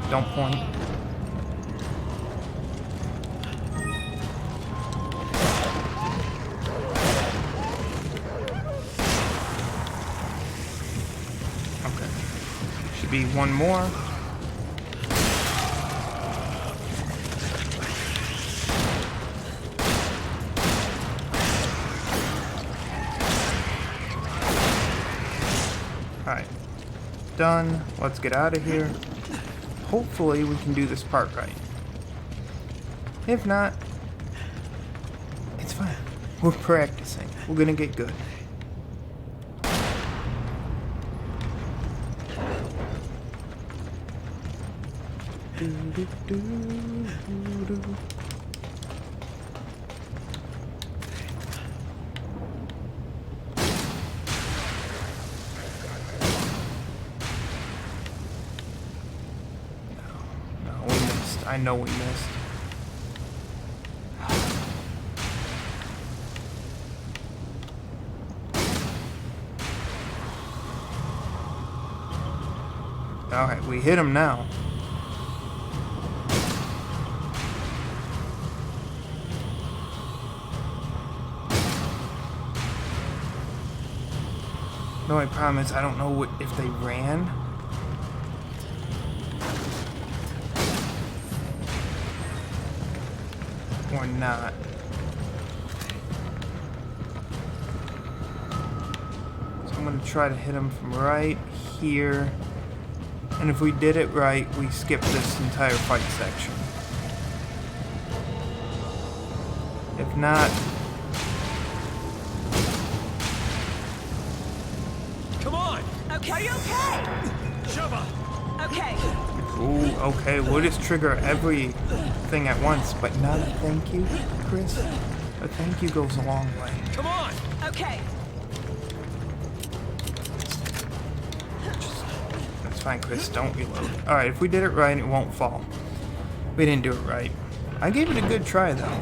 Don't point. Okay. Should be one more. Alright, done. Let's get out of here. Hopefully we can do this part right. If not, it's fine. We're practicing. We're gonna get good. I know we missed. Alright, we hit him now. The only problem is I don't know if they ran. Or not. So I'm going to try to hit him from right here. And if we did it right, we skip this entire fight section. If not... Come on! Okay. Are you okay? Sheva! Okay. Ooh, okay, we'll just trigger everything at once, but not a thank you, Chris. A thank you goes a long way. Come on! Okay. That's fine, Chris, don't reload. Alright, if we did it right, it won't fall. We didn't do it right. I gave it a good try, though.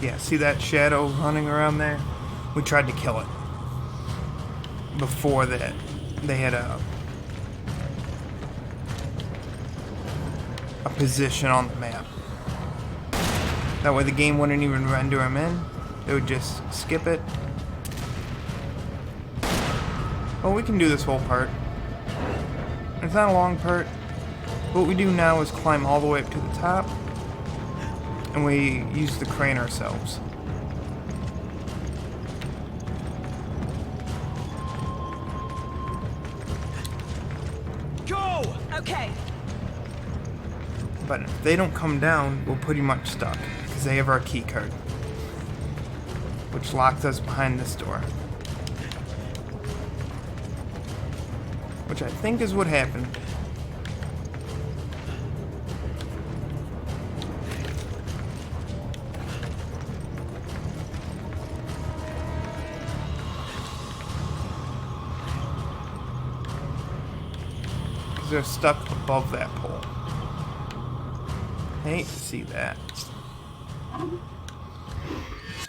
Yeah, see that shadow running around there? We tried to kill it. Before that, they had a position on the map. That way the game wouldn't even render them in. It would just skip it. Well, we can do this whole part. It's not a long part. What we do now is climb all the way up to the top. And we use the crane ourselves. Go! Okay. But if they don't come down, we're pretty much stuck. Because they have our key card. Which locks us behind this door. Which I think is what happened. They're stuck above that pole. Hate to see that.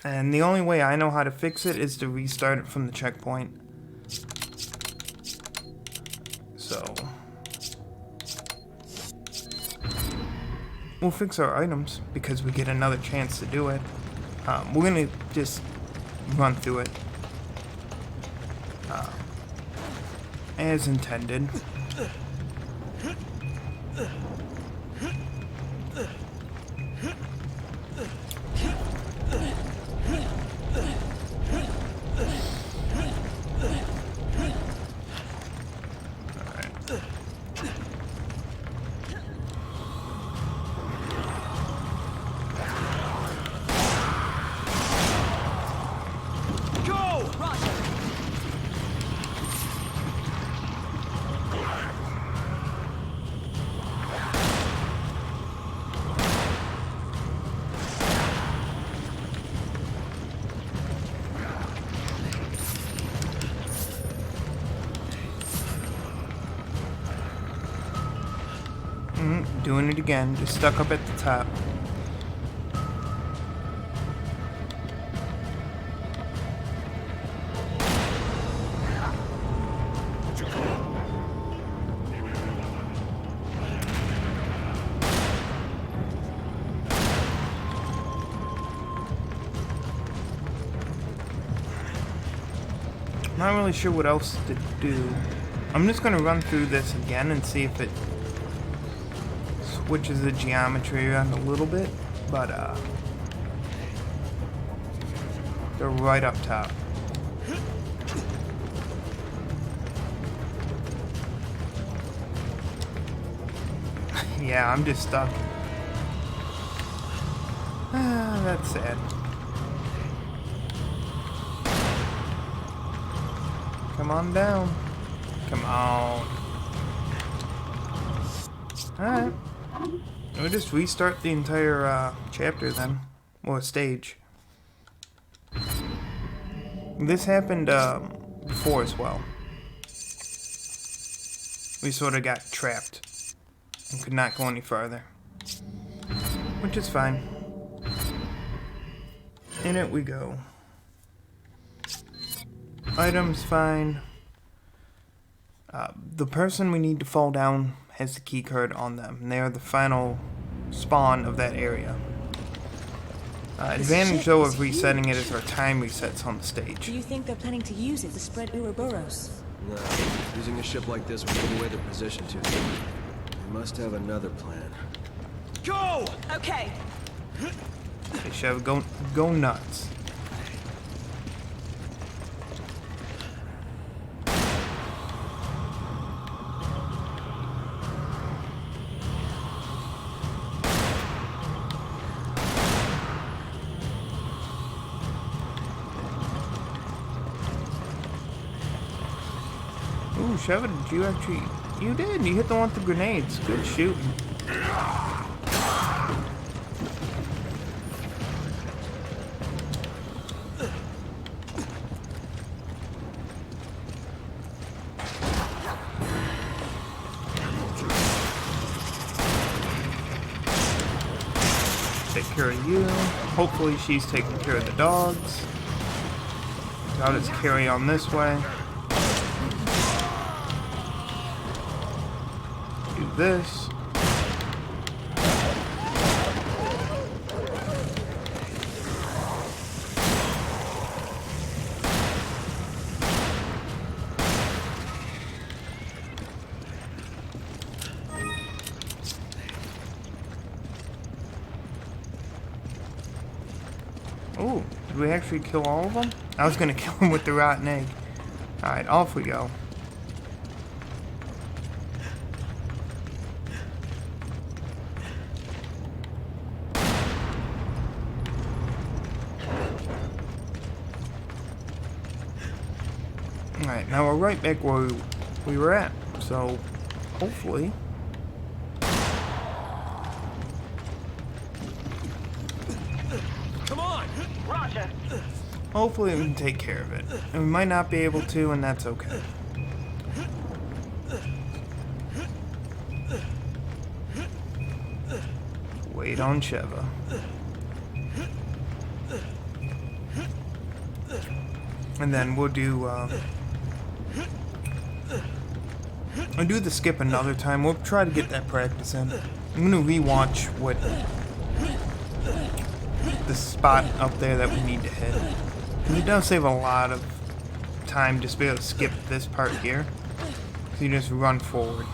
And the only way I know how to fix it is to restart it from the checkpoint. So we'll fix our items because we get another chance to do it. We're gonna just run through it as intended. Doing it again, just stuck up at the top. Not really sure what else to do. I'm just gonna run through this again and see if it switches the geometry around a little bit, but they're right up top. Yeah, I'm just stuck. That's sad. Come on down. Come on. Alright. We'll just restart the entire chapter then. Or stage. This happened before as well. We sort of got trapped and could not go any farther. Which is fine. In it we go. Items fine. The person we need to fall down has the key card on them, and they are the final spawn of that area. Advantage though of resetting it is our time resets on the stage. Do you think they're planning to use it to spread Ouroboros? No, using a ship like this would give away their position too soon. They must have another plan. Go! Okay. They should go nuts. Sheva, did you actually... You did. You hit the one with the grenades. Good shooting. Take care of you. Hopefully she's taking care of the dogs. Got its carry on this way. Do this. Oh, did we actually kill all of them? I was gonna kill them with the rotten egg. Alright, off we go. Alright, now we're right back where we were at. So, hopefully... Come on! Roger. Hopefully we can take care of it. And we might not be able to, and that's okay. Wait on Sheva. And then we'll do, I'll do the skip another time. We'll try to get that practice in. I'm gonna rewatch what the spot up there that we need to hit. And it does save a lot of time just to be able to skip this part here. So you just run forward.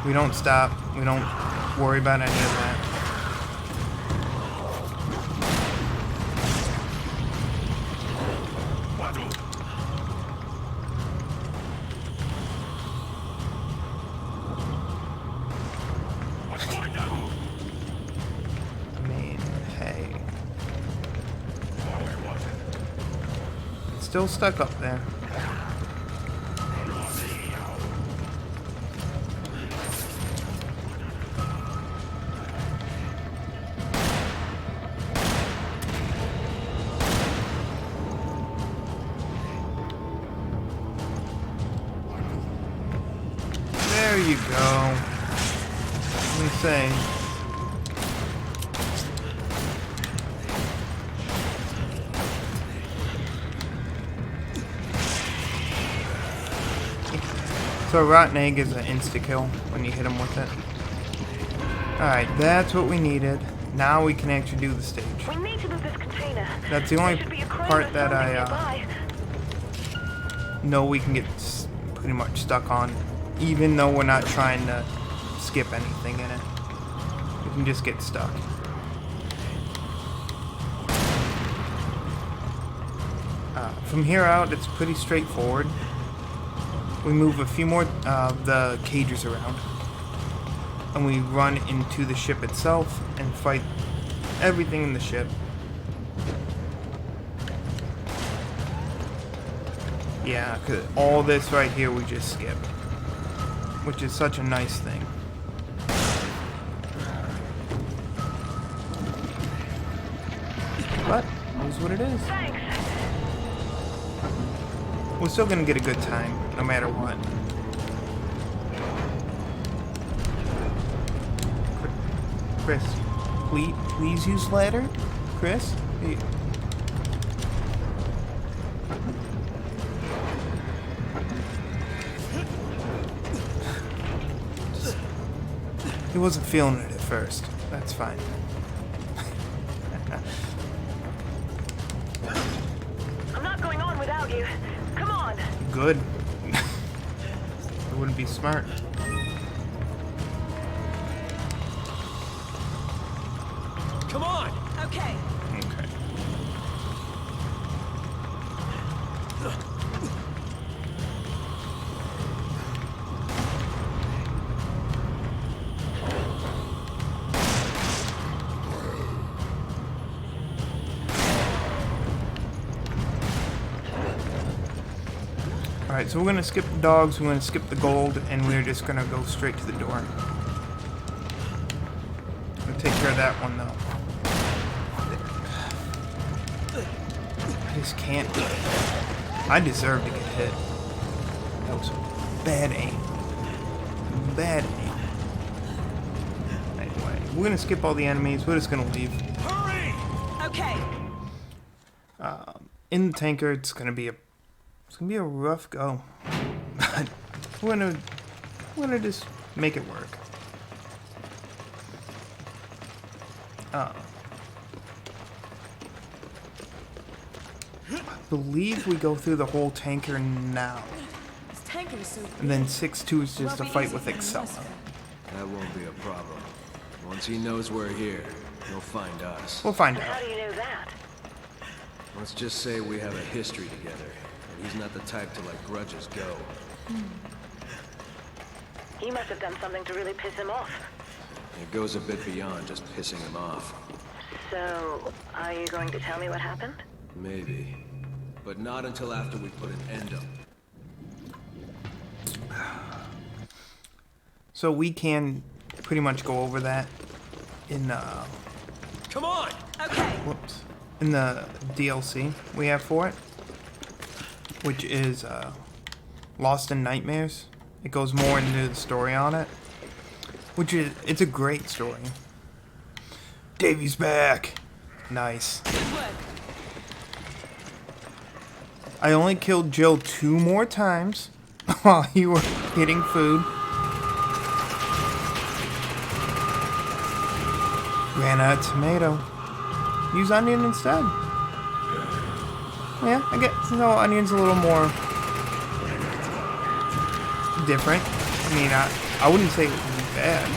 We don't stop. We don't worry about any of that. Still stuck up there. There you go. Let me say. So a rotten egg is an insta-kill when you hit him with it. Alright, that's what we needed. Now we can actually do the stage. We need to move this container. That's the only part that I know we can get pretty much stuck on. Even though we're not trying to skip anything in it. We can just get stuck. From here out, it's pretty straightforward. We move a few more of the cages around. And we run into the ship itself and fight everything in the ship. Yeah, because all this right here we just skip. Which is such a nice thing. But, it is what it is. Thanks. We're still gonna get a good time, no matter what. Chris, please use ladder? Chris? He wasn't feeling it at first. That's fine. I'm not going on without you. Come on. Good. It wouldn't be smart. Come on! Okay. Okay. Alright, so we're gonna skip the dogs, we're gonna skip the gold, and we're just gonna go straight to the door. We'll take care of that one though. I just can't. I deserve to get hit. That was bad aim. Bad aim. Anyway, we're gonna skip all the enemies. We're just gonna leave. Hurry! Okay. In the tanker, it's gonna be a rough go. we're gonna just make it work. I believe we go through the whole tanker now. This tanker is so And then 6-2 is just a fight with Excel. That won't be a problem. Once he knows we're here, he'll find us. We'll find How out. do you know that? Let's just say we have a history together, and he's not the type to let grudges go. You must have done something to really piss him off. It goes a bit beyond just pissing him off. So, are you going to tell me what happened? Maybe. But not until after we put an end to him. So we can pretty much go over that in Come on! Okay. whoops, in the DLC we have for it, which is Lost in Nightmares. It goes more into the story on it, which is, it's a great story. Davy's back. Nice. Good work. I only killed Jill 2 more times while you were getting food. Ran out of tomato. Use onion instead. Yeah, I get, no, onion's a little more different. I mean, I wouldn't say it would be bad.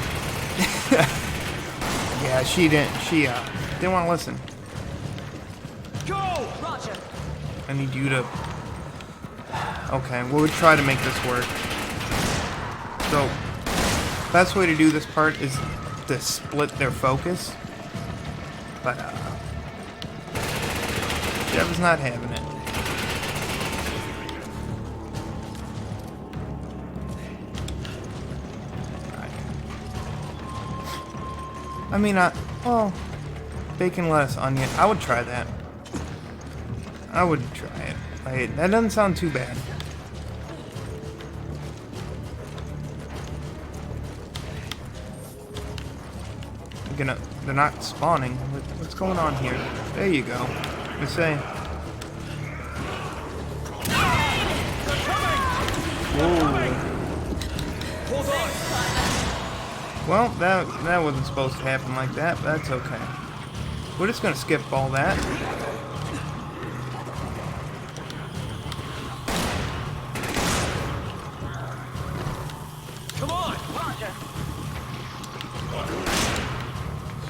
Yeah, she didn't want to listen. Go! Roger. I need you to... Okay, we'll try to make this work. So, best way to do this part is to split their focus. But, Jeff is not having it. I mean, well, bacon, lettuce, onion. I would try that. I would try it. That doesn't sound too bad. They're not spawning. What's going on here? There you go. I say. Whoa. Hold on! Well, that wasn't supposed to happen like that, but that's okay. We're just gonna skip all that. Come on! Roger.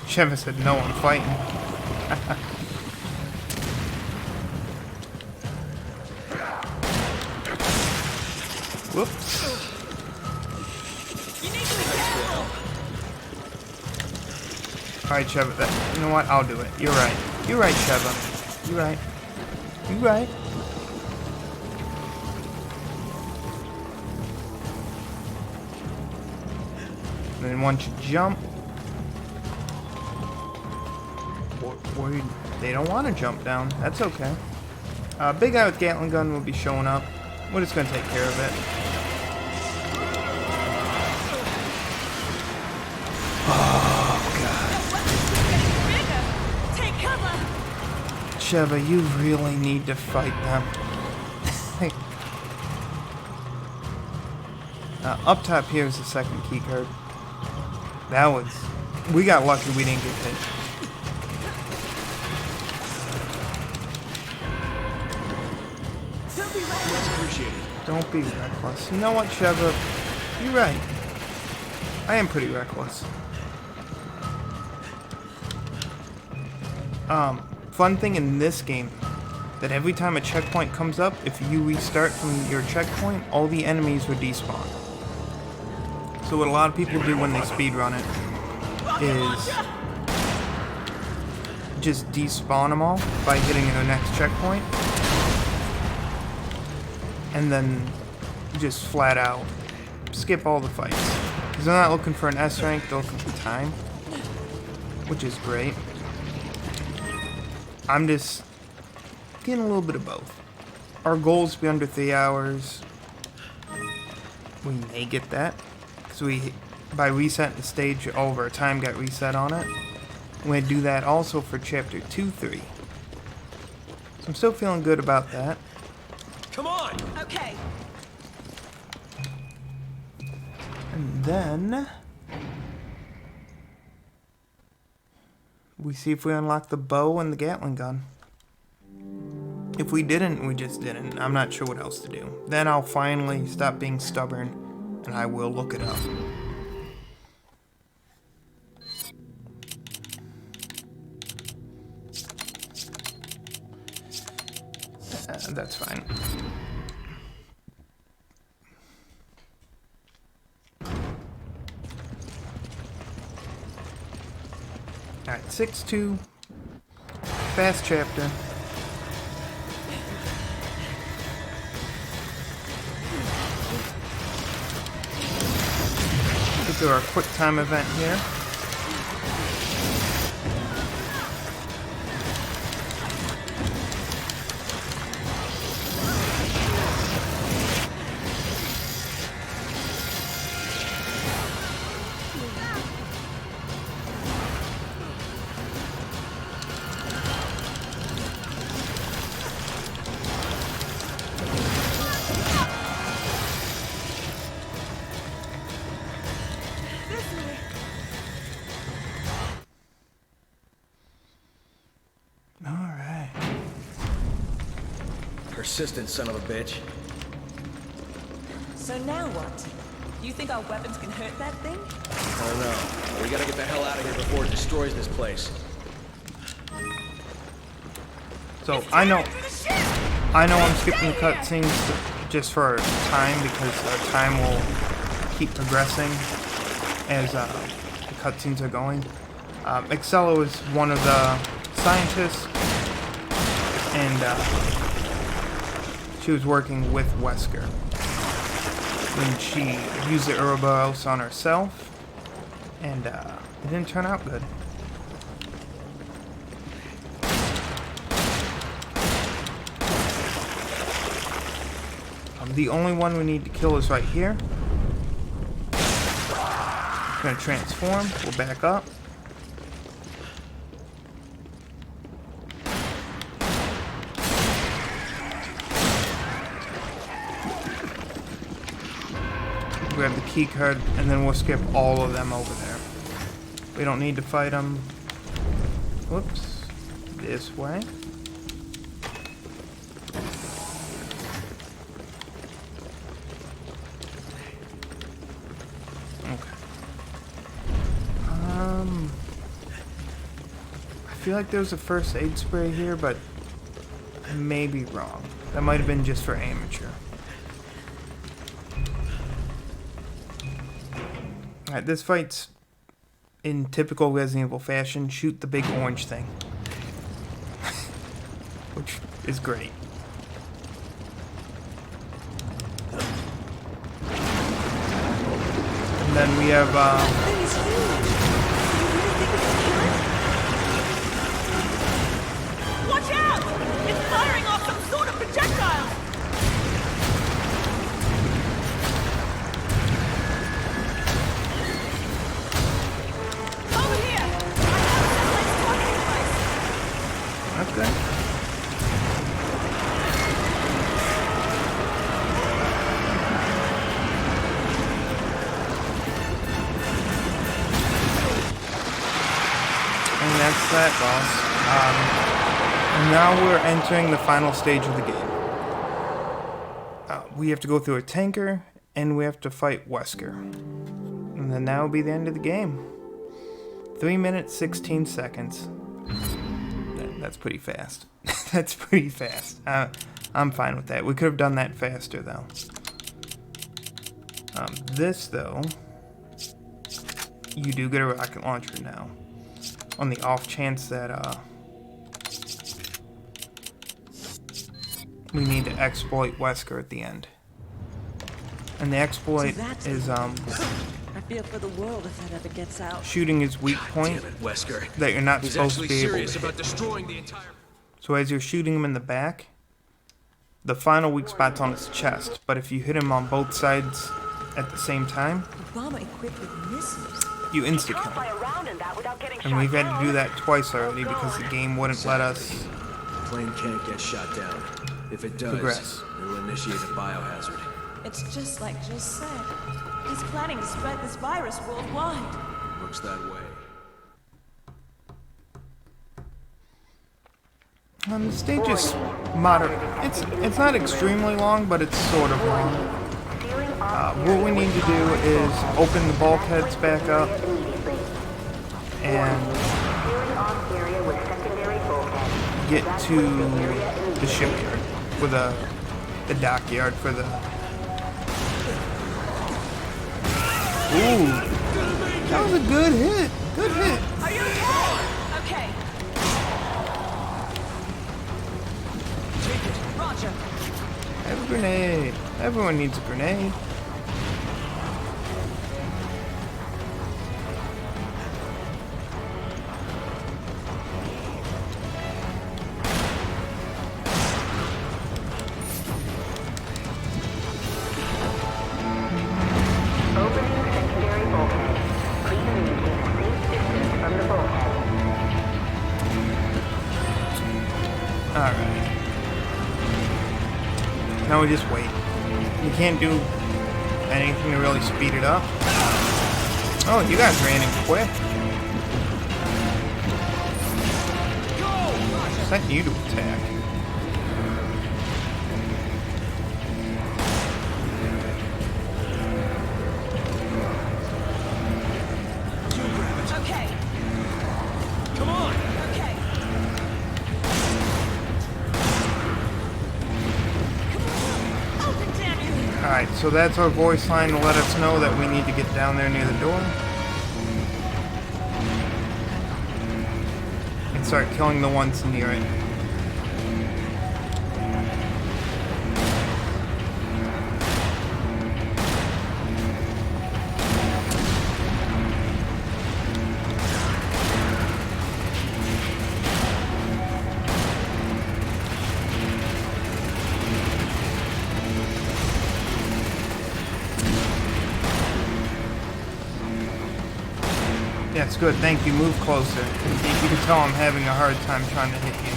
Sheva said no, I'm fighting. Whoops. You need to be careful. Alright, Sheva, you know what? I'll do it. You're right. You're right, Sheva. You're right. You're right. And then once you jump, or they don't want to jump down. That's okay. Big guy with Gatling gun will be showing up. We're just gonna take care of it. Oh Bigger. Take cover. God, Sheva, you really need to fight them. Up top here is the second key card. That was... We got lucky we didn't get hit. Don't be reckless. Much appreciated. Don't be reckless. You know what, Sheva? You're right. I am pretty reckless. Fun thing in this game, that every time a checkpoint comes up, if you restart from your checkpoint, all the enemies would despawn. So what a lot of people do when they speedrun it is just despawn them all by hitting their next checkpoint. And then just flat out skip all the fights. Because they're not looking for an S rank, they're looking for time. Which is great. I'm just getting a little bit of both. Our goal is to be under 3 hours. We may get that. Because by resetting the stage, all of our time got reset on it. We're going to do that also for Chapter 2-3. So I'm still feeling good about that. Come on! Okay. And then we see if we unlock the bow and the Gatling gun. If we didn't, we just didn't. I'm not sure what else to do. Then I'll finally stop being stubborn and I will look it up. That's fine. Alright, 6-2. Fast chapter. Get through our quick time event here. Persistent son of a bitch. So now what? You think our weapons can hurt that thing? I don't know. We gotta get the hell out of here before it destroys this place. So I know I'm skipping the cutscenes just for time because our time will keep progressing as the cutscenes are going. Excello is one of the scientists, and she was working with Wesker when she used the Ouroboros on herself, and it didn't turn out good. The only one we need to kill is right here. Gonna transform. We'll back up. Grab the key card, and then we'll skip all of them over there. We don't need to fight them. Whoops. This way. Okay. I feel like there was a first aid spray here, but I may be wrong. That might have been just for amateur. Alright, this fight's in typical Resident Evil fashion. Shoot the big orange thing. Which is great. And then we have, Watch out! It's firing off some sort of projectile! Over here! I have a satellite targeting device. okay. And that's that, boss. And now we're entering the final stage of the game. We have to go through a tanker, and we have to fight Wesker. And then that will be the end of the game. 3 minutes, 16 seconds. That's pretty fast. That's pretty fast. I'm fine with that. We could have done that faster, though. This, though, you do get a rocket launcher now. On the off chance that, we need to exploit Wesker at the end. And the exploit So that's is I fear for the world if that ever gets out. shooting his weak point Damn it, Wesker. that you're not He's supposed to actually be able serious to about hit. destroying the entire... So as you're shooting him in the back, the final weak spot's on his chest. But if you hit him on both sides at the same time, A bomber equipped with missiles. you insta-kill him. Fly around in that without getting And shot we've had to down. do that twice already because the game wouldn't let us Plane can't get shot down. If it does, progress. it'll initiate a biohazard. It's just like Jill said. He's planning to spread this virus worldwide. Looks that way. The stage is moderate. It's not extremely long, but it's sort of long. What we need to do is open the bulkheads back up and get to the shipyard with the dockyard for the. Ooh, that was a good hit. Good hit. Are you okay? Okay. Take it. Roger. Have a grenade. Everyone needs a grenade. Opening secondary bulkhead. Please maintain a safe distance from the bulkhead. Alright. Now we just wait. You can't do anything to really speed it up. Oh, you guys ran in quick. Sent you to attack. Okay. Come on! Okay. Open, damn you. Alright, so that's our voice line to let us know that we need to get down there near the door. And start killing the ones near it. Yeah, it's good. Thank you. Move closer. You can tell I'm having a hard time trying to hit you.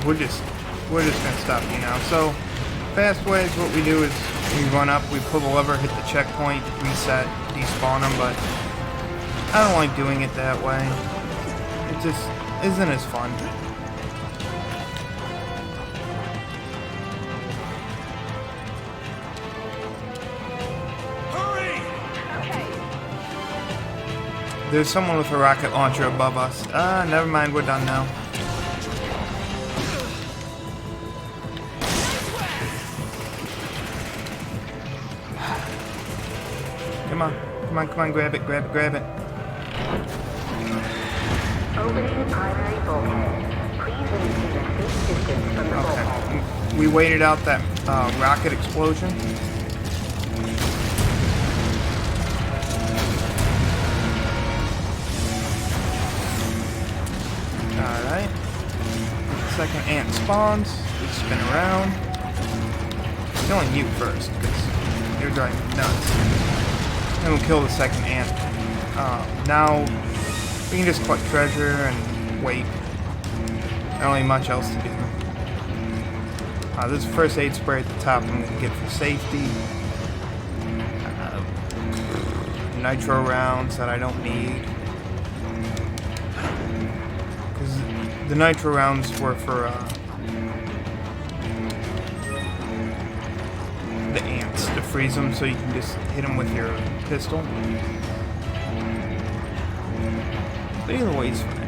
We're just gonna stop you now. So, fast ways, what we do is we run up, we pull the lever, hit the checkpoint, reset, despawn them, but I don't like doing it that way. It just isn't as fun. There's someone with a rocket launcher above us. Never mind, we're done now. Come on, grab it. Opening primary bulkhead. Please maintain a safe distance from the bulkhead. Okay. We waited out that rocket explosion. Alright. Second ant spawns. We spin around. Killing you first, because you're driving me nuts. Then we'll kill the second ant. Now, we can just collect treasure and wait. Not really much else to do. This is the first aid spray at the top I'm going to get for safety. Nitro rounds that I don't need. Because the nitro rounds were for the ants, to freeze them so you can just hit them with your pistol. But either way, it's fine.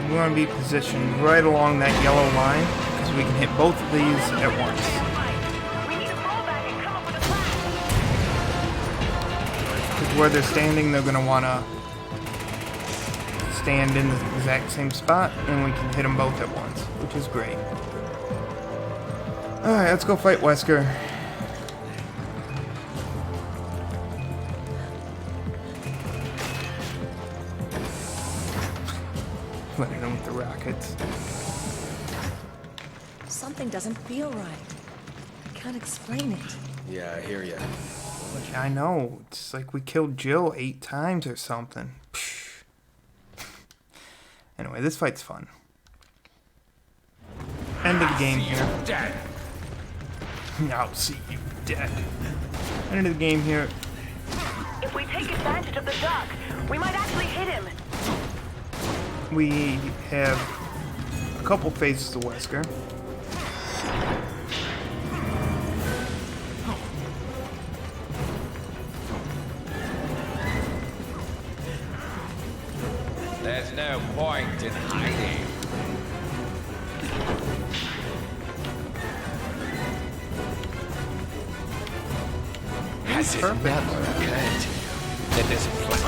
we want to be positioned right along that yellow line, because we can hit both of these at once. Because where they're standing, they're going to want to stand in the exact same spot, and we can hit them both at once, which is great. Alright, let's go fight Wesker. Letting him with the rockets. Something doesn't feel right. I can't explain it. Yeah, I hear ya. Which I know. It's like we killed Jill 8 times or something. Psh. Anyway, this fight's fun. End of the game here. Dead. I'll see you dead. End of the game here. If we take advantage of the duck, we might actually hit him. We have a couple phases to Wesker. There's no point in hiding. Has it Perfect. never occurred to you that this place...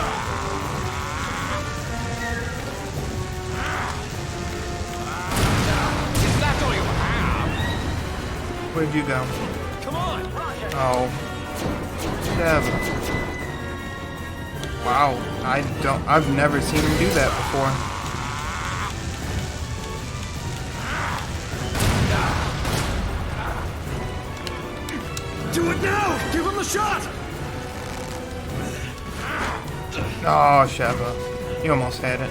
Is that all you have? Where'd you go? Come on! Oh. Dev. Wow. I've never seen him do that before. Do it now! Give him a shot! Oh, Sheva. You almost had it.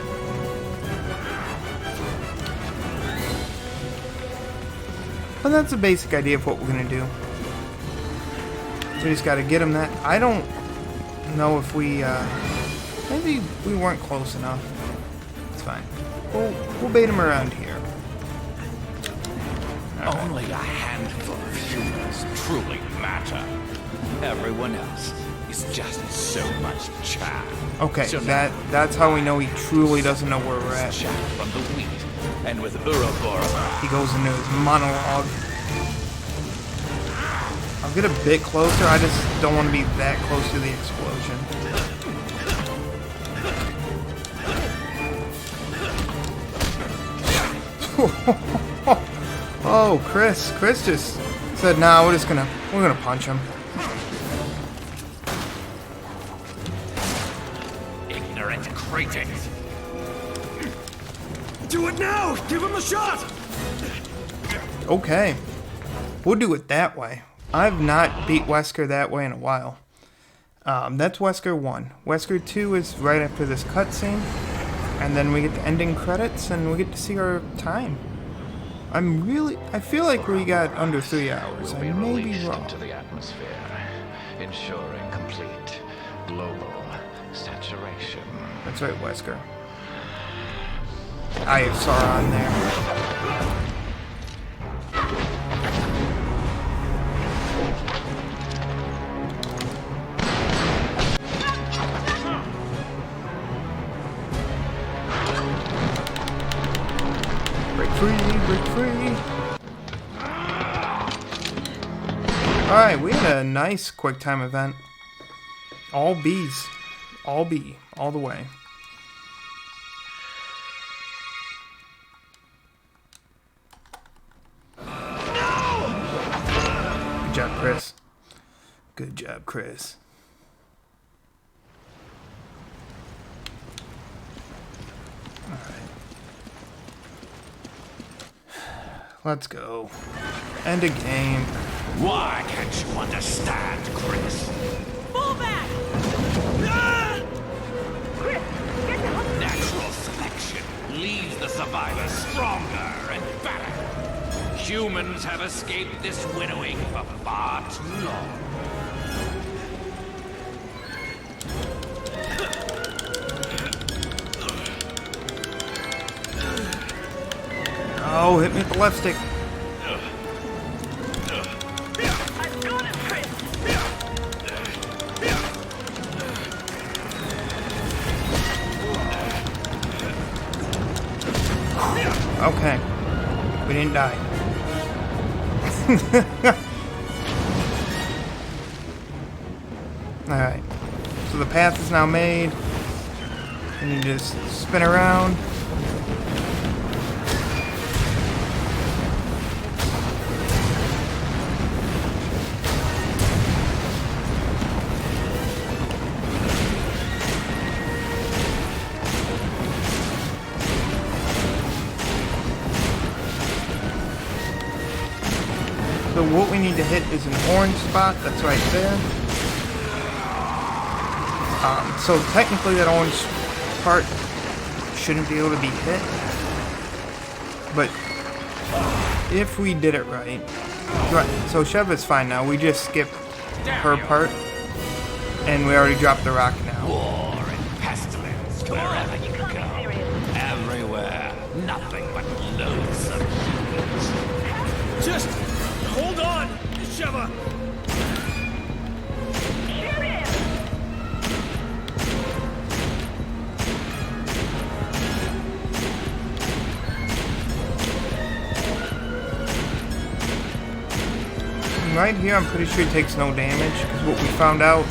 But that's the basic idea of what we're gonna do. We just gotta get him that. I don't know if we, maybe we weren't close enough. It's fine. We'll bait him around here. Only a handful of humans truly matter. Everyone else is just so much chaff. Okay, So that's how we know he truly doesn't know where we're at. chaff from the wheat, and with Ouroboros, He goes into his monologue. I'll get a bit closer, I just don't want to be that close to the explosion. Oh, Chris just said, nah, we're gonna punch him. ignorant cretins. Do it now! Give him a shot! Okay. We'll do it that way. I've not beat Wesker that way in a while. That's Wesker 1. Wesker 2 is right after this cutscene. And then we get the ending credits and we get to see our time. I feel like we got under 3 hours. I may be wrong. into the atmosphere, ensuring complete global saturation. That's right, Wesker. I have Sauron there. Break free! Alright, we had a nice quick time event. All B's. All B. All the way. Good job, Chris. Good job, Chris. Let's go. End a game. Why can't you understand, Chris? Fall back! Natural selection leaves the survivors stronger and better. Humans have escaped this winnowing for far too long. Oh, hit me with the left stick. I've got him, Chris. Okay. We didn't die. Alright. So the path is now made. And you just spin around. So what we need to hit is an orange spot that's right there. So technically that orange part shouldn't be able to be hit. But if we did it right. Right, so Sheva is fine now. We just skipped her part. And we already dropped the rock now. War and pestilence, wherever you go. Everywhere, nothing but loathsome humans. Just hold on, Sheva. Right here, I'm pretty sure he takes no damage, because what we found out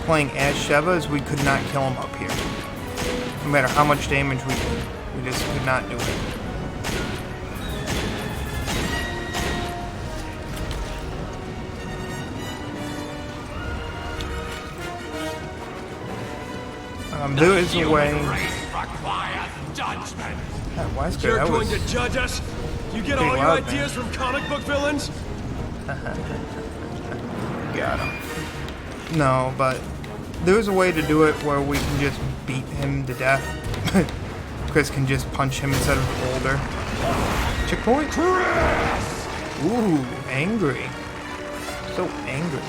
playing as Sheva is we could not kill him up here. No matter how much damage we did, we just could not do it. There is a way. That was good. You're That going was to judge us? You get pretty all your loud, ideas from comic book villains? got him. No, but there's a way to do it where we can just beat him to death. Chris can just punch him instead of the boulder. Checkpoint. Ooh, angry. So angry.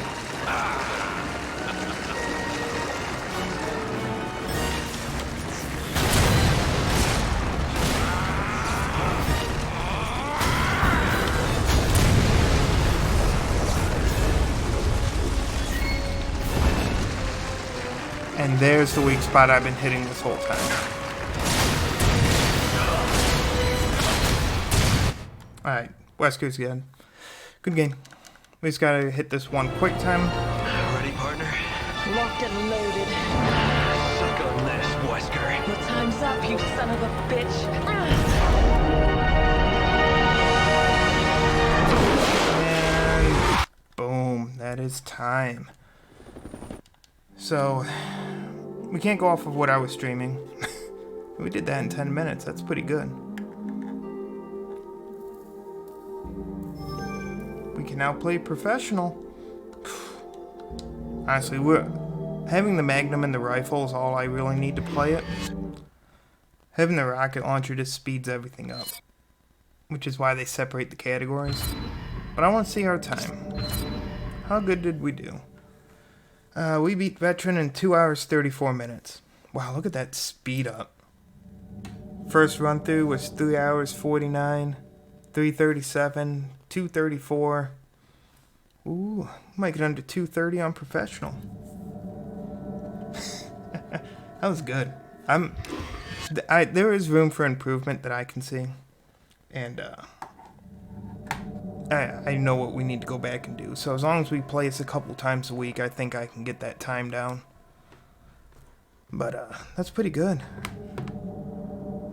And there's the weak spot I've been hitting this whole time. Alright, Wesker's good. Good game. We just gotta hit this one quick time. Ready, partner? Locked and loaded. Suck on this, Wesker. Your time's up, you son of a bitch. And boom, that is time. So, we can't go off of what I was streaming. We did that in 10 minutes, that's pretty good. We can now play professional. Honestly, having the Magnum and the rifle is all I really need to play it. Having the rocket launcher just speeds everything up. Which is why they separate the categories. But I want to see our time. How good did we do? We beat Veteran in 2 hours 34 minutes. Wow, look at that speed up. First run through was 3 hours 49, 337, 234. Ooh, might get under 230 on professional. That was good. There is room for improvement that I can see. And I know what we need to go back and do. So as long as we play this a couple times a week, I think I can get that time down. But that's pretty good.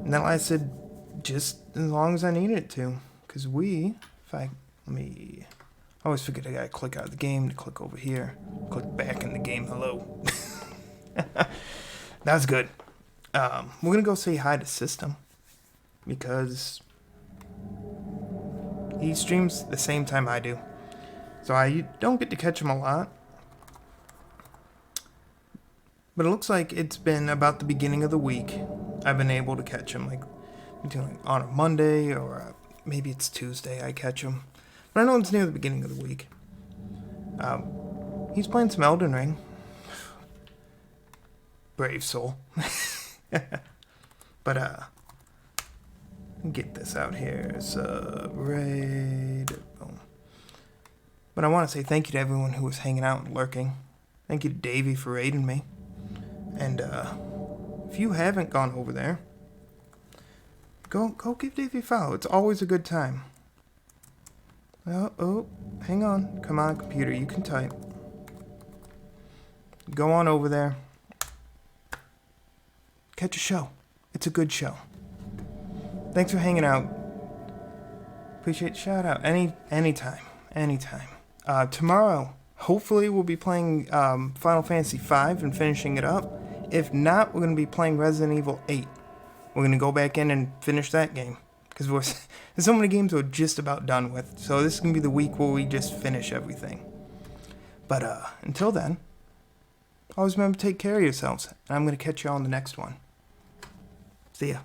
And that lasted just as long as I needed it to. Because I always forget I gotta click out of the game to click over here. Click back in the game, hello. That was good. We're gonna go say hi to System. Because he streams the same time I do. So I don't get to catch him a lot. But it looks like it's been about the beginning of the week I've been able to catch him. Like on a Monday or maybe it's Tuesday I catch him. But I know it's near the beginning of the week. He's playing some Elden Ring. Brave soul. But get this out here. Raid. Boom. But I want to say thank you to everyone who was hanging out and lurking. Thank you to Davey for raiding me. And if you haven't gone over there, Go give Davey a follow. It's always a good time. Oh, hang on. Come on, computer, you can type. Go on over there. Catch a show. It's a good show. Thanks for hanging out. Appreciate the shout out. Anytime. Tomorrow, hopefully we'll be playing Final Fantasy V and finishing it up. If not, we're going to be playing Resident Evil 8. We're going to go back in and finish that game. Because there's so many games we're just about done with. So this is going to be the week where we just finish everything. But until then, always remember to take care of yourselves. And I'm going to catch you on the next one. See ya.